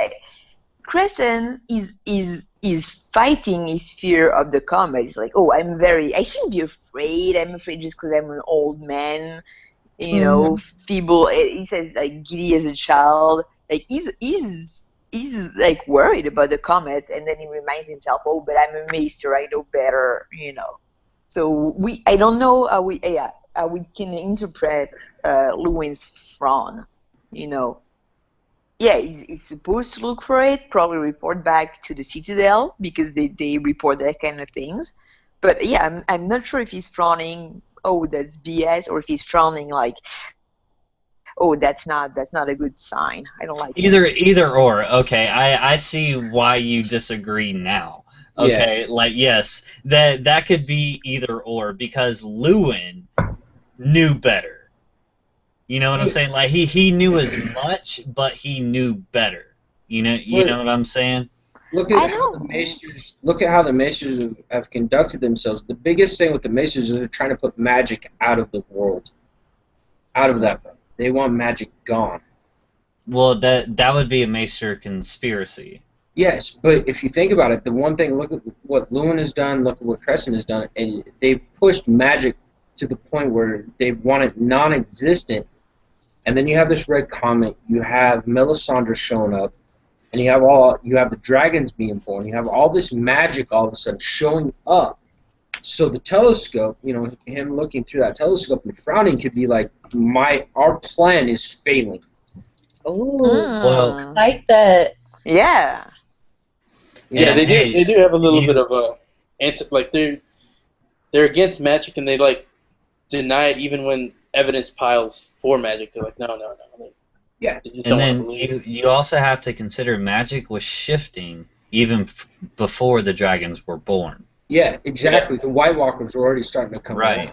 Crescent is fighting his fear of the comet. He's like, oh, I shouldn't be afraid. I'm afraid just because I'm an old man, feeble. He says like giddy as a child. Like he's like worried about the comet, and then he reminds himself, oh, but I'm a Maester, I know better, So I don't know how we can interpret Luwin's frown, Yeah, he's supposed to look for it, probably report back to the Citadel because they report that kind of things. But yeah, I'm not sure if he's frowning, oh, that's BS, or if he's frowning like, oh, that's not a good sign. I don't like it. Either or. Okay, I see why you disagree now. Okay, Yeah. like yes, that could be either or because Luwin knew better. You know what I'm saying? Like he knew as much, but he knew better. You know what I'm saying? Look at how the Maesters. Look at how the Maesters have conducted themselves. The biggest thing with the Maesters is they're trying to put magic out of the world, out of that. They want magic gone. Well, that would be a Maester conspiracy. Yes, but if you think about it, the one thing, look at what Luwin has done, look at what Crescent has done, and they've pushed magic to the point where they want it non-existent. And then you have this red comet, you have Melisandre showing up, and you have the dragons being born. You have all this magic all of a sudden showing up. So the telescope, him looking through that telescope and frowning could be like, our plan is failing. Oh, Well, I like that. Yeah. Yeah, they do have a little bit of a they're against magic and they like deny it even when evidence piles for magic. They're like, no. Yeah. They just and don't then want to believe. you also have to consider magic was shifting even before the dragons were born. Yeah, exactly. The White Walkers were already starting to come Right.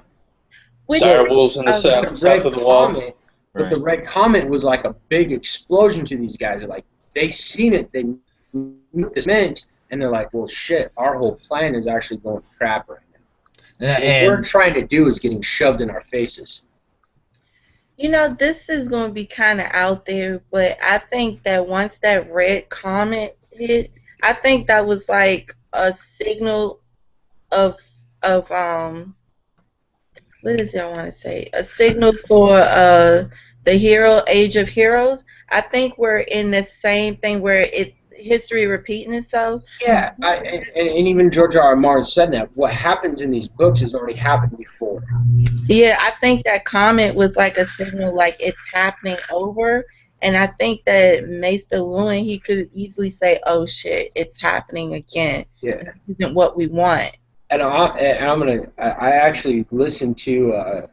along. Dire wolves in the The south red of the wall. comet, but the red comet was like a big explosion to these guys. Like they seen it, they knew what this meant, and they're like, "Well, shit, our whole plan is actually going to crap right now. What we're trying to do is getting shoved in our faces." You know, this is going to be kind of out there, but I think that once that red comet hit, I think that was like a signal of what is it I want to say? A signal for the hero age of heroes. I think we're in the same thing where it's history repeating itself. Yeah, and even George R. R. Martin said that what happens in these books has already happened before. Yeah, I think that comment was like a signal, like it's happening over. And I think that Maester Luwin, he could easily say, "Oh shit, it's happening again. Yeah, This isn't what we want." and I actually listened to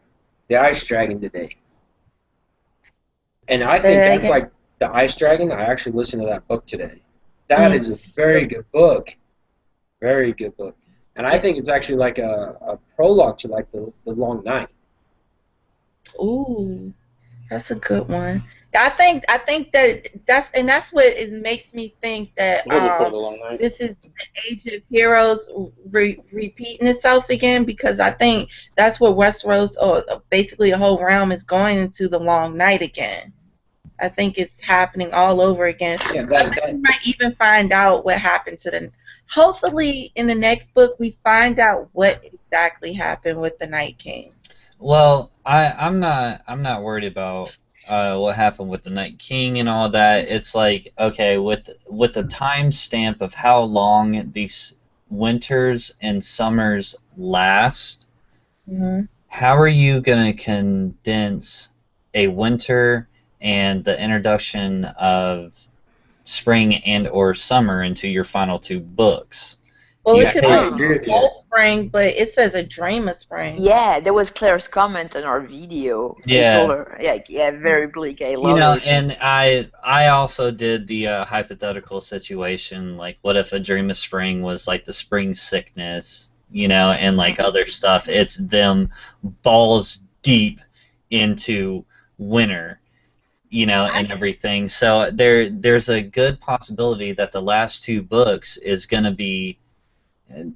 the Ice Dragon today, and I Say think that that's again? like the Ice Dragon. I actually listened to that book today. That is a very good book, very good book, and I think it's actually like a prologue to like the Long Night. Ooh, that's a good one. I think that's what it makes me think that Go before the long night. this is the Age of Heroes repeating itself again, because I think that's what Westeros, or basically the whole realm, is going into the Long Night again. I think it's happening all over again. Yeah, I think we might even find out what happened to the. Hopefully, in the next book, we find out what exactly happened with the Night King. Well, I'm not worried about what happened with the Night King and all that. It's like, okay, with the time stamp of how long these winters and summers last, how are you gonna condense a winter and the introduction of spring and or summer into your final two books? Well, You it could I be agree with you. fall spring, but it says a dream of spring. Yeah, there was Claire's comment on our video. Yeah. I told her, like, yeah, very bleak. I love You know, it. and I also did the hypothetical situation, like what if a dream of spring was like the spring sickness, you know, and like other stuff. It's them balls deep into winter, you know, and everything. So there's a good possibility that the last two books is gonna be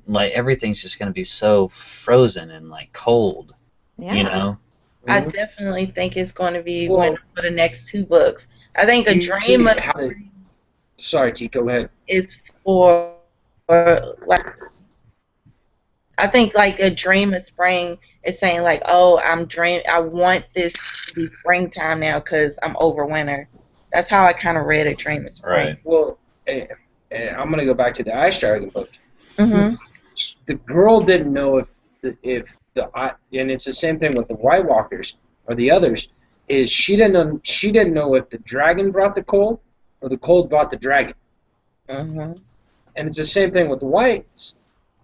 like everything's just gonna be so frozen and like cold, Yeah. you know. I definitely think it's going to be Well- winter for the next two books. I think a You dream of have to- spring Sorry, T, go ahead. is for like. I think like a dream of spring is saying like, oh, I want this to be springtime now because I'm over winter. That's how I kind of read a dream of spring. Right. Well, I'm gonna go back to the Ice Dragon book. Mhm. The girl didn't know and it's the same thing with the White Walkers or the others. Is she didn't know if the dragon brought the cold or the cold brought the dragon. Mhm. And it's the same thing with the Whites.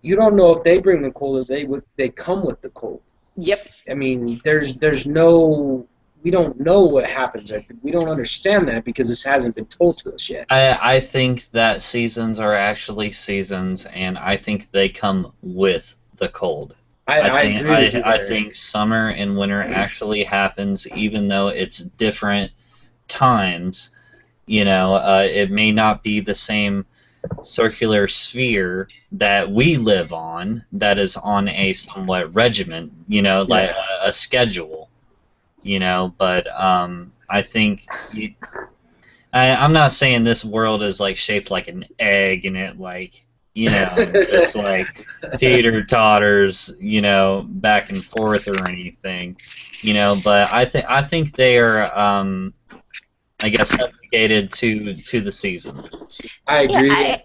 You don't know if they bring the cold or they come with the cold. Yep. I mean, there's no. We don't know what happens. We don't understand that because this hasn't been told to us yet. I think that seasons are actually seasons, and I think they come with the cold. I agree with you I there. think summer and winter actually happens, even though it's different times. You know, it may not be the same circular sphere that we live on, that is on a somewhat regiment, you know, like a schedule, you know, but I think I'm not saying this world is like shaped like an egg and it like, you know, just like teeter-totters, you know, back and forth or anything, you know, but I think they are I guess subjugated to the season. I agree.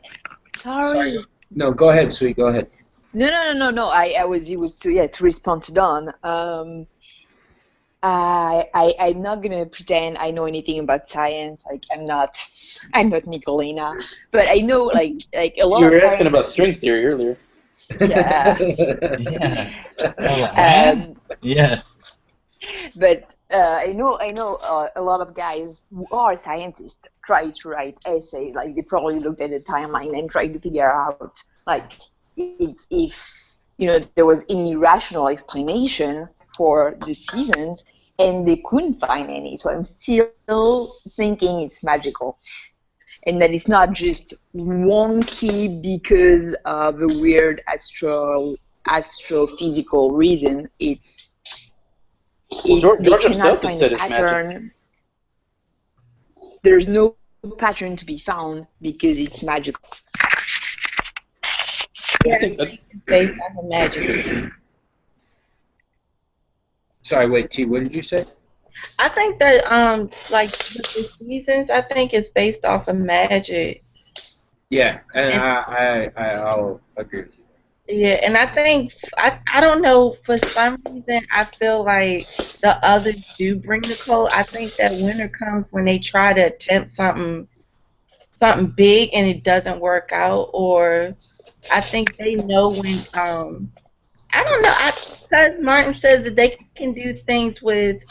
Sorry. No, go ahead, Sweet. Go ahead. No. It was to respond to Don. I'm not gonna pretend I know anything about science. Like I'm not Nicolina, but I know like a lot You of were science. asking about string theory earlier. Yeah. Yeah. Yeah. But I know a lot of guys who are scientists try to write essays. Like they probably looked at the timeline and tried to figure out like if you know there was any rational explanation for the seasons, and they couldn't find any. So I'm still thinking it's magical, and that it's not just wonky because of a weird astrophysical reason. They George cannot himself has find said a it's magic. pattern. There's no pattern to be found because it's magical. Yeah, I think it's based off of magic. Sorry, wait, T. What did you say? I think that like with the seasons, I think it's based off of magic. Yeah, and And I'll agree with you. yeah, and I think I don't know, for some reason I feel like the others do bring the cold. I think that winter comes when they try to attempt something big and it doesn't work out, or I think they know when I don't know. Because Martin says that they can do things with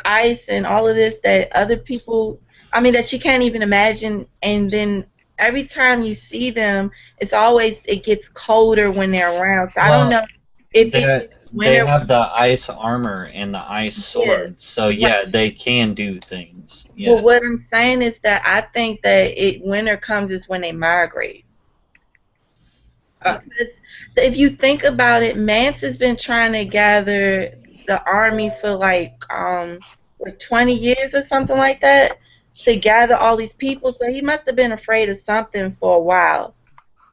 ice and all of this that other people, I mean, that you can't even imagine. And then every time you see them, it gets colder when they're around. So I don't know if it's They winter. have the ice armor and the ice sword, so yeah, they can do things. Yeah. But what I'm saying is that I think that winter comes is when they migrate. Because if you think about it, Mance has been trying to gather the army for like 20 years or something like that, to gather all these people. So he must have been afraid of something for a while.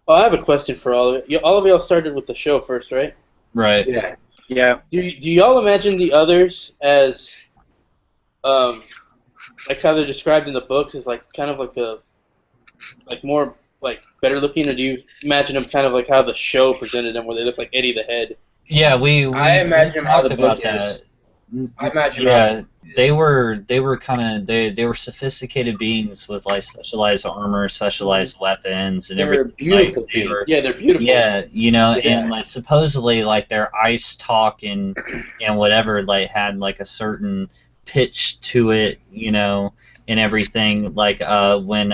Oh, I have a question for all of you. All of y'all started with the show first, right? Right. Yeah. Yeah. Do y'all imagine the others as, like how they're described in the books, as like kind of like more like better looking, or do you imagine them kind of like how the show presented them, where they look like Eddie the Head? Yeah, we imagine how talked the about book that. I imagine. Yeah, they were kind of they were sophisticated beings with like specialized armor, specialized weapons, and They're everything. beautiful Like, they were, Yeah, they're beautiful. yeah, you know, Yeah. and like supposedly like their ice talk and whatever like had like a certain pitch to it, you know, and everything. Like when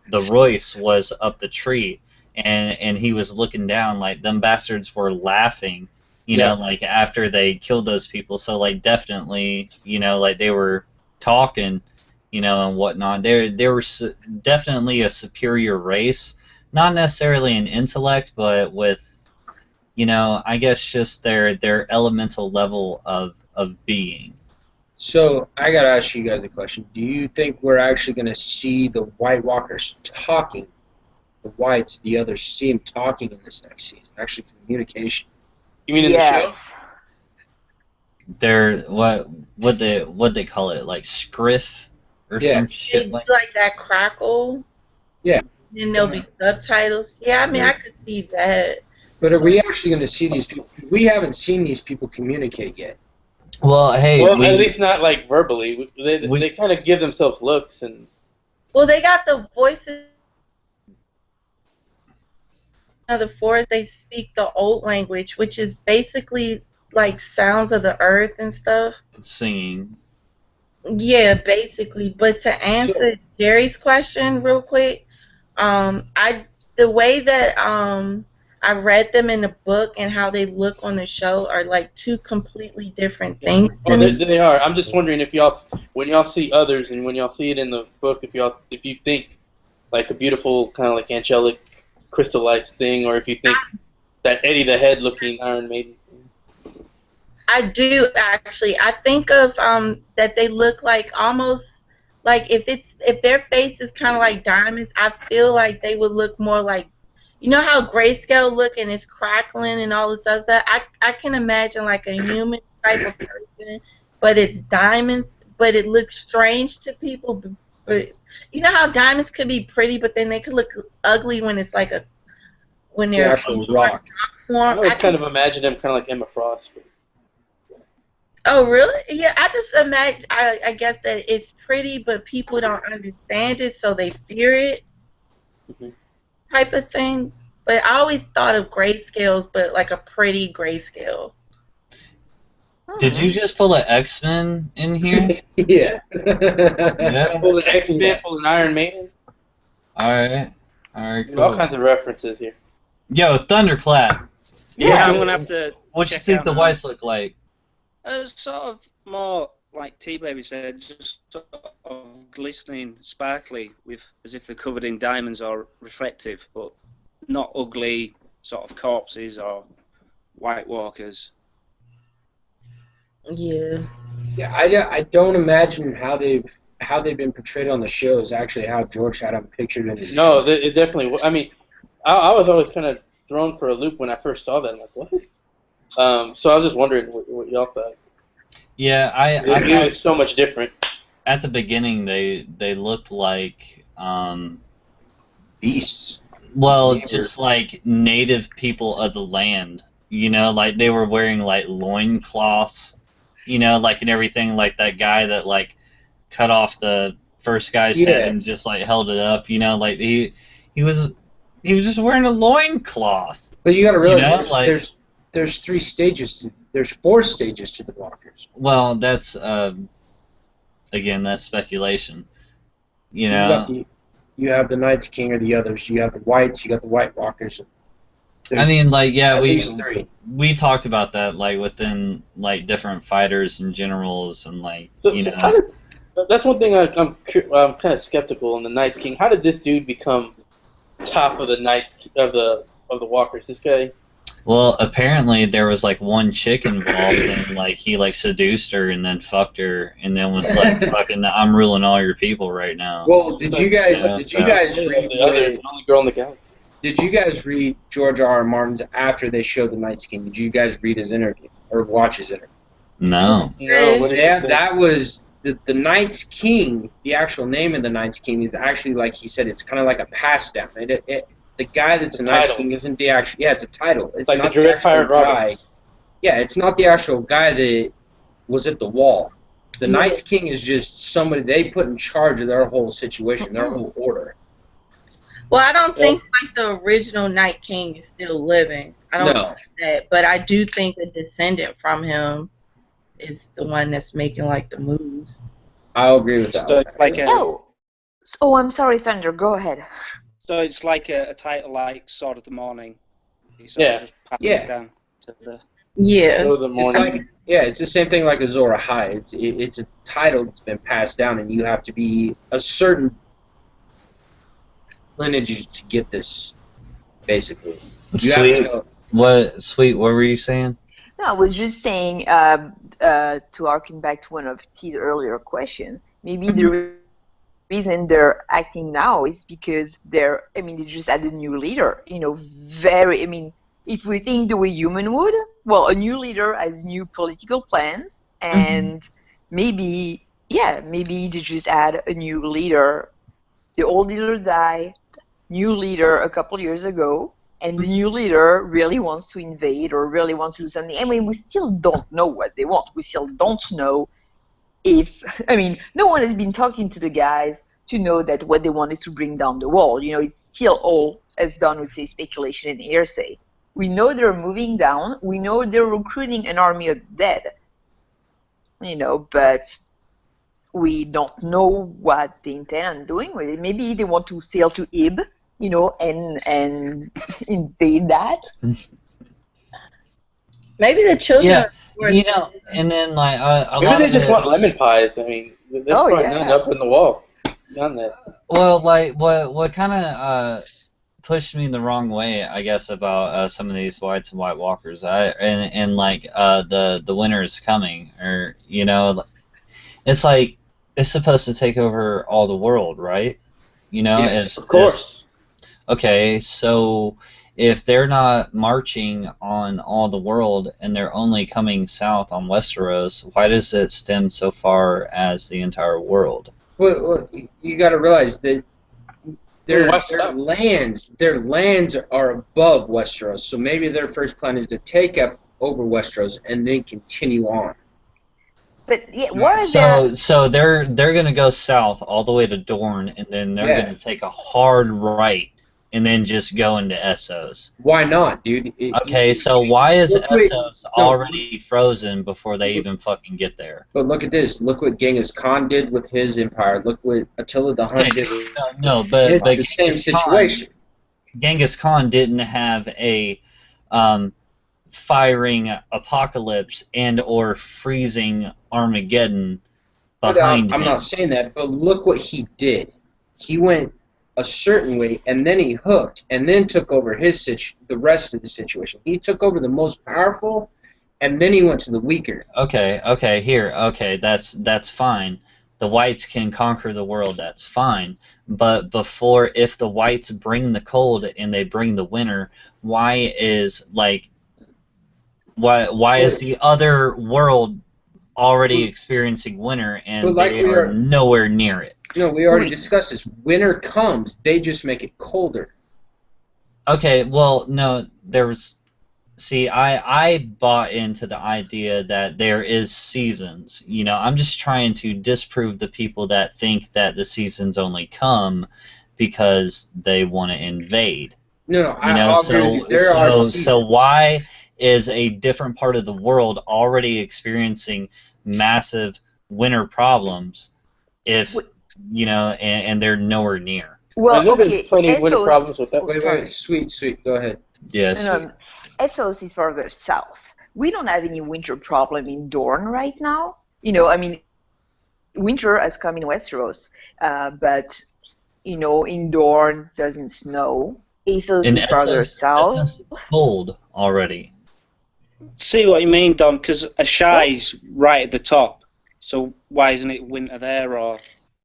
the Royce was up the tree and he was looking down, like them bastards were laughing, you know, like after they killed those people. So like definitely, you know, like they were talking, you know, and whatnot. They were definitely a superior race, not necessarily in intellect, but with, you know, I guess just their elemental level of being. So I gotta ask you guys a question. Do you think we're actually gonna see the White Walkers talking? The Whites, the others, see them talking in this next season? Actually, communication. You mean in the show? They're what they call it, like scriff or Yeah. some shit Maybe like. like that crackle. Yeah. Then there'll be subtitles. Yeah, I mean, I could see that. But are we actually gonna see these people? We haven't seen these people communicate yet. Well, hey, Well, at least not like verbally. They kind of give themselves looks and. Well, they got the voices of the forest. They speak the old language, which is basically like sounds of the earth and stuff. singing. Yeah, basically. But to answer Jerry's question real quick, the way that I read them in the book and how they look on the show are like two completely different things to Oh, me. they are. I'm just wondering if when y'all see others and when y'all see it in the book, if you think like a beautiful kind of like angelic crystallized thing, or if you think that Eddie the Head looking Iron Maiden. I do actually. I think of that they look like almost like if their face is kind of like diamonds, I feel like they would look more like, you know how grayscale look and it's crackling and all this other stuff. I can imagine like a human type of person, but it's diamonds, but it looks strange to people. But you know how diamonds could be pretty, but then they could look ugly when it's like when they're actual rock. I always kind of imagine them kind of like Emma Frost. Oh, really? Yeah, I just imagine, I guess that it's pretty, but people don't understand it, so they fear it, type of thing. But I always thought of grayscales, but like a pretty grayscale. Did you just pull an X-Men in here? Yeah. Yeah. Pull an X-Men, pull an Iron Maiden. Alright, cool. All kinds of references here. Yo, Thunderclap. Yeah, I'm gonna have to. What you check think out the now. whites look like? Sort of more like T-Baby said, just sort of glistening, sparkly, with as if they're covered in diamonds or reflective, but not ugly sort of corpses or White Walkers. Yeah. Yeah, I don't imagine how they've been portrayed on the show is actually how George had them pictured in the No, show. it definitely. I mean, I was always kind of thrown for a loop when I first saw that. I'm like, what? So I was just wondering what y'all thought. Yeah, I It was so much different. at the beginning they looked like Beasts. well, Neighbors. just like native people of the land. You know, like they were wearing like loincloths, you know, like and everything, like that guy that like cut off the first guy's head Yeah. and just like held it up, you know, like he was just wearing a loincloth. But you got to realize know, like- there's 3 stages. There's 4 stages to the walkers. Well, that's again, that's speculation. You know, You have the Knights King or the others. You have the Whites. You got the White Walkers. I mean, like, yeah, At least 3. we talked about that, like within like different fighters and generals, and like So, you so know, how did, that's one thing I'm kind of skeptical on the Knights King. How did this dude become top of the Knights of the Walkers? This guy. well, apparently there was like one chick involved, and like he like seduced her and then fucked her, and then was like, "Fucking, I'm ruling all your people right now." Well, did you guys Yeah, read The other, the only girl in the galaxy. Did you guys read George R. R. Martin's after they showed the Knights King? Did you guys read his interview or watch his interview? No. No, what did he Yeah, say? that was the Knights King. The actual name of the Knights King is actually, like he said, it's kind of like a pass down. The guy that's It's a the Knights title. King isn't the actual. Yeah, it's a title. It's like not the Dread actual Pirate guy. Roberts. Yeah, it's not the actual guy that was at the wall. The Yeah. Knights King is just somebody they put in charge of their whole situation, their whole order. Well, I don't think like the original Night King is still living. I don't No. think that, but I do think a descendant from him is the one that's making like the moves. I'll agree with that. So one. it's like a, Oh, I'm sorry, Thunder. Go ahead. so it's like a title like Sword of the Morning. He sort Yeah. of just passes Yeah. down to the. Yeah. So the It's morning. like, yeah, it's the same thing like Azor Ahai. It's a title that's been passed down, and you have to be a certain lineage to get this, basically. You have to Sweet. know. What were you saying? No, I was just saying, to harken back to one of T's earlier question, maybe the reason they're acting now is because they just had a new leader. You know, if we think the way human would, well, a new leader has new political plans, and maybe they just add a new leader. The old leader died, new leader a couple years ago, and the new leader really wants to invade or really wants to do something. I mean, we still don't know what they want. We still don't know no one has been talking to the guys to know that what they want is to bring down the wall. You know, it's still all as done with, say, speculation and hearsay. We know they're moving down. We know they're recruiting an army of the dead. You know, but we don't know what they intend on doing with it. Maybe they want to sail to Ib, you know, and invade that. Maybe the children. Yeah, were- you know, and then like a Maybe lot they of just it- want lemon pies. I mean, there's Oh, probably yeah. none up in the wall. Done that. Well, like what kind of pushed me the wrong way, I guess, about some of these Whites and White Walkers. And like the winter is coming, or you know, it's like it's supposed to take over all the world, right? You know, Yes, Of course. okay, so if they're not marching on all the world and they're only coming south on Westeros, why does it stem so far as the entire world? Well, you got to realize that their West up. lands are above Westeros, so maybe their first plan is to take up over Westeros and then continue on. But yeah, what are their So they're gonna go south all the way to Dorne, and then they're Yeah. gonna take a hard right, and then just go into Essos. Why not, dude? Okay, so why is Look what- Essos no. already frozen before they even fucking get there? But look at this. Look what Genghis Khan did with his empire. Look what Attila the Hun Okay, did with no, but it's the same Genghis Khan- situation. Genghis Khan didn't have a firing apocalypse and or freezing Armageddon behind I'm him. not saying that, but look what he did. He went a certain way, and then he hooked, and then took over the rest of the situation. He took over the most powerful and then he went to the weaker. Okay, that's fine. The whites can conquer the world, that's fine. But before, if the whites bring the cold and they bring the winter, why is the other world already experiencing winter But and like they we are are- nowhere near it? No, we already discussed this. Winter comes, they just make it colder. Okay, well, no, see, I bought into the idea that there is seasons. You know, I'm just trying to disprove the people that think that the seasons only come because they want to invade. No, You know, I'll agree with you. There are so seasons. why is a different part of the world already experiencing massive winter problems if and they're nowhere near? Well, There's been okay. plenty of winter Essos, problems with that. oh, Wait, sorry. sweet. Go ahead. Yes. No, Essos is further south. We don't have any winter problem in Dorne right now. You know, I mean, winter has come in Westeros, but you know, in Dorne doesn't snow. Essos In is further south. Essos, it's cold already. See what you mean, Don, because Ashai's right at the top. So why isn't it winter there, or...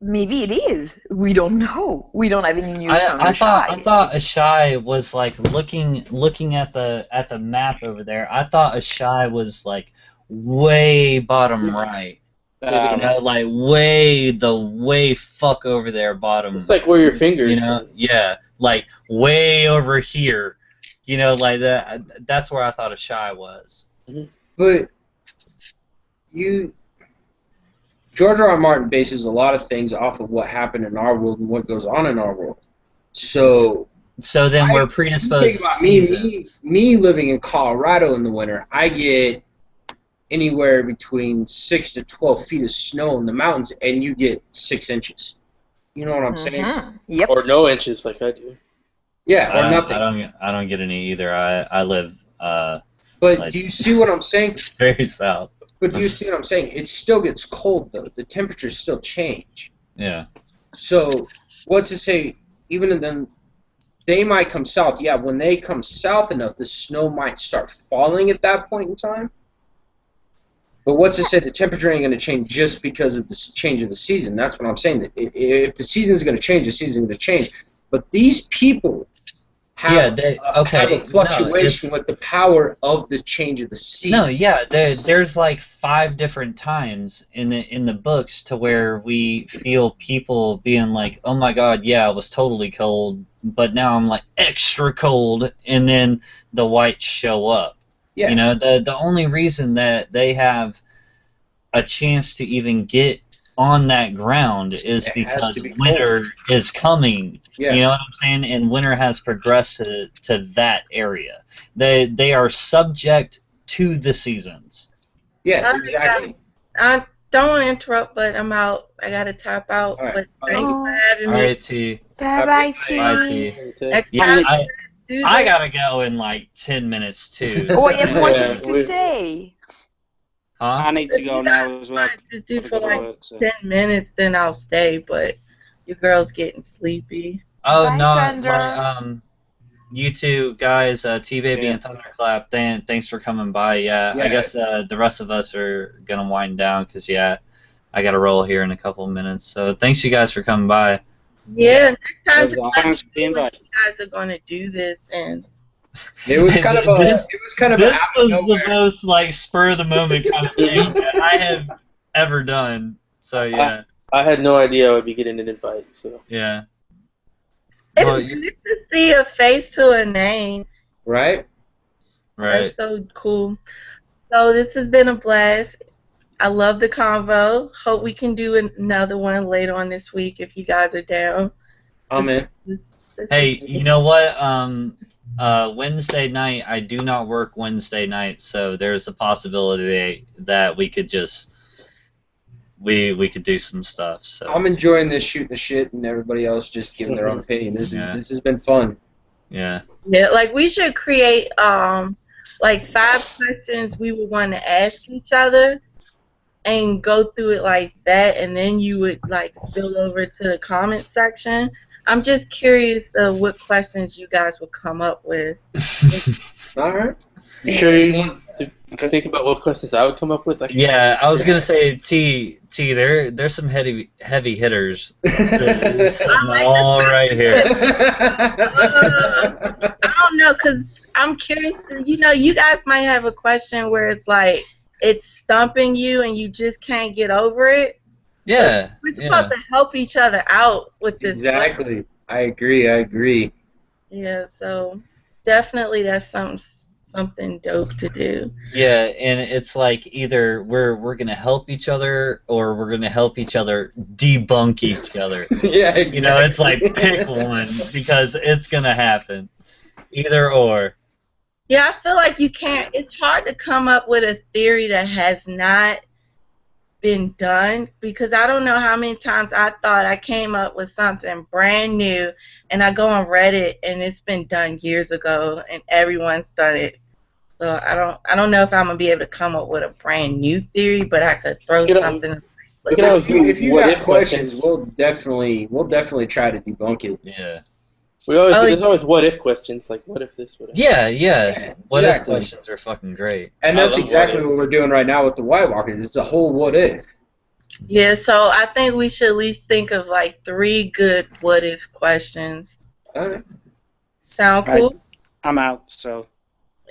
Maybe it is. We don't know. We don't have any news from I thought Ashai. Ashai was like looking at the map over there. I thought Ashai was like way bottom right. You know, like way fuck over there bottom. It's like where your fingers. You know, yeah, like way over here. You know, like that. That's where I thought Ashai was. But George R. R. Martin bases a lot of things off of what happened in our world and what goes on in our world. So then we're think predisposed to about seasons. me living in Colorado in the winter, I get anywhere between 6 to 12 feet of snow in the mountains, and you get 6 inches. You know what I'm saying? Mhm. Yep. Or no inches like I do. Yeah, or nothing. I don't get any either. I live But like- do you see what I'm saying? very south. But do you see what I'm saying? It still gets cold, though. The temperatures still change. Yeah. So what's to say, even then, they might come south. Yeah, when they come south enough, the snow might start falling at that point in time. But what's to say the temperature ain't going to change just because of the change of the season? That's what I'm saying. If the season's going to change, the season's going to change. But these people have a fluctuation with the power of the change of the season. No, yeah, there's like 5 different times in the books to where we feel people being like, oh my god, yeah, it was totally cold, but now I'm like extra cold, and then the whites show up. Yeah. You know, the only reason that they have a chance to even get on that ground is It has because to be winter is coming. Yeah. You know what I'm saying? And winter has progressed to that area. They are subject to the seasons. Yes, exactly. I don't want to interrupt, but I'm out. I gotta tap out. All right. But thank you for having All me. right, T. Bye, T. Bye, T. Next Yeah, time, I do I this. gotta go in like 10 minutes too. Oh, I have more Yeah, things to we- say. Huh? I need to go now as well. Just do Gotta for go to like work, so. 10 minutes, then I'll stay. But your girl's getting sleepy. Oh Bye, no, Thunder. you two guys, T Baby Yeah. and Thunderclap. Thanks for coming by. Yeah, I Yeah. guess the rest of us are gonna wind down because I gotta roll here in a couple of minutes. So thanks you guys for coming by. Yeah, next time just let Thanks for the me know when invite. you guys are gonna do this, and It was kind of a. This- It was kind of This out of was the nowhere. most like spur of the moment kind of thing that I have ever done. So yeah, I had no idea I would be getting an invite. So yeah. it's Well, good to see a face to a name. Right? Right. That's so cool. So this has been a blast. I love the convo. Hope we can do another one later on this week if you guys are down. I'm in. This Hey, is- you know what? Wednesday night, I do not work Wednesday night, so there's a possibility that we could just we could do some stuff. So I'm enjoying this shooting the shit and everybody else just giving their own opinion. Yeah. This has been fun. yeah, Yeah, like we should create like 5 questions we would want to ask each other and go through it like that, and then you would like spill over to the comment section. I'm just curious what questions you guys would come up with. All right. You sure you want to think about what questions I would come up with? Yeah, I was gonna say there's some heavy hitters sitting all right here. I don't know, cause I'm curious. You guys might have a question where it's like it's stumping you and you just can't get over it. Yeah, We're supposed to help each other out with this. Exactly. I agree. Yeah, so definitely that's something dope to do. yeah, and it's like either we're gonna help each other or we're gonna help each other debunk each other. Yeah, exactly. You know, it's like pick one because it's gonna happen, either or. Yeah, I feel like you can't. It's hard to come up with a theory that has not been done, because I don't know how many times I thought I came up with something brand new and I go on Reddit and it's been done years ago and everyone's done it. So I don't know if I'm gonna be able to come up with a brand new theory, but I could throw something. If you what got if questions, we'll definitely try to debunk it. Yeah. There's always what if questions, like what if this, what if. Yeah. What if exactly. questions are fucking great. And that's I love exactly what what we're doing right now with the White Walkers. It's a whole what if. Yeah, so I think we should at least think of like 3 good what if questions. All right. Sound cool? I'm out, so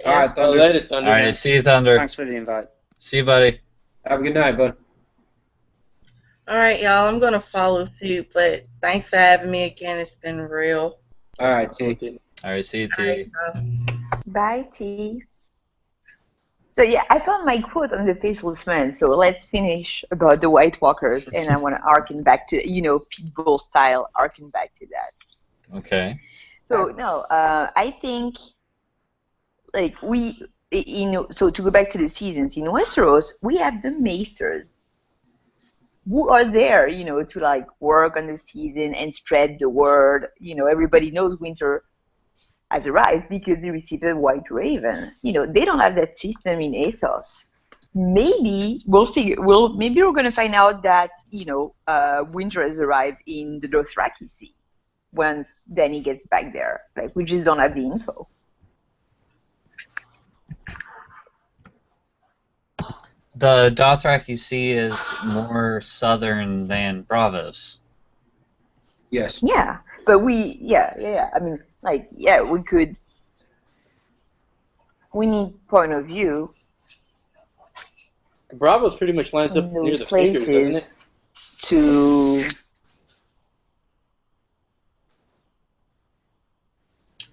All right, Thunder. Let it thunder. All right, see you, Thunder. thanks for the invite. See you, buddy. Have a good night, bud. All right, y'all. I'm gonna follow suit, but thanks for having me again. It's been real. All right, T. All right, see you, All right, T. y'all. Bye, T. So yeah, I found my quote on the Faceless Man. So let's finish about the White Walkers, and I want to harken back to Pitbull style, harken back to that. Okay. So no, I think like so to go back to the seasons in Westeros, we have the Maesters who are there, to like work on the season and spread the word. Everybody knows winter has arrived because they received a white raven. They don't have that system in Essos. Maybe we're gonna find out that winter has arrived in the Dothraki Sea once Dany gets back there. Like, we just don't have the info. The Dothraki Sea is more southern than Braavos. Yes. Yeah, but I mean, we could. We need point of view. Bravo's pretty much lines up in near those the fingers, doesn't places it? to.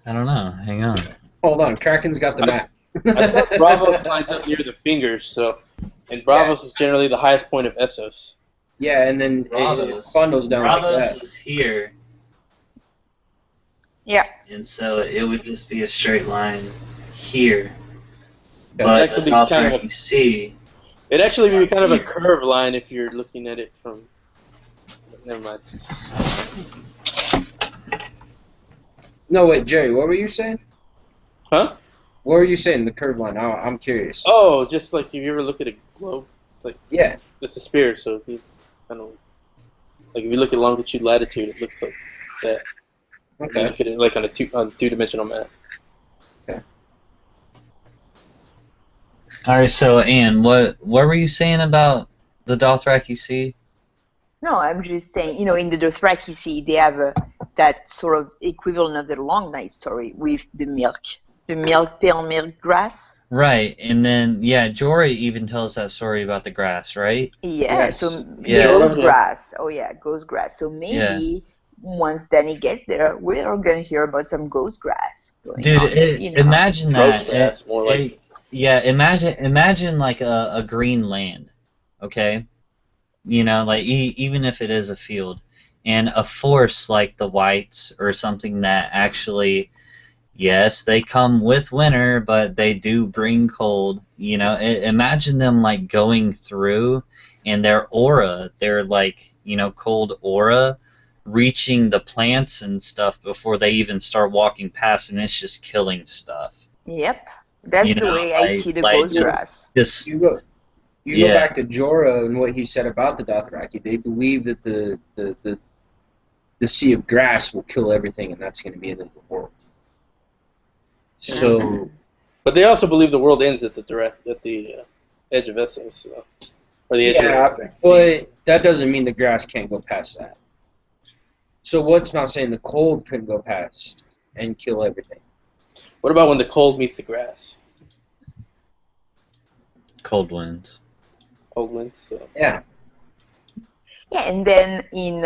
I don't know. Hang on. Hold on. Kraken's got the map. I thought Bravos lines up near the fingers, and Bravos is generally the highest point of Essos. Yeah, and then it Bravos. bundles down Bravos like that. is here, Yeah. and so it would just be a straight line here. Yeah, But that the could be kind of Dothraki Sea. It'd actually be kind of a curved line if you're looking at it from. Never mind. No, wait, Jerry, what were you saying? Huh? What were you saying, the curved line? I'm curious. Oh, just like if you ever look at a globe, it's like Yeah. it's a sphere. So if you kind of like if you look at longitude, latitude, it looks like that. If you Okay. look at it like on a two-dimensional map. All right, so Anne, what were you saying about the Dothraki Sea? No, I'm just saying, in the Dothraki Sea, they have that sort of equivalent of the Long Night Story with the pale milk grass. Right, and then Jorah even tells that story about the grass, right? Yeah, Yes. so Yeah. ghost grass. Oh yeah, ghost grass. So maybe once Dany gets there, we're gonna hear about some ghost grass going Dude, on. imagine Gross that. grass, more like. Imagine like a green land, okay? Like even if it is a field, and a force like the Whites or something that actually, yes, they come with winter, but they do bring cold. Imagine them like going through, and their aura, their like cold aura, reaching the plants and stuff before they even start walking past, and it's just killing stuff. Yep, that's the way I see the ghost grass. Just You go back to Jorah and what he said about the Dothraki. They believe that the Sea of Grass will kill everything, and that's going to be the end of the world. So But they also believe the world ends at the edge of Essos, so, or the edge Yeah, of the sea. but that doesn't mean the grass can't go past that. So what's not saying the cold couldn't go past and kill everything? What about when the cold meets the grass? Cold winds. Cold winds. So. Yeah. Yeah, and then in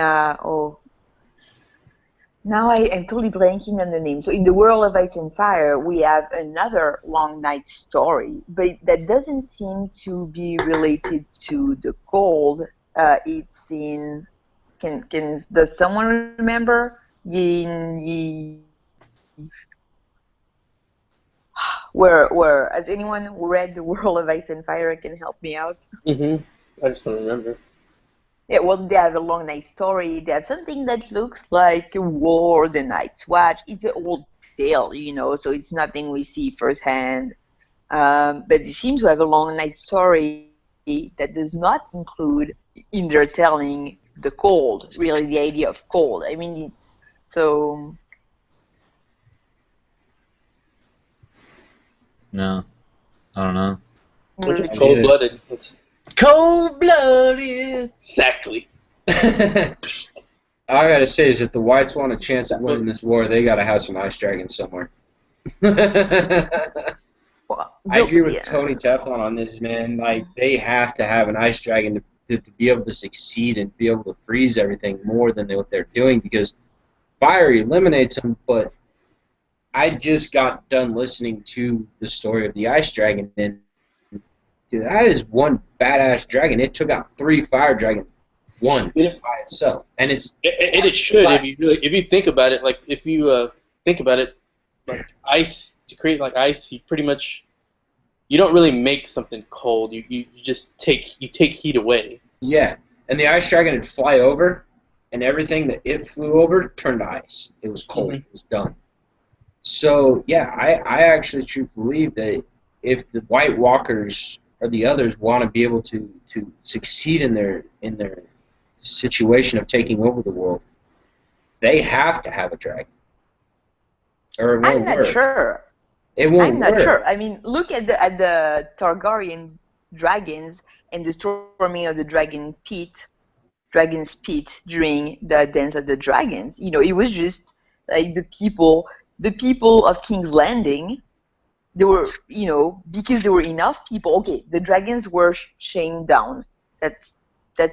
now I'm totally blanking on the name. So in the World of Ice and Fire, we have another Long Night story, but that doesn't seem to be related to the cold. It's in. Does someone remember? Where has anyone read the World of Ice and Fire can help me out? I just don't remember. Yeah, well, they have a Long Night story. They have something that looks like a War, the Night's Watch. It's an old tale, so it's nothing we see firsthand. But they seem to have a Long Night story that does not include in their telling the cold, really the idea of cold. I mean, it's so. No, I don't know. We're just cold-blooded. It's Cold-blooded. exactly. All I gotta say is if the Whites want a chance at winning this war, they gotta have some ice dragons somewhere. I agree with Tony Teflon on this, man. Like, they have to have an ice dragon to be able to succeed and be able to freeze everything more than what they're doing, because fire eliminates them. But I just got done listening to the story of the ice dragon, and dude, that is one badass dragon. It took out 3 fire dragons, one by itself, and it should if you think about it. Like if you think about it, like ice to create like ice, you pretty much you don't really make something cold. You just take heat away. Yeah, and the ice dragon would fly over, and everything that it flew over turned to ice. It was cold. It was done. So yeah, I actually truthfully believe that if the White Walkers or the others want to be able to succeed in their situation of taking over the world, they have to have a dragon. Or it won't I'm not work. sure. It won't I'm not work. sure. I mean, look at the Targaryen dragons and the storming of the dragon's pit during the Dance of the Dragons. It was just like the people of King's Landing. They were, because there were enough people. Okay, the dragons were shamed down. That's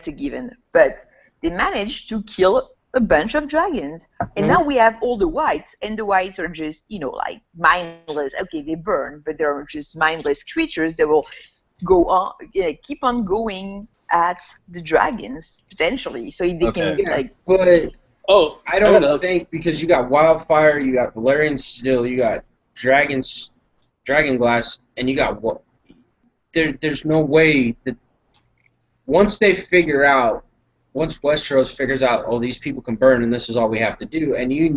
a given. But they managed to kill a bunch of dragons, and now we have all the Whites, and the Whites are just, like mindless. Okay, they burn, but they're just mindless creatures that will go on, keep on going at the dragons potentially, so they can like. But I don't think, because you got Wildfire, you got Valerian Steel, you got Dragonglass, and you got what? There's no way that once Westeros figures out, oh, these people can burn, and this is all we have to do, and we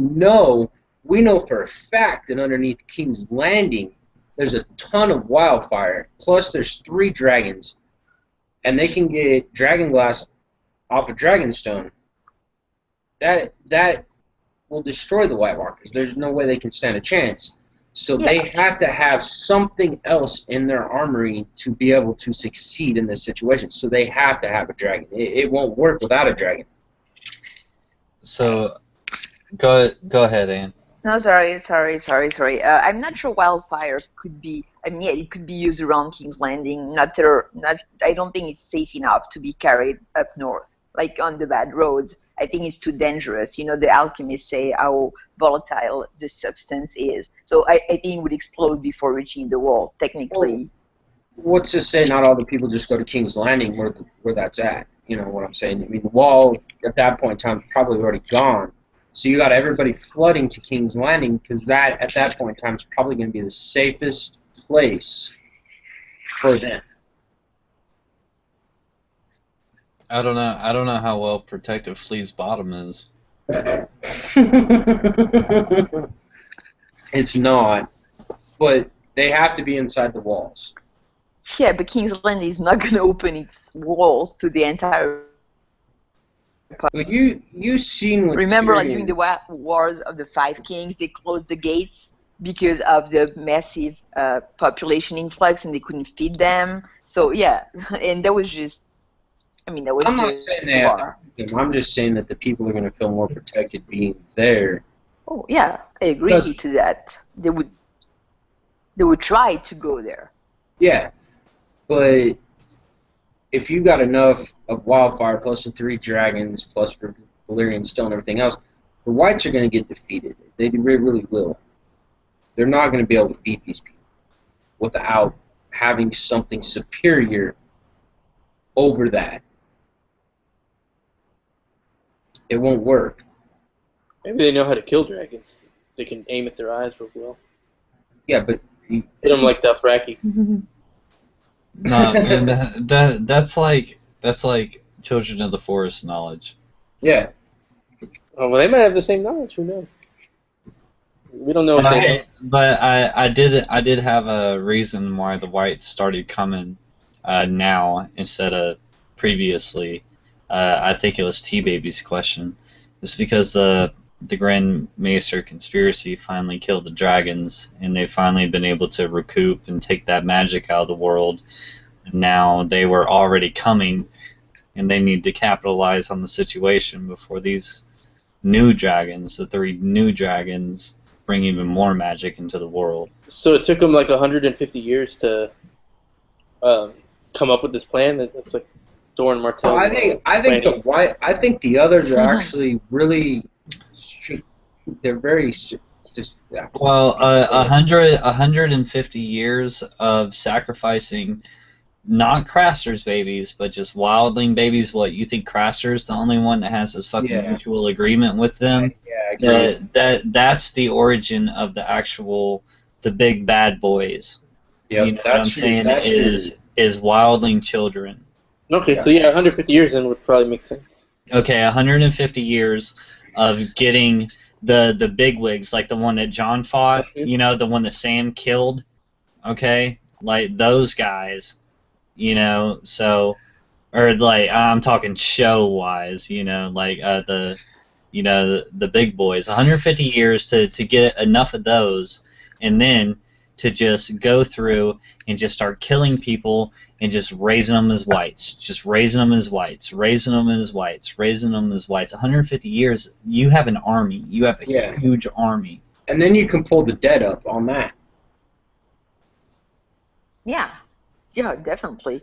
know for a fact that underneath King's Landing, there's a ton of wildfire. Plus, there's 3 dragons, and they can get Dragonglass off of Dragonstone. That will destroy the White Walkers. There's no way they can stand a chance. So they have to have something else in their armory to be able to succeed in this situation. So they have to have a dragon. It won't work without a dragon. So, go ahead, Anne. No, sorry. I'm not sure wildfire could be. I mean, it could be used around King's Landing. I don't think it's safe enough to be carried up north, like on the bad roads. I think it's too dangerous. The alchemists say how volatile the substance is. So I think it would explode before reaching the wall, technically. What's to say not all the people just go to King's Landing where that's at? You know what I'm saying? I mean, the wall at that point in time is probably already gone. So you got everybody flooding to King's Landing, because that at that point in time is probably going to be the safest place for them. I don't know how well protected Flea's bottom is. It's not, but they have to be inside the walls. Yeah, but King's Landing is not going to open its walls to the entire. But you seen what Remember, like Tyrion- during the wars of the 5 Kings, they closed the gates because of the massive population influx, and they couldn't feed them. So yeah, and that was just, I mean, that was I'm not just saying they have war. to feed them. I'm just saying that the people are going to feel more protected being there. Oh yeah, I agree Because- to that. They would try to go there. Yeah, but if you got enough of wildfire plus the 3 dragons plus for Valyrian stone and everything else, the whites are going to get defeated. They really will. They're not going to be able to beat these people without having something superior over that. It won't work. Maybe they know how to kill dragons. They can aim at their eyes real well. Yeah, but Hit them like Dothraki. No, man, that's like Children of the Forest knowledge. yeah, Oh, well, they might have the same knowledge. Who knows? We don't know if they know. But I did have a reason why the whites started coming now instead of previously. I think it was T-Baby's question. It's because the Grand Maester conspiracy finally killed the dragons, and they've finally been able to recoup and take that magic out of the world. And now they were already coming, and they need to capitalize on the situation before these new dragons, the 3 new dragons, bring even more magic into the world. So it took them like 150 years to come up with this plan. That's like Doran Martell. I think the white. I think the others are actually really. They're very just. Yeah. Well, 150 years of sacrificing not Craster's babies, but just wildling babies. What, you think Craster's the only one that has this fucking Yeah. mutual agreement with them? Yeah, I agree. That's the origin of the big bad boys. Yep, You know what I'm saying? Is wildling children. Okay, so yeah, 150 years in would probably make sense. Okay, 150 years of getting the bigwigs, like the one that John fought, you know, the one that Sam killed, okay? Like those guys, you know, so, or like, I'm talking show-wise, you know, like the big boys. 150 years to get enough of those, and then to just go through and just start killing people and just raising them as whites, just raising them as whites, raising them as whites, raising them as whites. 150 years, you have an army. You have a huge army. And then you can pull the dead up on that. Yeah, definitely.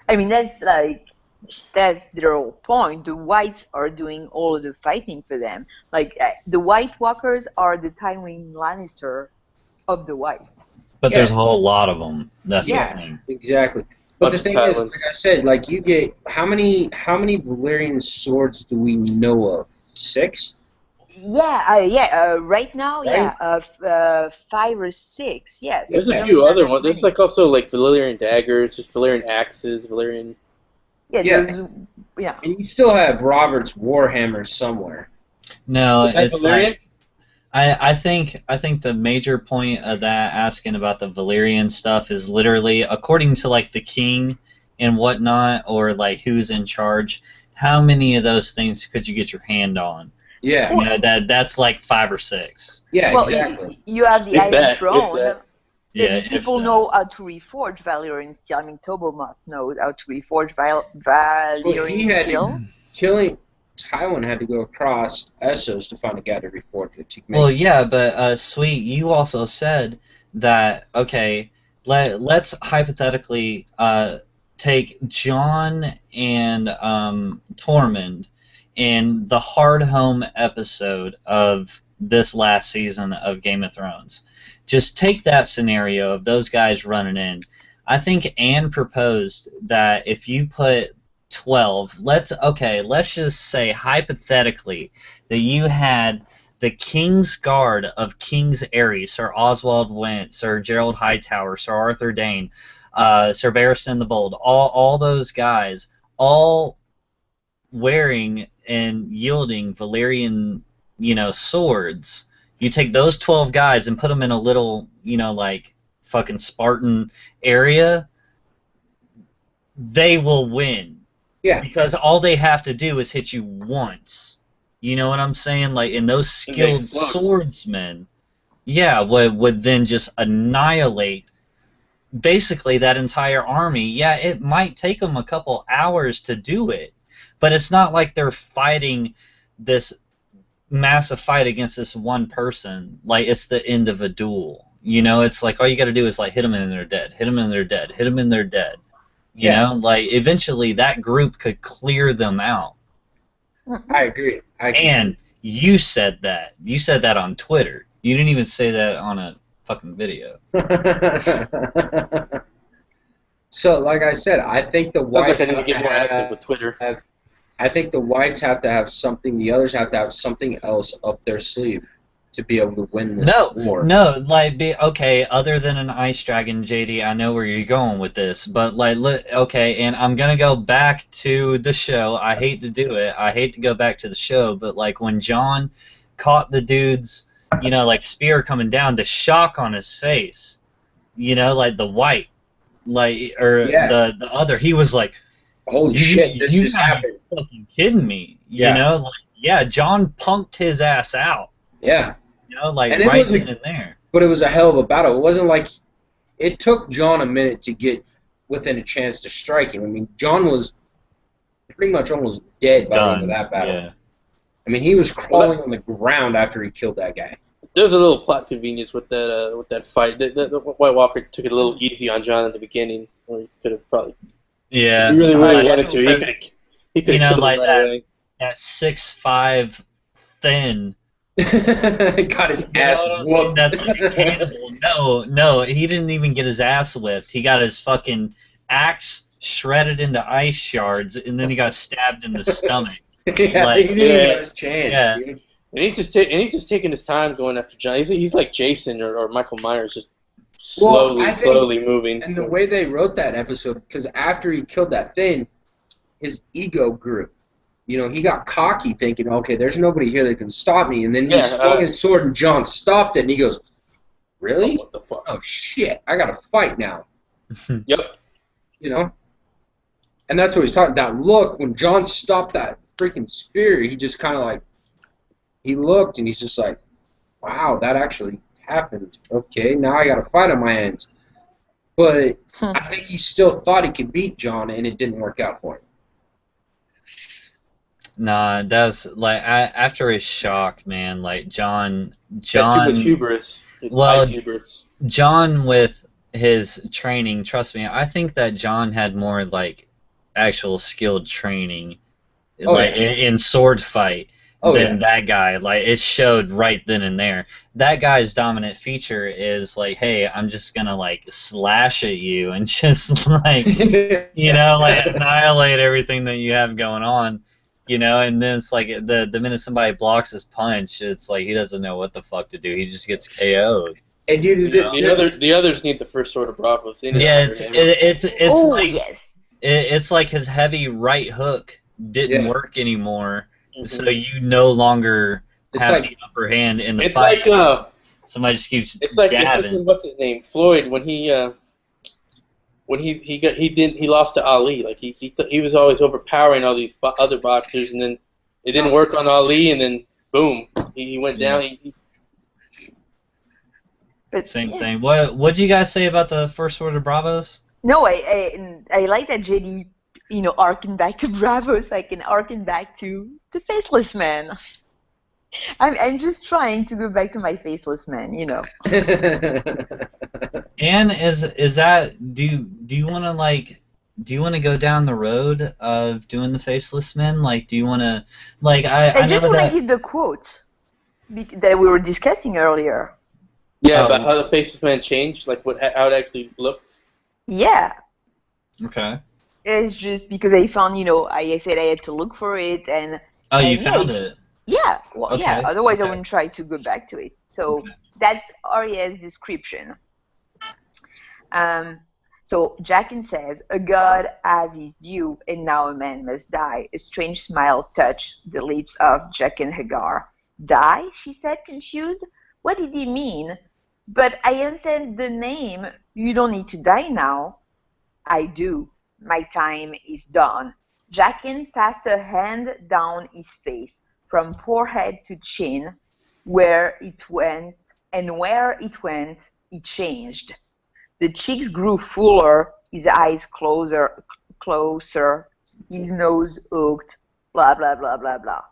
I mean, that's their whole point. The whites are doing all of the fighting for them. Like the White Walkers are the Tywin Lannister of the whites. But there's a whole lot of them. That's the thing. Exactly. But Bunch the of thing is, Tywins. like I said, like you get how many Valyrian swords do we know of? 6? Right now, Right? 5 or 6. Yes. There's a Not few other that ones. There's many. like also like Valyrian daggers, just Valyrian axes, Valyrian. Yeah. Yeah. And you still have Robert's Warhammer somewhere. No, Is that it's Valyrian? like I think the major point of that asking about the Valyrian stuff is literally according to like the king and whatnot, or like who's in charge. How many of those things could you get your hand on? Yeah. You know, that's like 5 or 6. Yeah, Well, exactly. you have the If Iron that, if Throne. that. Yeah, And if people that. know how to reforge Valyrian steel. I mean, Tobomoth knows how to reforge Well, he Valyrian had steel. Tywin had to go across Essos to find a guy to reforge it. To make Well, yeah, but Sweet, you also said that okay. Let's hypothetically take John and Tormund in the Hard Home episode of this last season of Game of Thrones. Just take that scenario of those guys running in. I think Anne proposed that if you put 12, let's just say hypothetically that you had the King's Guard of King's Eyrie, Sir Oswald Went, Sir Gerald Hightower, Sir Arthur Dane, Sir Barristan the Bold, all those guys, all wearing and yielding Valyrian, swords. You take those 12 guys and put them in a little, like fucking Spartan area, they will win. Yeah. Because all they have to do is hit you once. You know what I'm saying? Like, and those skilled explode. swordsmen, yeah, would then just annihilate basically that entire army. Yeah, it might take them a couple hours to do it, but it's not like they're fighting this massive fight against this one person. Like, it's the end of a duel. You know, it's like all you got to do is like hit them and they're dead, hit them and they're dead, hit them and they're dead. You know, like eventually that group could clear them out. I agree. And you said that. You said that on Twitter. You didn't even say that on a fucking video. So, like I said, I think the Sounds Whites like I need to get more active with Twitter. I think the Whites have to have something. The others have to have something else up their sleeve to be able to win this war. No, like, okay, other than an ice dragon, JD, I know where you're going with this, but, like, okay, and I'm gonna go back to the show. I hate to do it. I hate to go back to the show, but, like, when Jon caught the dude's, you know, like, spear coming down, the shock on his face, you know, like, the white, like, or the other, he was like, holy shit, this just happened. Fucking kidding me, you know? Like, yeah, Jon punked his ass out. Yeah. You know, like, and right then and there. But it was a hell of a battle. It wasn't like it took Jon a minute to get within a chance to strike him. I mean, Jon was pretty much almost dead by the end of that battle. Yeah. I mean, he was crawling on the ground after he killed that guy. There's a little plot convenience with that fight. The White Walker took it a little easy on Jon at the beginning, or he could have probably. Yeah. He really wanted to. He could have killed like him right away. that 6'5" thin. Got his ass whooped. That's like a cannibal. No, he didn't even get his ass whipped. He got his fucking axe shredded into ice shards, and then he got stabbed in the stomach. Yeah, like, he didn't have his chance, dude. And he's just taking his time going after Jon. He's like Jason or Michael Myers, just slowly moving. And the way they wrote that episode, because after he killed that thing, his ego grew. You know, he got cocky thinking, okay, there's nobody here that can stop me. And then he swung his sword and Jon stopped it. And he goes, really? What the fuck? Oh, shit. I got to fight now. Yep. You know? And that's what he's talking about. That look, when Jon stopped that freaking spear, he just kind of like, he looked and he's just like, wow, that actually happened. Okay, now I got a fight on my hands. But I think he still thought he could beat Jon, and it didn't work out for him. Nah, that's like after his shock, man. Like Jon, too much hubris. Well, hubris. Jon with his training, trust me, I think that Jon had more like actual skilled training, in sword fight than that guy. Like it showed right then and there. That guy's dominant feature is like, hey, I'm just gonna like slash at you and just like you know like annihilate everything that you have going on. You know, and then it's like the minute somebody blocks his punch, it's like he doesn't know what the fuck to do. He just gets KO'd. And dude, the others need the first sword of Bravos. Yeah, it's oh, like yes. It's like his heavy right hook didn't work anymore, so you no longer have the upper hand in the fight. It's like somebody just keeps it's like jabbing. What's his name? Floyd when he lost to Ali. Like he was always overpowering all these other boxers, and then it didn't work on Ali, and then boom, he went down. Same thing. What'd you guys say about the first Sword of Bravos? No, I like that JD, arcing back to Bravos. I can harken back to the Faceless Man. I'm just trying to go back to my Faceless Man, And is that do you want to go down the road of doing the Faceless Men? Like, do you want to I just want to give the quote that we were discussing earlier. Yeah, about how the Faceless Man changed, like how it actually looks. Yeah. Okay. It's just because I found, I said I had to look for it, and. Oh, you found it. Yeah. Well, okay. Yeah. Otherwise, I wouldn't try to go back to it. So that's Arya's description. So Jaqen says, "A god has his due, and now a man must die." A strange smile touched the lips of Jaqen H'ghar. "Die?" she said, confused. What did he mean? "But I answered the name. You don't need to die now." "I do. My time is done." Jaqen passed a hand down his face, from forehead to chin, where it went and where it went, it changed. The cheeks grew fuller, his eyes closer, his nose hooked, blah blah blah blah blah.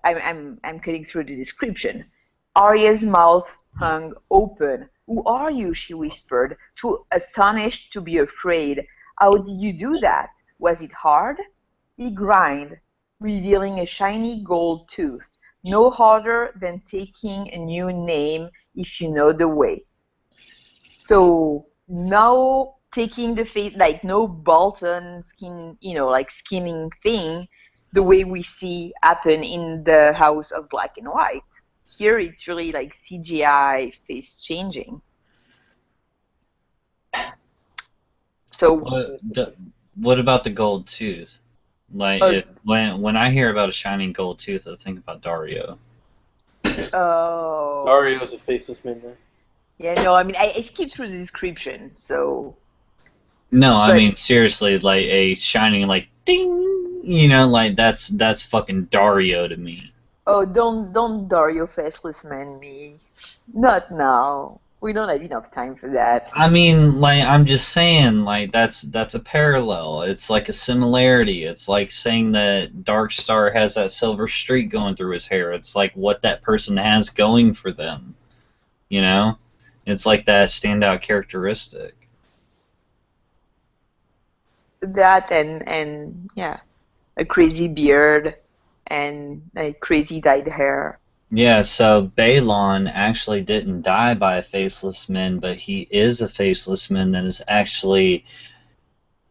I'm cutting through the description. Arya's mouth hung open. "Who are you?" she whispered, too astonished to be afraid. "How did you do that? Was it hard?" He grinned, revealing a shiny gold tooth. "No harder than taking a new name if you know the way." So now taking the face, like no Bolton skin, like skinning thing, the way we see happen in the House of Black and White. Here it's really like CGI face changing. So what about the gold tooth? Like when I hear about a shining gold tooth, I think about Dario. Oh. Dario's a faceless man there. Yeah, no, I mean I skipped through the description, so. No, I mean seriously, like a shining like ding, like that's fucking Dario to me. Oh, don't Dario faceless man me. Not now. We don't have enough time for that. I mean, like I'm just saying, like that's a parallel. It's like a similarity. It's like saying that Darkstar has that silver streak going through his hair. It's like what that person has going for them. It's like that standout characteristic. That and yeah, a crazy beard and like crazy dyed hair. Yeah, so Balon actually didn't die by a faceless man, but he is a faceless man that is actually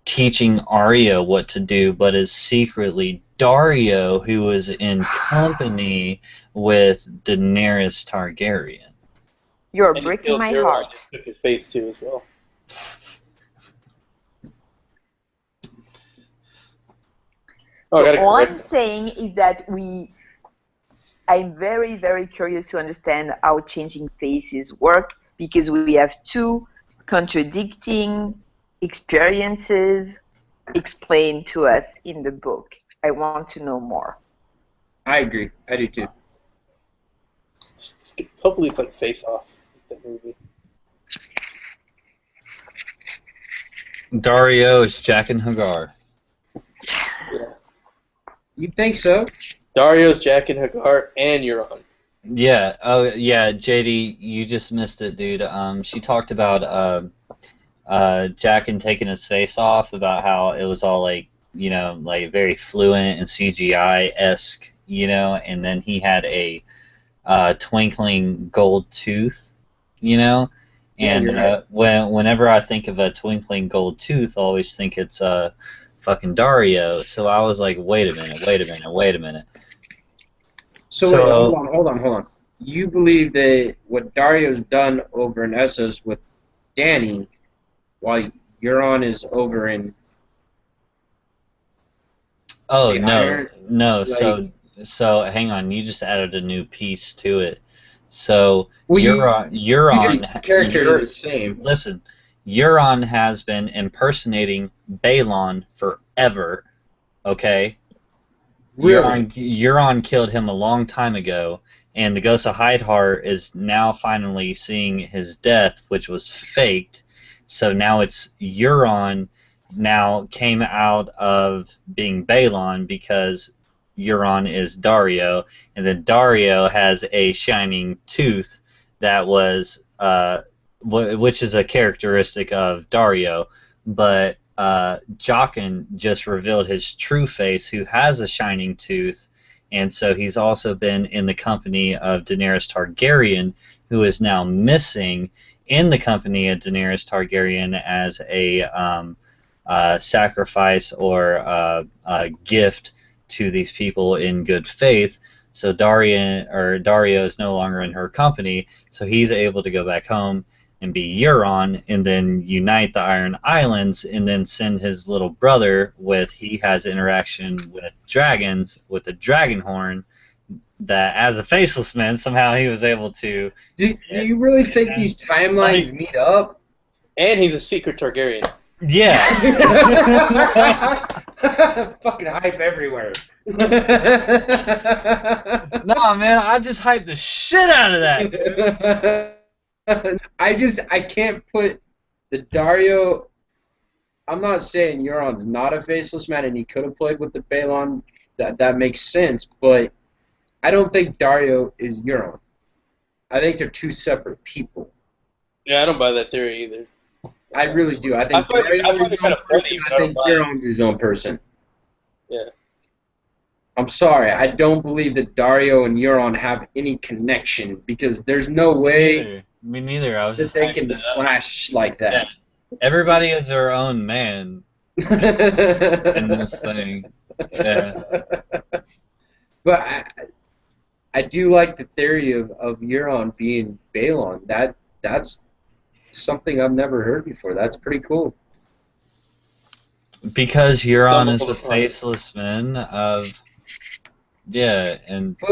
teaching Arya what to do, but is secretly Dario, who was in company with Daenerys Targaryen. You're breaking my heart. Took his face too as well. All I'm saying is that I'm very, very curious to understand how changing faces work, because we have two contradicting experiences explained to us in the book. I want to know more. I agree. I do too. Hopefully it's like Face Off, that movie. Dario is Jaqen H'ghar. Yeah. You think so? Dario's Jaqen H'ghar and Euron. Yeah. Oh, yeah. JD, you just missed it, dude. She talked about Jaqen taking his face off, about how it was all like like very fluent and CGI-esque, and then he had a twinkling gold tooth, and right. whenever I think of a twinkling gold tooth, I always think it's fucking Dario. So I was like, wait a minute. So wait, hold on. You believe that what Dario's done over in Essos with Dany, while Euron is over in... Oh, no. So hang on, you just added a new piece to it. So Euron characters are the same. Listen, Euron has been impersonating Balon forever. Okay. Really? Euron killed him a long time ago, and the Ghost of Hideheart is now finally seeing his death, which was faked. So now it's Euron now came out of being Balon because Euron is Dario, and then Dario has a shining tooth that was, which is a characteristic of Dario, but Jaqen just revealed his true face, who has a shining tooth, and so he's also been in the company of Daenerys Targaryen, who is now missing in the company of Daenerys Targaryen as a sacrifice or a gift to these people in good faith. So Dario is no longer in her company, so he's able to go back home and be Euron, and then unite the Iron Islands, and then send his little brother he has interaction with dragons, with a dragon horn, that as a faceless man, somehow he was able to... Do you really think these timelines meet up? And he's a secret Targaryen. Yeah. Fucking hype everywhere. No, man, I just hyped the shit out of that. I can't put the Dario. I'm not saying Euron's not a faceless man and he could have played with the Balon. That makes sense, but I don't think Dario is Euron. I think they're two separate people. Yeah, I don't buy that theory either. I really do. I think find Dario's it his kind own of funny, person. but I I think don't buy it. Euron's his own person. Yeah. I'm sorry. I don't believe that Dario and Euron have any connection because there's no way Me neither. I was that just they hyping can it up. flash like that. Everybody is their own man in this thing. Yeah. But I do like the theory of Euron being Balon. That's something I've never heard before. That's pretty cool. Because Euron is a Stumble upon it. faceless man of, yeah, and But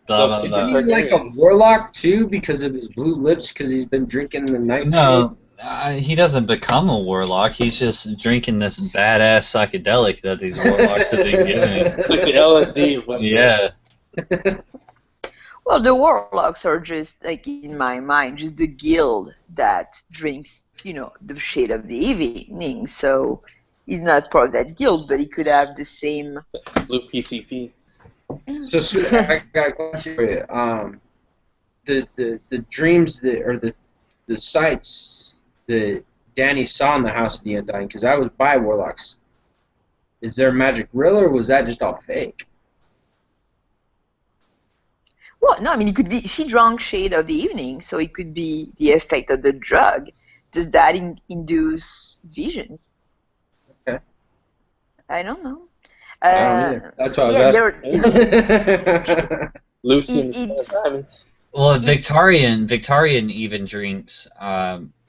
blah, blah, Super blah. isn't he like a Targaryens. warlock too because of his blue lips because he's been drinking the nightshade? No, he doesn't become a warlock. He's just drinking this badass psychedelic that these warlocks have been given. It's like the LSD of Westeros. Yeah. Well, the warlocks are just, like, in my mind, just the guild that drinks, the shade of the evening. So he's not part of that guild, but he could have the same. Blue PCP. So, Sue, I got a question for you. The dreams or the sights that Danny saw in the House of the Undying, because I was by warlocks. Is there magic real or was that just all fake? Well, no, I mean, it could be. She drank shade of the evening, so it could be the effect of the drug. Does that induce visions? Okay. I don't know. I don't either. That's what I was asking. Lucy and It's- diamonds. Well, Victorian even drinks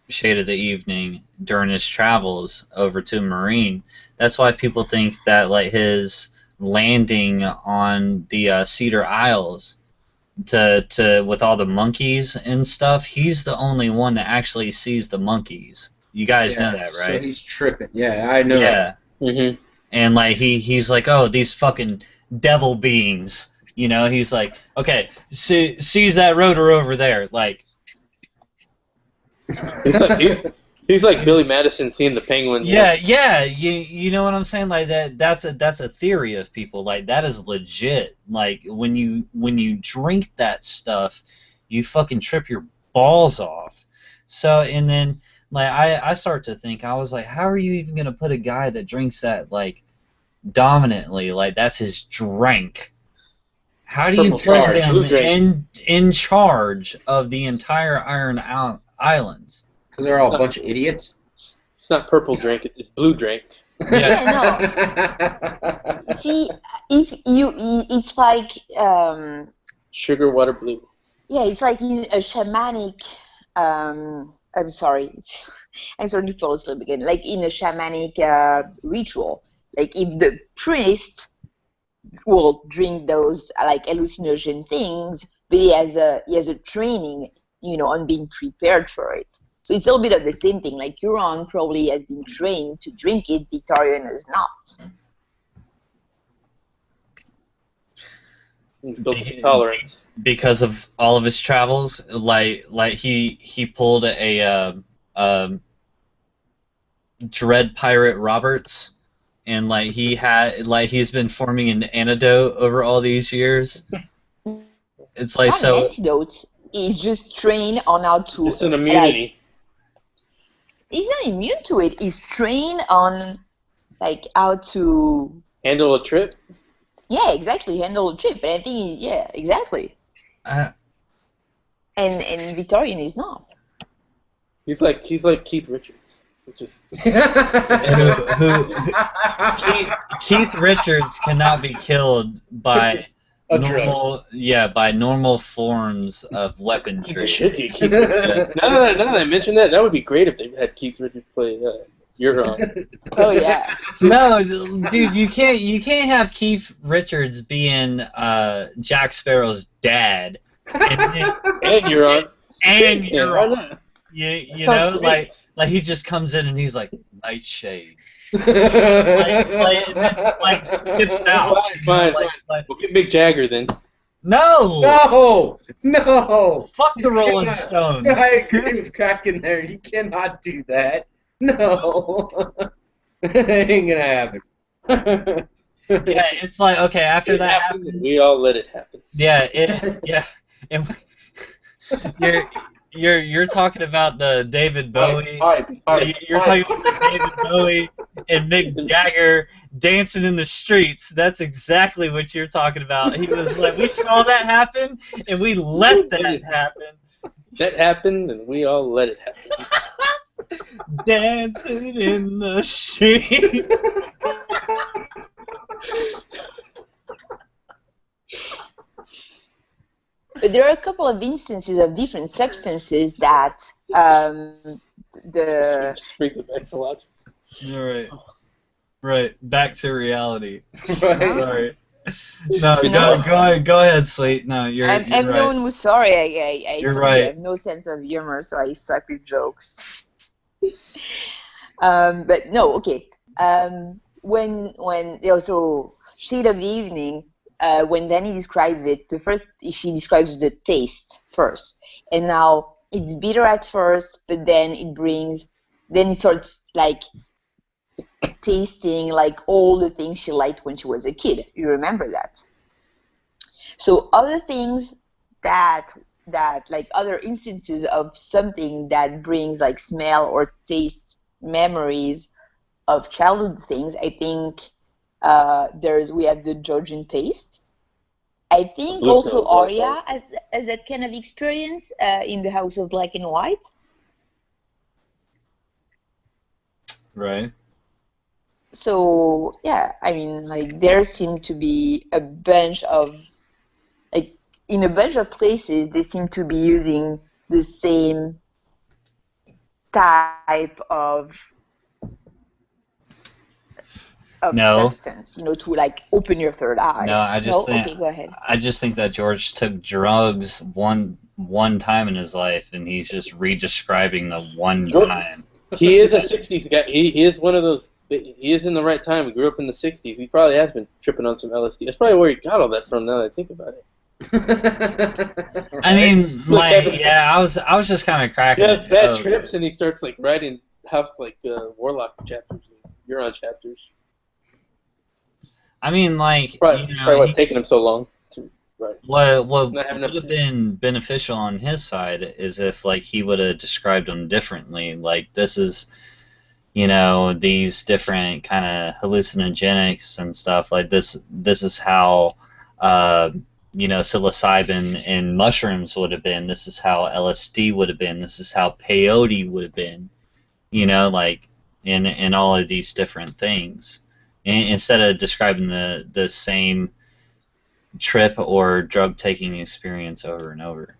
Shade of the Evening during his travels over to Marine. That's why people think that like his landing on the Cedar Isles to with all the monkeys and stuff, he's the only one that actually sees the monkeys. You guys know that, So right? he's tripping. Yeah, I know. Yeah. Mm-hmm. And like he's like, oh, these fucking devil beings. He's like, okay, sees that rotor over there, like. He's like Billy Madison seeing the penguin. Yeah, you know what I'm saying? Like that's a theory of people. Like that is legit. Like when you drink that stuff, you fucking trip your balls off. So and then like I start to think, I was like, how are you even gonna put a guy that drinks that like dominantly, like that's his drink? How do you Purple put charge, him blue drink. in charge of the entire Iron Islands? Because they're all a bunch of idiots. It's not purple drink, it's blue drink. Yeah, no. See, it's like, Sugar water blue. yeah, it's like in a shamanic. I'm sorry, I'm starting to fall asleep again. Like in a shamanic ritual, like if the priest will drink those like hallucinogen things, but he has a training, on being prepared for it. So it's a little bit of the same thing. Like Euron probably has been trained to drink it, Victorian has not. He's built up a tolerance. Because of all of his travels, like he pulled a Dread Pirate Roberts, and like he's been forming an antidote over all these years. It's like Not an antidote. He's just trained on how to. Just an immunity. He's not immune to it. He's trained on, like, how to. Handle a trip? Yeah, exactly. Handle a trip. But I think, yeah, exactly. And Victorian is not. He's like Keith Richards. Keith Keith Richards cannot be killed by normal forms of weaponry. They should get Keith Richards. Now that I mention that would be great if they had Keith Richards play Euron. Oh yeah. No, dude, you can't have Keith Richards being Jack Sparrow's dad And Euron. and Yeah, why not? you Sounds know, great. like he just comes in and he's like Nightshade. Like skips out. Fine. Like, We'll get Mick Jagger then. No. No. Fuck the You Rolling cannot- Stones. I agree with Kraken there. You cannot do that. No. It ain't gonna happen. Yeah, it's like okay after It that happened, happens. and we all let it happen. Yeah, and you're talking about the David Bowie. You're talking about the David Bowie and Mick Jagger dancing in the streets. That's exactly what you're talking about. He was like, we saw that happen, and we let that happen. That happened, and we all let it happen. Dancing in the street. But there are a couple of instances of different substances that the Streets of ecology. Right. Back to reality. Right. Sorry. No, No. go ahead, Sweet. No, you're I'm right. the one who's sorry. I You're told you I right. have no sense of humor, so I suck with jokes. But no, okay. When also Shade of the Evening, when Danny describes it, she describes the taste first, and now it's bitter at first, but then it starts like tasting like all the things she liked when she was a kid. You remember that? So other things that like other instances of something that brings like smell or taste memories of childhood things, I think we have the Georgian paste. I think Blue also pill, Arya has that kind of experience in the House of Black and White. Right. So yeah, I mean, like there seem to be a bunch of like in a bunch of places they seem to be using the same type of No. substance, to like open your third eye. No, I just think okay, go ahead. I just think that George took drugs one time in his life, and he's just redescribing the one George- time. He is a 60s guy. He is one of those. He is in the right time. He grew up in the 60s. He probably has been tripping on some LSD. That's probably where he got all that from now that I think about it. I mean, Like, like, yeah, I was just kind of He cracking. has a bad joke. trips and he starts like writing House Warlock chapters, Euron chapters. I mean, like, Probably what's taking him so long to write. what Not having enough would have been beneficial on his side is if like he would have described them differently. Like this is, these different kind of hallucinogenics and stuff. Like this is how, psilocybin and mushrooms would have been. This is how LSD would have been. This is how peyote would have been. Like in all of these different things. Instead of describing the same trip or drug taking experience over and over.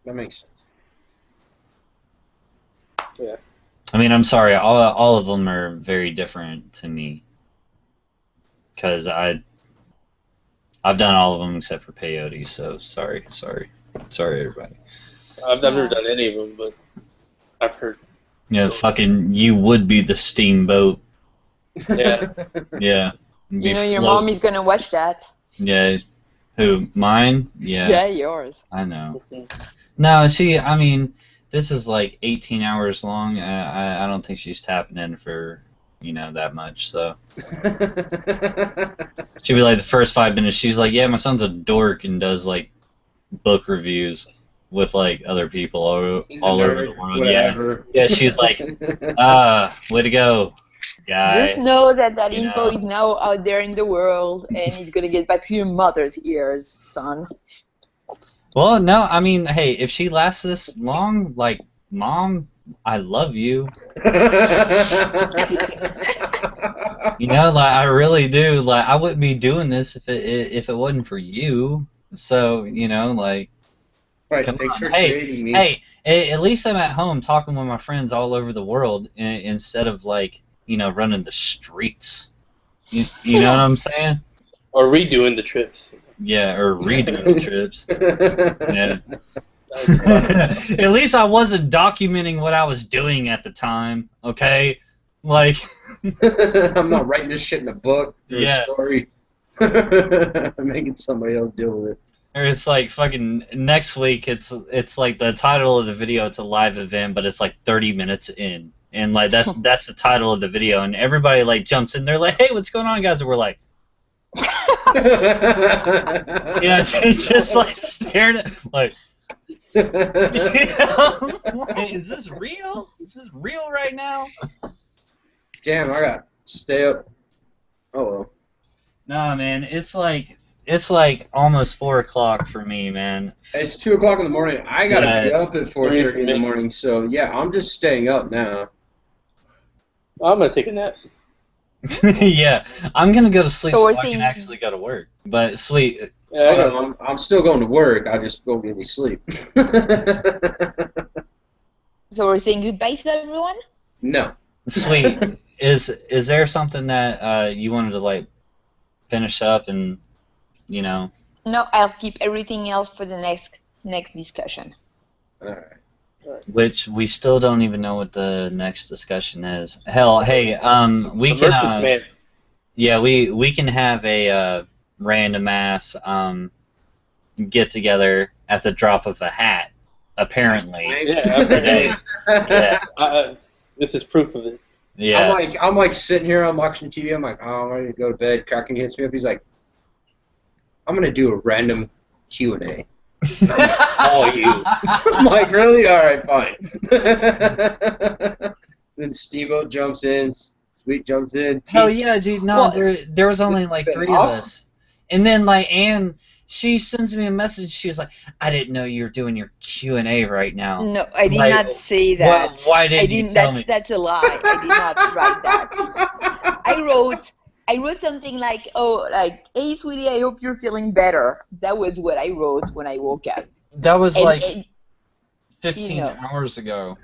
That makes sense. Yeah. I mean, I'm sorry, all of them are very different to me. Because I've done all of them except for peyote, so sorry everybody. I've never done any of them, but I've heard. Yeah, fucking, you would be the steamboat. Yeah. Yeah. Be Your float- mom is gonna watch that. Yeah. Who? Mine? Yeah. Yeah, yours. I know. No, I mean, this is like 18 hours long. I don't think she's tapping in for, that much, so. She'd be like, the first 5 minutes, she's like, yeah, my son's a dork and does, like, book reviews with, like, other people all over the world. Whatever. Yeah, she's like, way to go, guy. Just know that you info know. is now out there in the world, and it's gonna get back to your mother's ears, son. Well, no, I mean, hey, if she lasts this long, like, Mom, I love you. Like, I really do. Like, I wouldn't be doing this if it wasn't for you. So, like, Right, come thanks on. for Hey, creating me. at least I'm at home talking with my friends all over the world instead of, like, running the streets. You know what I'm saying? Or redoing the trips. Yeah, or redoing the trips. Yeah. At least I wasn't documenting what I was doing at the time, okay? Like, I'm not writing this shit in a book or Yeah. a story. Making somebody else deal with it. Or it's like fucking next week. It's like the title of the video. It's a live event, but it's like 30 minutes in, and like that's the title of the video, and everybody like jumps in. They're like, "Hey, what's going on, guys?" And we're like, you know, it's just like staring at like, you know, like, is this real? Is this real right now? Damn, I got to stay up. Oh well. Nah, man, it's like almost 4 o'clock for me, man. It's 2 o'clock in the morning. I gotta Yeah. be up at 4:30 in the morning. So yeah, I'm just staying up now. I'm gonna take a nap. Yeah, I'm gonna go to sleep So so, we're I can seeing- actually go to work. But sweet, Yeah, I got I'm still going to work. I just won't get any sleep. So we're saying goodbye to everyone? No. sweet. Is there something that you wanted to like finish up and you know? No, I'll keep everything else for the next discussion. All right. Which we still don't even know what the next discussion is. Hell, hey, we the can merchant's man. yeah, we can have a random ass get together at the drop of a hat. Apparently, Yeah, today. Yeah, this is proof of it. yeah. I'm like sitting here. I'm watching TV. I'm like, oh, I'm ready to go to bed. Kraken hits me up. He's like, I'm gonna do a random Q&A. Call you. I'm like, really? All right, fine. Then Steve-O jumps in. Sweet jumps in. Oh Teach- yeah, dude. No, Well, there was only like been 3 awesome. of us, and then like Anne, she sends me a message. She's like, "I didn't know you were doing your Q&A right now." No, I did Like, not say that. why didn't I you didn't. tell me? That's a lie. I did not write that. I wrote something like, "Oh, like, hey, sweetie, I hope you're feeling better." That was what I wrote when I woke up. That was And- like and- 15 you know. hours ago.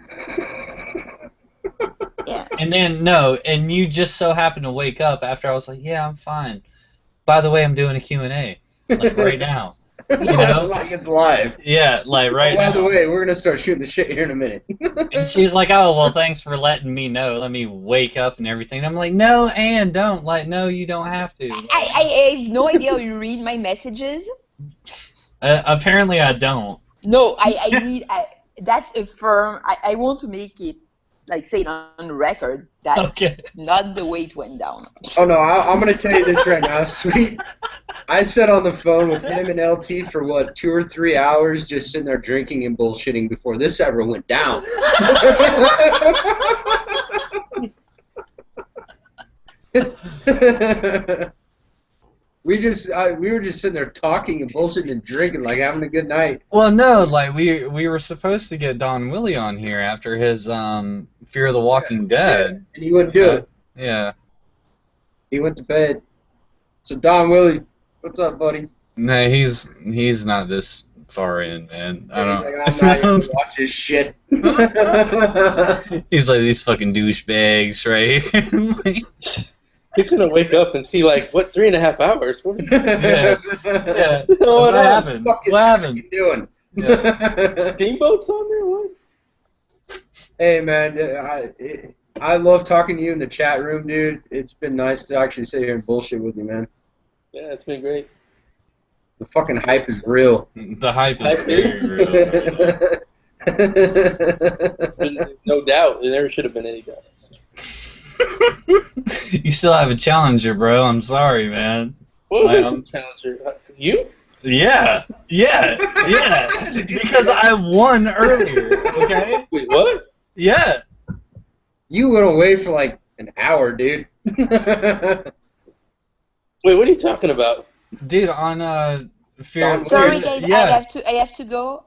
yeah. And then no, and you just so happened to wake up after I was like, "Yeah, I'm fine." By the way, I'm doing a Q&A like right now. You know? Like it's live. Yeah, like right By now. the way, we're gonna start shooting the shit here in a minute. And she's like, "Oh, well, thanks for letting me know. Let me wake up and everything." I'm like, "No, Anne, don't. Like, no, you don't have to." I have no idea how you read my messages. Apparently, I don't. No, I need. That's a firm. I want to make it, like, say it on the record. That's Okay. not the way it went down. Oh no, I'm gonna tell you this right now, sweet. I sat on the phone with him and LT for what, 2 or 3 hours, just sitting there drinking and bullshitting before this ever went down. we were just sitting there talking and bullshitting and drinking, like having a good night. Well, no, like we were supposed to get Don Willie on here after his Fear of the Walking Dead. And he wouldn't do it. Yeah. He went to bed. So Don Willie, what's up, buddy? No, he's not this far in, man. I don't. He's like, I'm not even gonna watch this shit. He's like these fucking douchebags, right? Like, He's gonna wake up and see like what 3.5 hours. What, yeah. Yeah. what What happened? Fuck is What happened? Kraken doing? Yeah. Steamboat's on there? What? Hey man, I love talking to you in the chat room, dude. It's been nice to actually sit here and bullshit with you, man. Yeah, it's been great. The fucking hype is real. The hype is very real. No doubt. There never should have been any doubt. You still have a challenger, bro. I'm sorry, man. What was I'm- the challenger? You? Yeah. Because I won earlier. Okay. Wait, what? Yeah. You went away for like an hour, dude. Wait, what are you talking about? Dude, on Fear. Sorry, Fear- guys. Yeah. I have to go.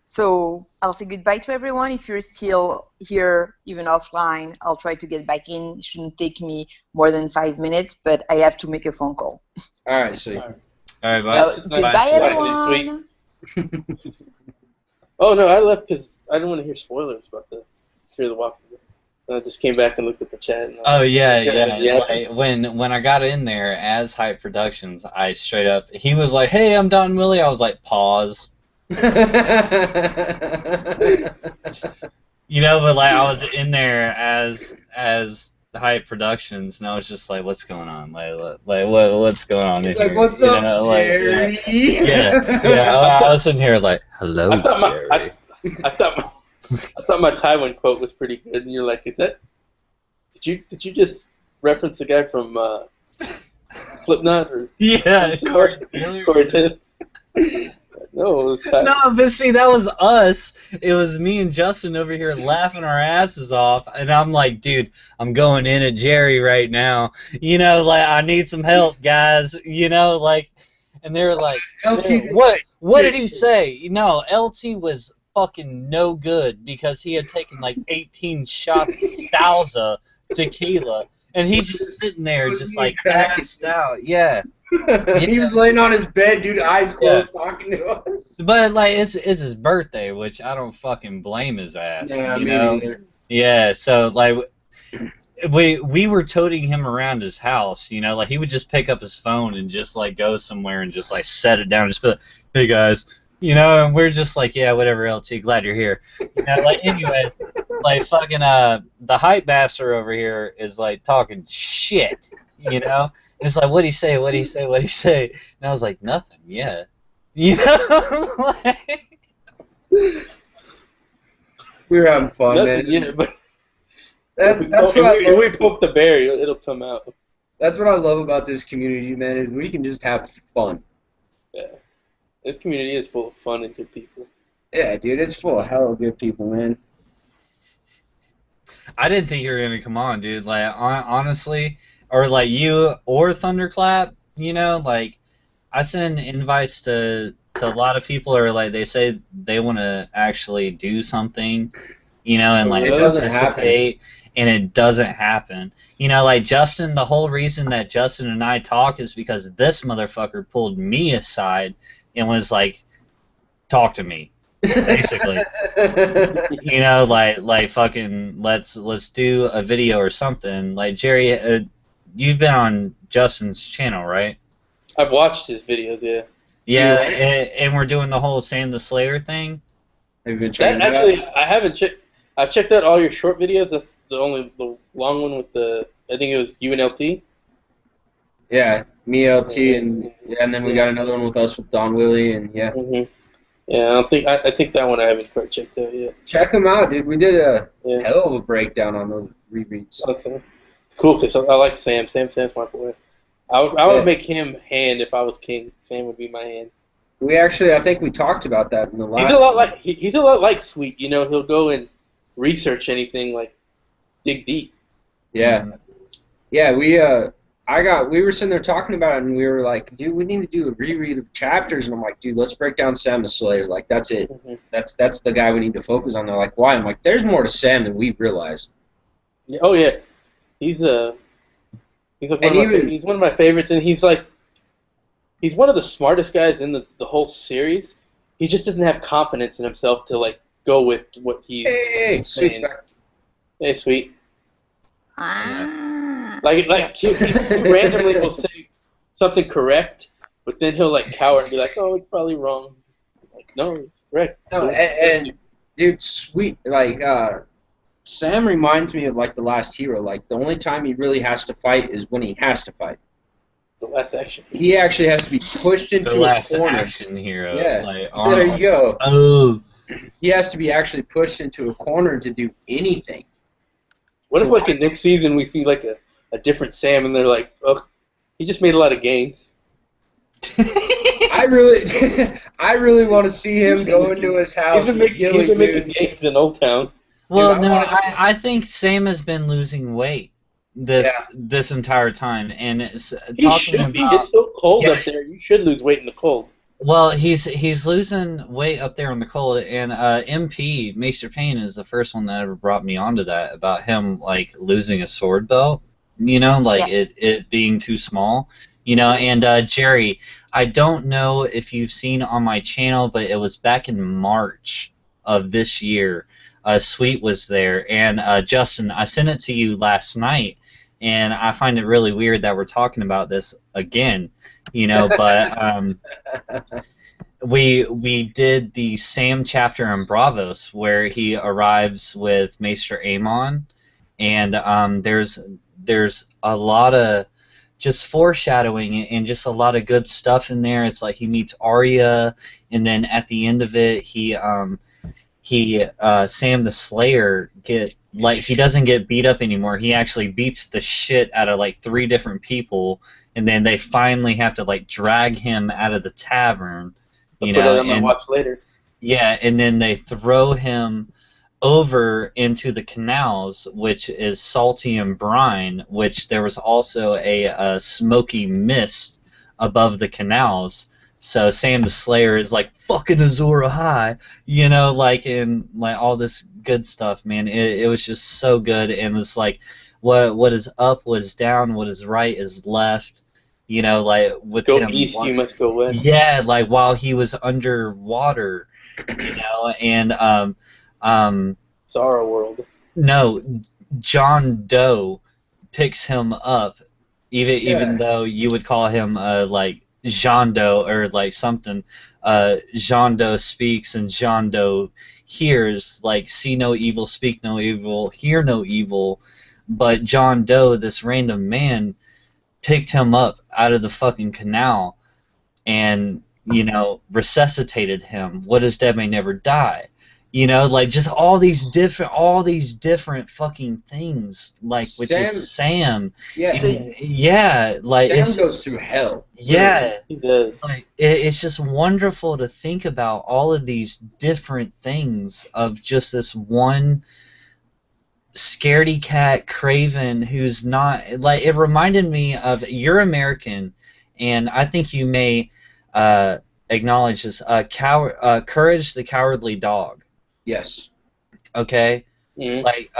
So I'll say goodbye to everyone. If you're still here, even offline, I'll try to get back in. It shouldn't take me more than 5 minutes, but I have to make a phone call. All right, sweet. All right, bye. That's- Goodbye, Bye, everyone. Oh no, I left because I didn't want to hear spoilers about the Fear the Walking Dead. I just came back and looked at the chat. And Oh yeah. Yeah. Like, when I got in there as Hype Productions, I straight up. He was like, "Hey, I'm Don Willie." I was like, "Pause." You know, but like I was in there as Hype Productions, and I was just like, what's going on? What's going on He's here? like, "What's You up, know, like, Jerry?" yeah. I was sitting here like, hello, I thought Jerry. I thought my Tywin quote was pretty good, and you're like, "Is that? Did you just reference the guy from Slipknot or Yeah, Corey Corey Taylor?" No, it was Tywin. No, but see, that was us. It was me and Justin over here laughing our asses off, and I'm like, dude, I'm going in at Jerry right now. You know, like, I need some help, guys. You know, like, and they were like, LT, what did he say? No, LT was fucking no good because he had taken like 18 shots of Stauza tequila, and he's just sitting there Was just he like cracking? passed out. Yeah. he was laying on his bed, dude, eyes closed, talking to us. But like it's his birthday, which I don't fucking blame his ass. Yeah, you me know? neither. Yeah, so like we were toting him around his house, you know, like he would just pick up his phone and just like go somewhere and just like set it down and just be like, hey guys, you know, and we're just like, yeah, whatever, LT, glad you're here. You know, like anyways, like fucking the hype master over here is like talking shit, you know? It's like, what'd he say? What'd he say? What'd he say? And I was like, nothing, yeah. You know? Like, We were having fun, Nothing, man. yeah, but That's if what I we love. poke the bear, it'll come out. That's what I love about this community, man. Is we can just have fun. Yeah, this community is full of fun and good people. Yeah, dude, it's full of hella good people, man. I didn't think you were gonna come on, dude. Like honestly, or like you or Thunderclap, you know, like I send invites to a lot of people, or like they say they want to actually do something, you know, and But like it doesn't participate, and it doesn't happen. You know, like Justin. The whole reason that Justin and I talk is because this motherfucker pulled me aside and was like, "Talk to me." Basically. You know, like fucking let's do a video or something. Like Jerry, you've been on Justin's channel, right? I've watched his videos, yeah. Yeah, Yeah. and we're doing the whole Sam the Slayer thing. Have you been trying That, that actually, out? I haven't checked. I've checked out all your short videos. That's the long one with the. I think it was UNLT. Yeah, me, LT, and then we got another one with us with Don Willie, and yeah. Mm-hmm. Yeah, I don't think. I think that one I haven't quite checked out yet. Check them out, dude. We did a Yeah. hell of a breakdown on those rereads. Okay. Cool, because I like Sam. Sam's my boy. I would make him hand if I was king. Sam would be my hand. We actually, I think we talked about that in the last. He's a lot like he's a lot like Sweet. You know, he'll go and research anything, like dig deep. Yeah, yeah. We were sitting there talking about it, and we were like, dude, we need to do a reread of chapters, and I'm like, dude, let's break down Sam the Slayer. Like, that's it. Mhm. That's the guy we need to focus on. They're like, why? I'm like, there's more to Sam than we realize. Yeah, oh yeah, he's like he's one of my favorites, and he's one of the smartest guys in the whole series. He just doesn't have confidence in himself to like go with what he's Hey, Sweet's saying. back. Hey, Sweet. Ah. Like he randomly will say something correct, but then he'll like cower and be like, "Oh, it's probably wrong." Like, no, it's correct. No, and dude, Sweet, like, Sam reminds me of, like, the last hero. Like, the only time he really has to fight is when he has to fight. The last action. He actually has to be pushed into The last a corner. action hero. Yeah, Like, there you go. Oh. He has to be actually pushed into a corner to do anything. What if like in next season we see like a different Sam and they're like, "Oh, he just made a lot of gains." I really want to see him go into his house. He's been with Gilly, making dude. gains in Old Town. Well, Dude, I no, wanna- I think Sam has been losing weight this entire time, and it's He talking should be. about. It's so cold Yeah. up there. You should lose weight in the cold. Well, he's losing weight up there in the cold, and MP Maester Payne is the first one that ever brought me onto that about him like losing a sword belt, you know, like it being too small, you know. And Jerry, I don't know if you've seen on my channel, but it was back in March of this year. Sweet was there, and Justin, I sent it to you last night, and I find it really weird that we're talking about this again, you know, but we did the Sam chapter in Bravos where he arrives with Maester Aemon, and there's a lot of just foreshadowing and just a lot of good stuff in there. It's like he meets Arya, and then at the end of it, he Sam the Slayer he doesn't get beat up anymore. He actually beats the shit out of like 3 different people, and then they finally have to like drag him out of the tavern. I'll put it on my watch later. Yeah, and then they throw him over into the canals, which is salty and brine, which there was also a smoky mist above the canals. So Sam the Slayer is like fucking Azor Ahai, you know, like in like all this good stuff, man. It was just so good, and it's like what is up was down, what is right is left. You know, like with go him, east, you must go west. Yeah, like while he was underwater, you know, and Sorrow World. no, John Doe picks him up, even though you would call him like Jean Doe or like something. Jean Doe speaks and Jean Doe hears, like see no evil, speak no evil, hear no evil. But John Doe, this random man, picked him up out of the fucking canal and, you know, resuscitated him. What does dead may never die? You know, like just all these different fucking things, like with just Sam. Yeah. Yeah, like Sam goes through hell. Yeah, he does. Like it's just wonderful to think about all of these different things of just this one scaredy cat Craven who's not like. It reminded me of You're American, and I think you may acknowledge this. Courage the Cowardly Dog. Yes. Okay. Mm-hmm. Like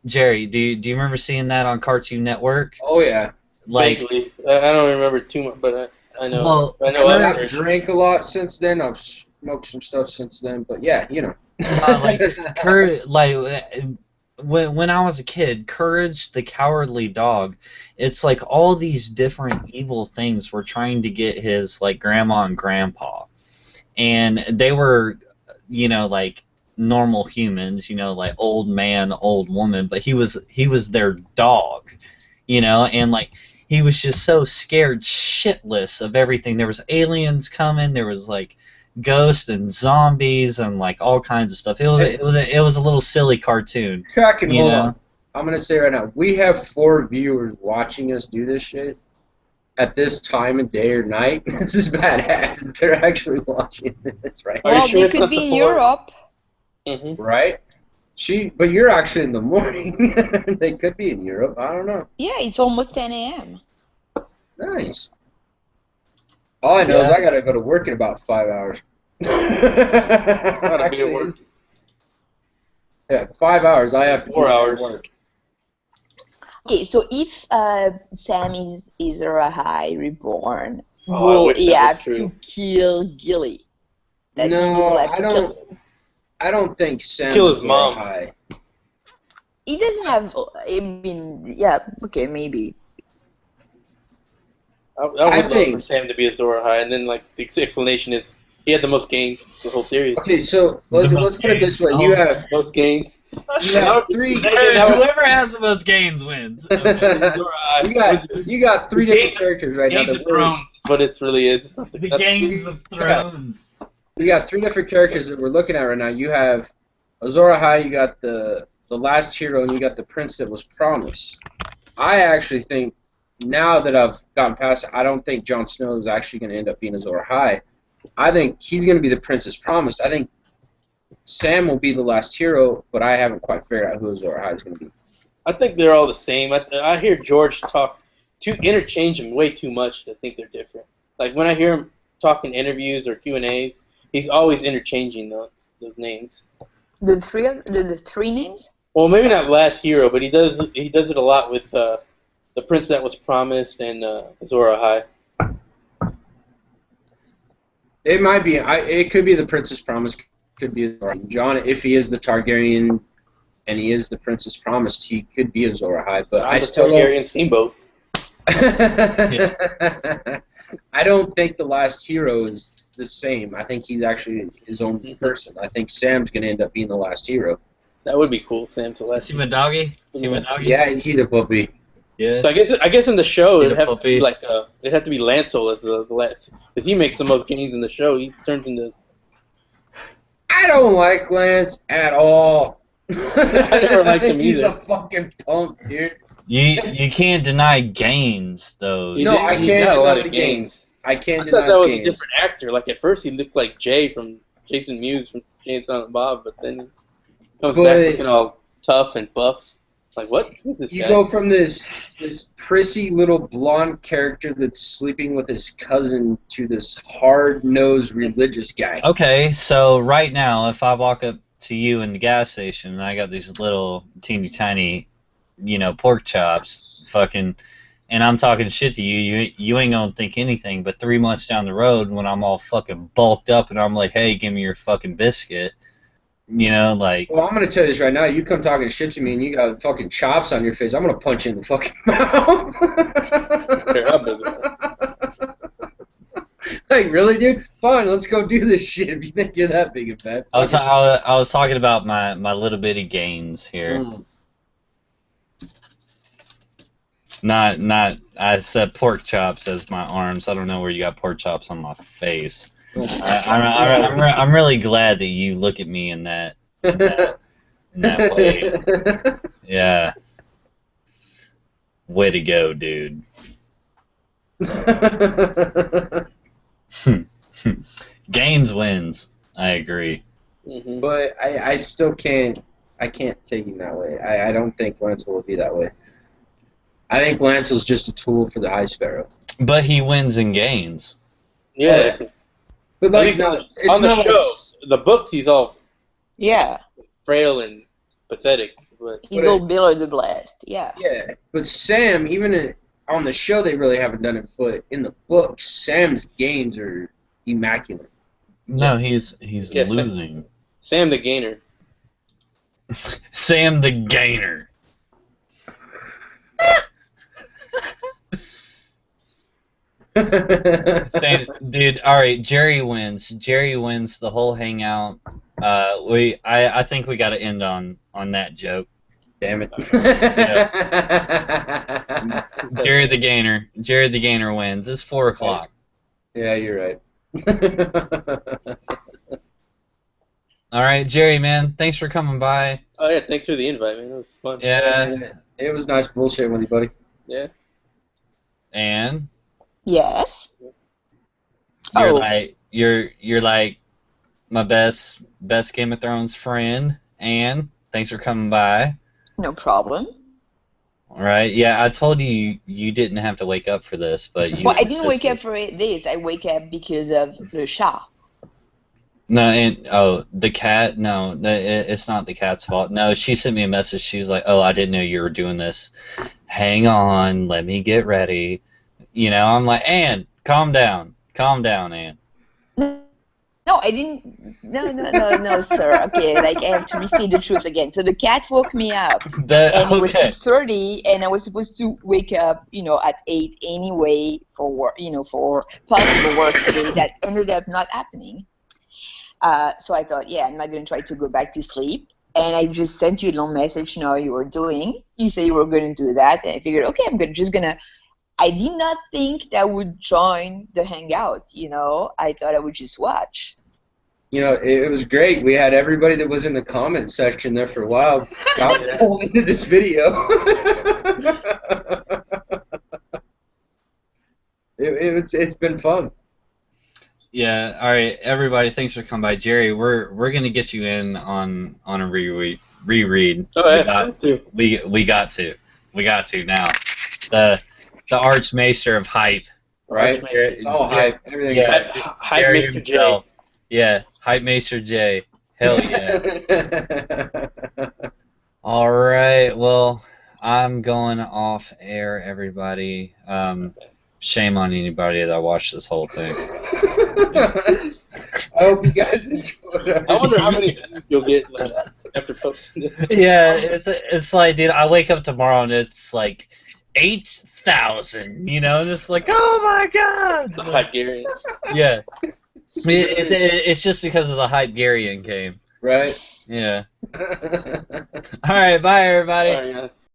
Jerry, do you remember seeing that on Cartoon Network? Oh yeah. Like vaguely. I don't remember too much, but I know. Well, I know. I've drank a lot since then. I've smoked some stuff since then, but yeah, you know. When I was a kid, Courage the Cowardly Dog, it's like all these different evil things were trying to get his like grandma and grandpa, and they were, you know, like normal humans, you know, like old man, old woman, but he was their dog, you know, and like he was just so scared shitless of everything. There was aliens coming, there was like ghosts and zombies and like all kinds of stuff. It was a little silly cartoon. Cracking, hold know? on. I'm gonna say right now, we have 4 viewers watching us do this shit at this time of day or night. This is badass. They're actually watching this, right? Well, sure they it's could not be the in 4? Europe. Mm-hmm. Right? But you're actually in the morning. They could be in Europe. I don't know. Yeah, it's almost 10 a.m. Nice. All I know is I gotta go to work in about 5 hours. Gotta be at work. Yeah, 5 hours. I have 4 hours. Work. Okay, so if Sam is Rahai reborn, Oh, I will wish he that was have true. to kill Gilly? That means he No, will have to kill him. I don't think Sam Kill his is mom. High. He doesn't have. I mean, yeah, okay, maybe. I would love think- for Sam to be Azor Ahai, and then like the explanation is he had the most gains the whole series. Okay, so let's put it this way: you have Most gains. 3. Whoever has the most gains wins. Okay. You got 3 different characters right now. Games That of Thrones is what it really is. It's not The Games of Thrones. You got 3 different characters that we're looking at right now. You have Azor Ahai, you got the last hero, and you got the prince that was promised. I actually think, now that I've gotten past it, I don't think Jon Snow is actually going to end up being Azor Ahai. I think he's going to be the prince as promised. I think Sam will be the last hero, but I haven't quite figured out who Azor Ahai is going to be. I think they're all the same. I hear George interchange them way too much to think they're different. Like when I hear him talk in interviews or Q&As, he's always interchanging those names. The three names? Well, maybe not last hero, but he does it a lot with the prince that was promised and Azor Ahai. It might be. It could be the Princess Promised. Could be Azor Ahai. John, if he is the Targaryen and he is the Princess Promised, he could be Azor Ahai. But I still Targaryen Steamboat. I don't think the last hero is the same. I think he's actually his own person. I think Sam's going to end up being the last hero. That would be cool, Sam Celeste. See my doggy? See my doggy? Yeah, you see the puppy. Yeah. So I guess in the show See it'd the have to be puppy? like it'd have to be Lancel as the last, because he makes the most gains in the show. He turns into. I don't like Lance at all. I never liked him He's either. a fucking punk, dude. You can't deny gains though. He No, did- I he can't got a lot deny of gains. I can't I deny thought that was a gains. different actor. Like at first he looked like Jay from Jason Mewes from Jay and Silent Bob, but then he comes But- back looking all tough and buff. Like what? Who's this You guy? go from this prissy little blonde character that's sleeping with his cousin to this hard-nosed religious guy. Okay, so right now, if I walk up to you in the gas station and I got these little teeny tiny, pork chops, fucking, and I'm talking shit to you, you ain't gonna think anything. But 3 months down the road, when I'm all fucking bulked up and I'm like, hey, give me your fucking biscuit, like. Well, I'm gonna tell you this right now. You come talking shit to me and you got fucking chops on your face, I'm gonna punch you in the fucking mouth. Like, really, dude? Fine, let's go do this shit if you think you're that big and fat. I was talking about my little bitty gains here. Mm. Not I said pork chops as my arms. I don't know where you got pork chops on my face. I'm really glad that you look at me in that way. Yeah. Way to go, dude. Gaines wins. I agree. Mhm. But I still can't. I can't take him that way. I don't think Lance will be that way. I think Lance was just a tool for the High Sparrow. But he wins in gains. Yeah. But At like, least no, on it's the not show, like, the books, he's all Yeah, frail and pathetic. But he's But all Bill the Blast. Yeah. yeah. But Sam, even on the show, they really haven't done it. But in the books, Sam's gains are immaculate. No, he's Yeah, losing. Sam the Gainer. Sam the Gainer. Dude, all right, Jerry wins. Jerry wins the whole hangout. I think we got to end on that joke. Damn it. Jerry the Gainer. Jerry the Gainer wins. It's 4 o'clock. Yeah, you're right. All right, Jerry, man. Thanks for coming by. Oh yeah, thanks for the invite, man. It was fun. Yeah, It was nice bullshitting with you, buddy. Yeah. and Yes. you're Oh. like you're like my best Game of Thrones friend. And thanks for coming by. No problem. All right. Yeah, I told you you didn't have to wake up for this, but you. Well, I didn't wake insisted. up for this. I wake up because of Le Chat. No, and the cat. No, it's not the cat's fault. No, she sent me a message. She's like, "Oh, I didn't know you were doing this. Hang on, let me get ready." I'm like, "Ann, calm down, Ann." No, I didn't. No, sir. Okay, like I have to restate the truth again. So the cat woke me up, and it was Okay. 6:30, and I was supposed to wake up, at 8 anyway for work, for possible work today. That ended up not happening. So I thought, yeah, I'm not going to try to go back to sleep. And I just sent you a little message, how you were doing. You said you were going to do that. And I figured, okay, just going to. I did not think that I would join the hangout, I thought I would just watch. It was great. We had everybody that was in the comment section there for a while got pulled into this video. It's been fun. Yeah. All right, everybody. Thanks for coming by, Jerry. We're gonna get you in on a reread. Oh yeah, We got to now. The Archmaester of hype. Right? Archmaester. It's all hype. Everything's Yeah. Hype Jerry Mr. J. himself. Yeah, Hype Maester J. Hell yeah. hype. All right. Well, I'm going off air, everybody. Shame on anybody that watched this whole thing. I hope you guys enjoyed it. I wonder how many views you'll get after posting this. Yeah, it's like, dude, I wake up tomorrow and it's like 8,000. And it's like, oh my god. The Hungarian. Yeah. It's just because of the Hypegarian game. Right? Yeah. All right, bye everybody. All right, guys.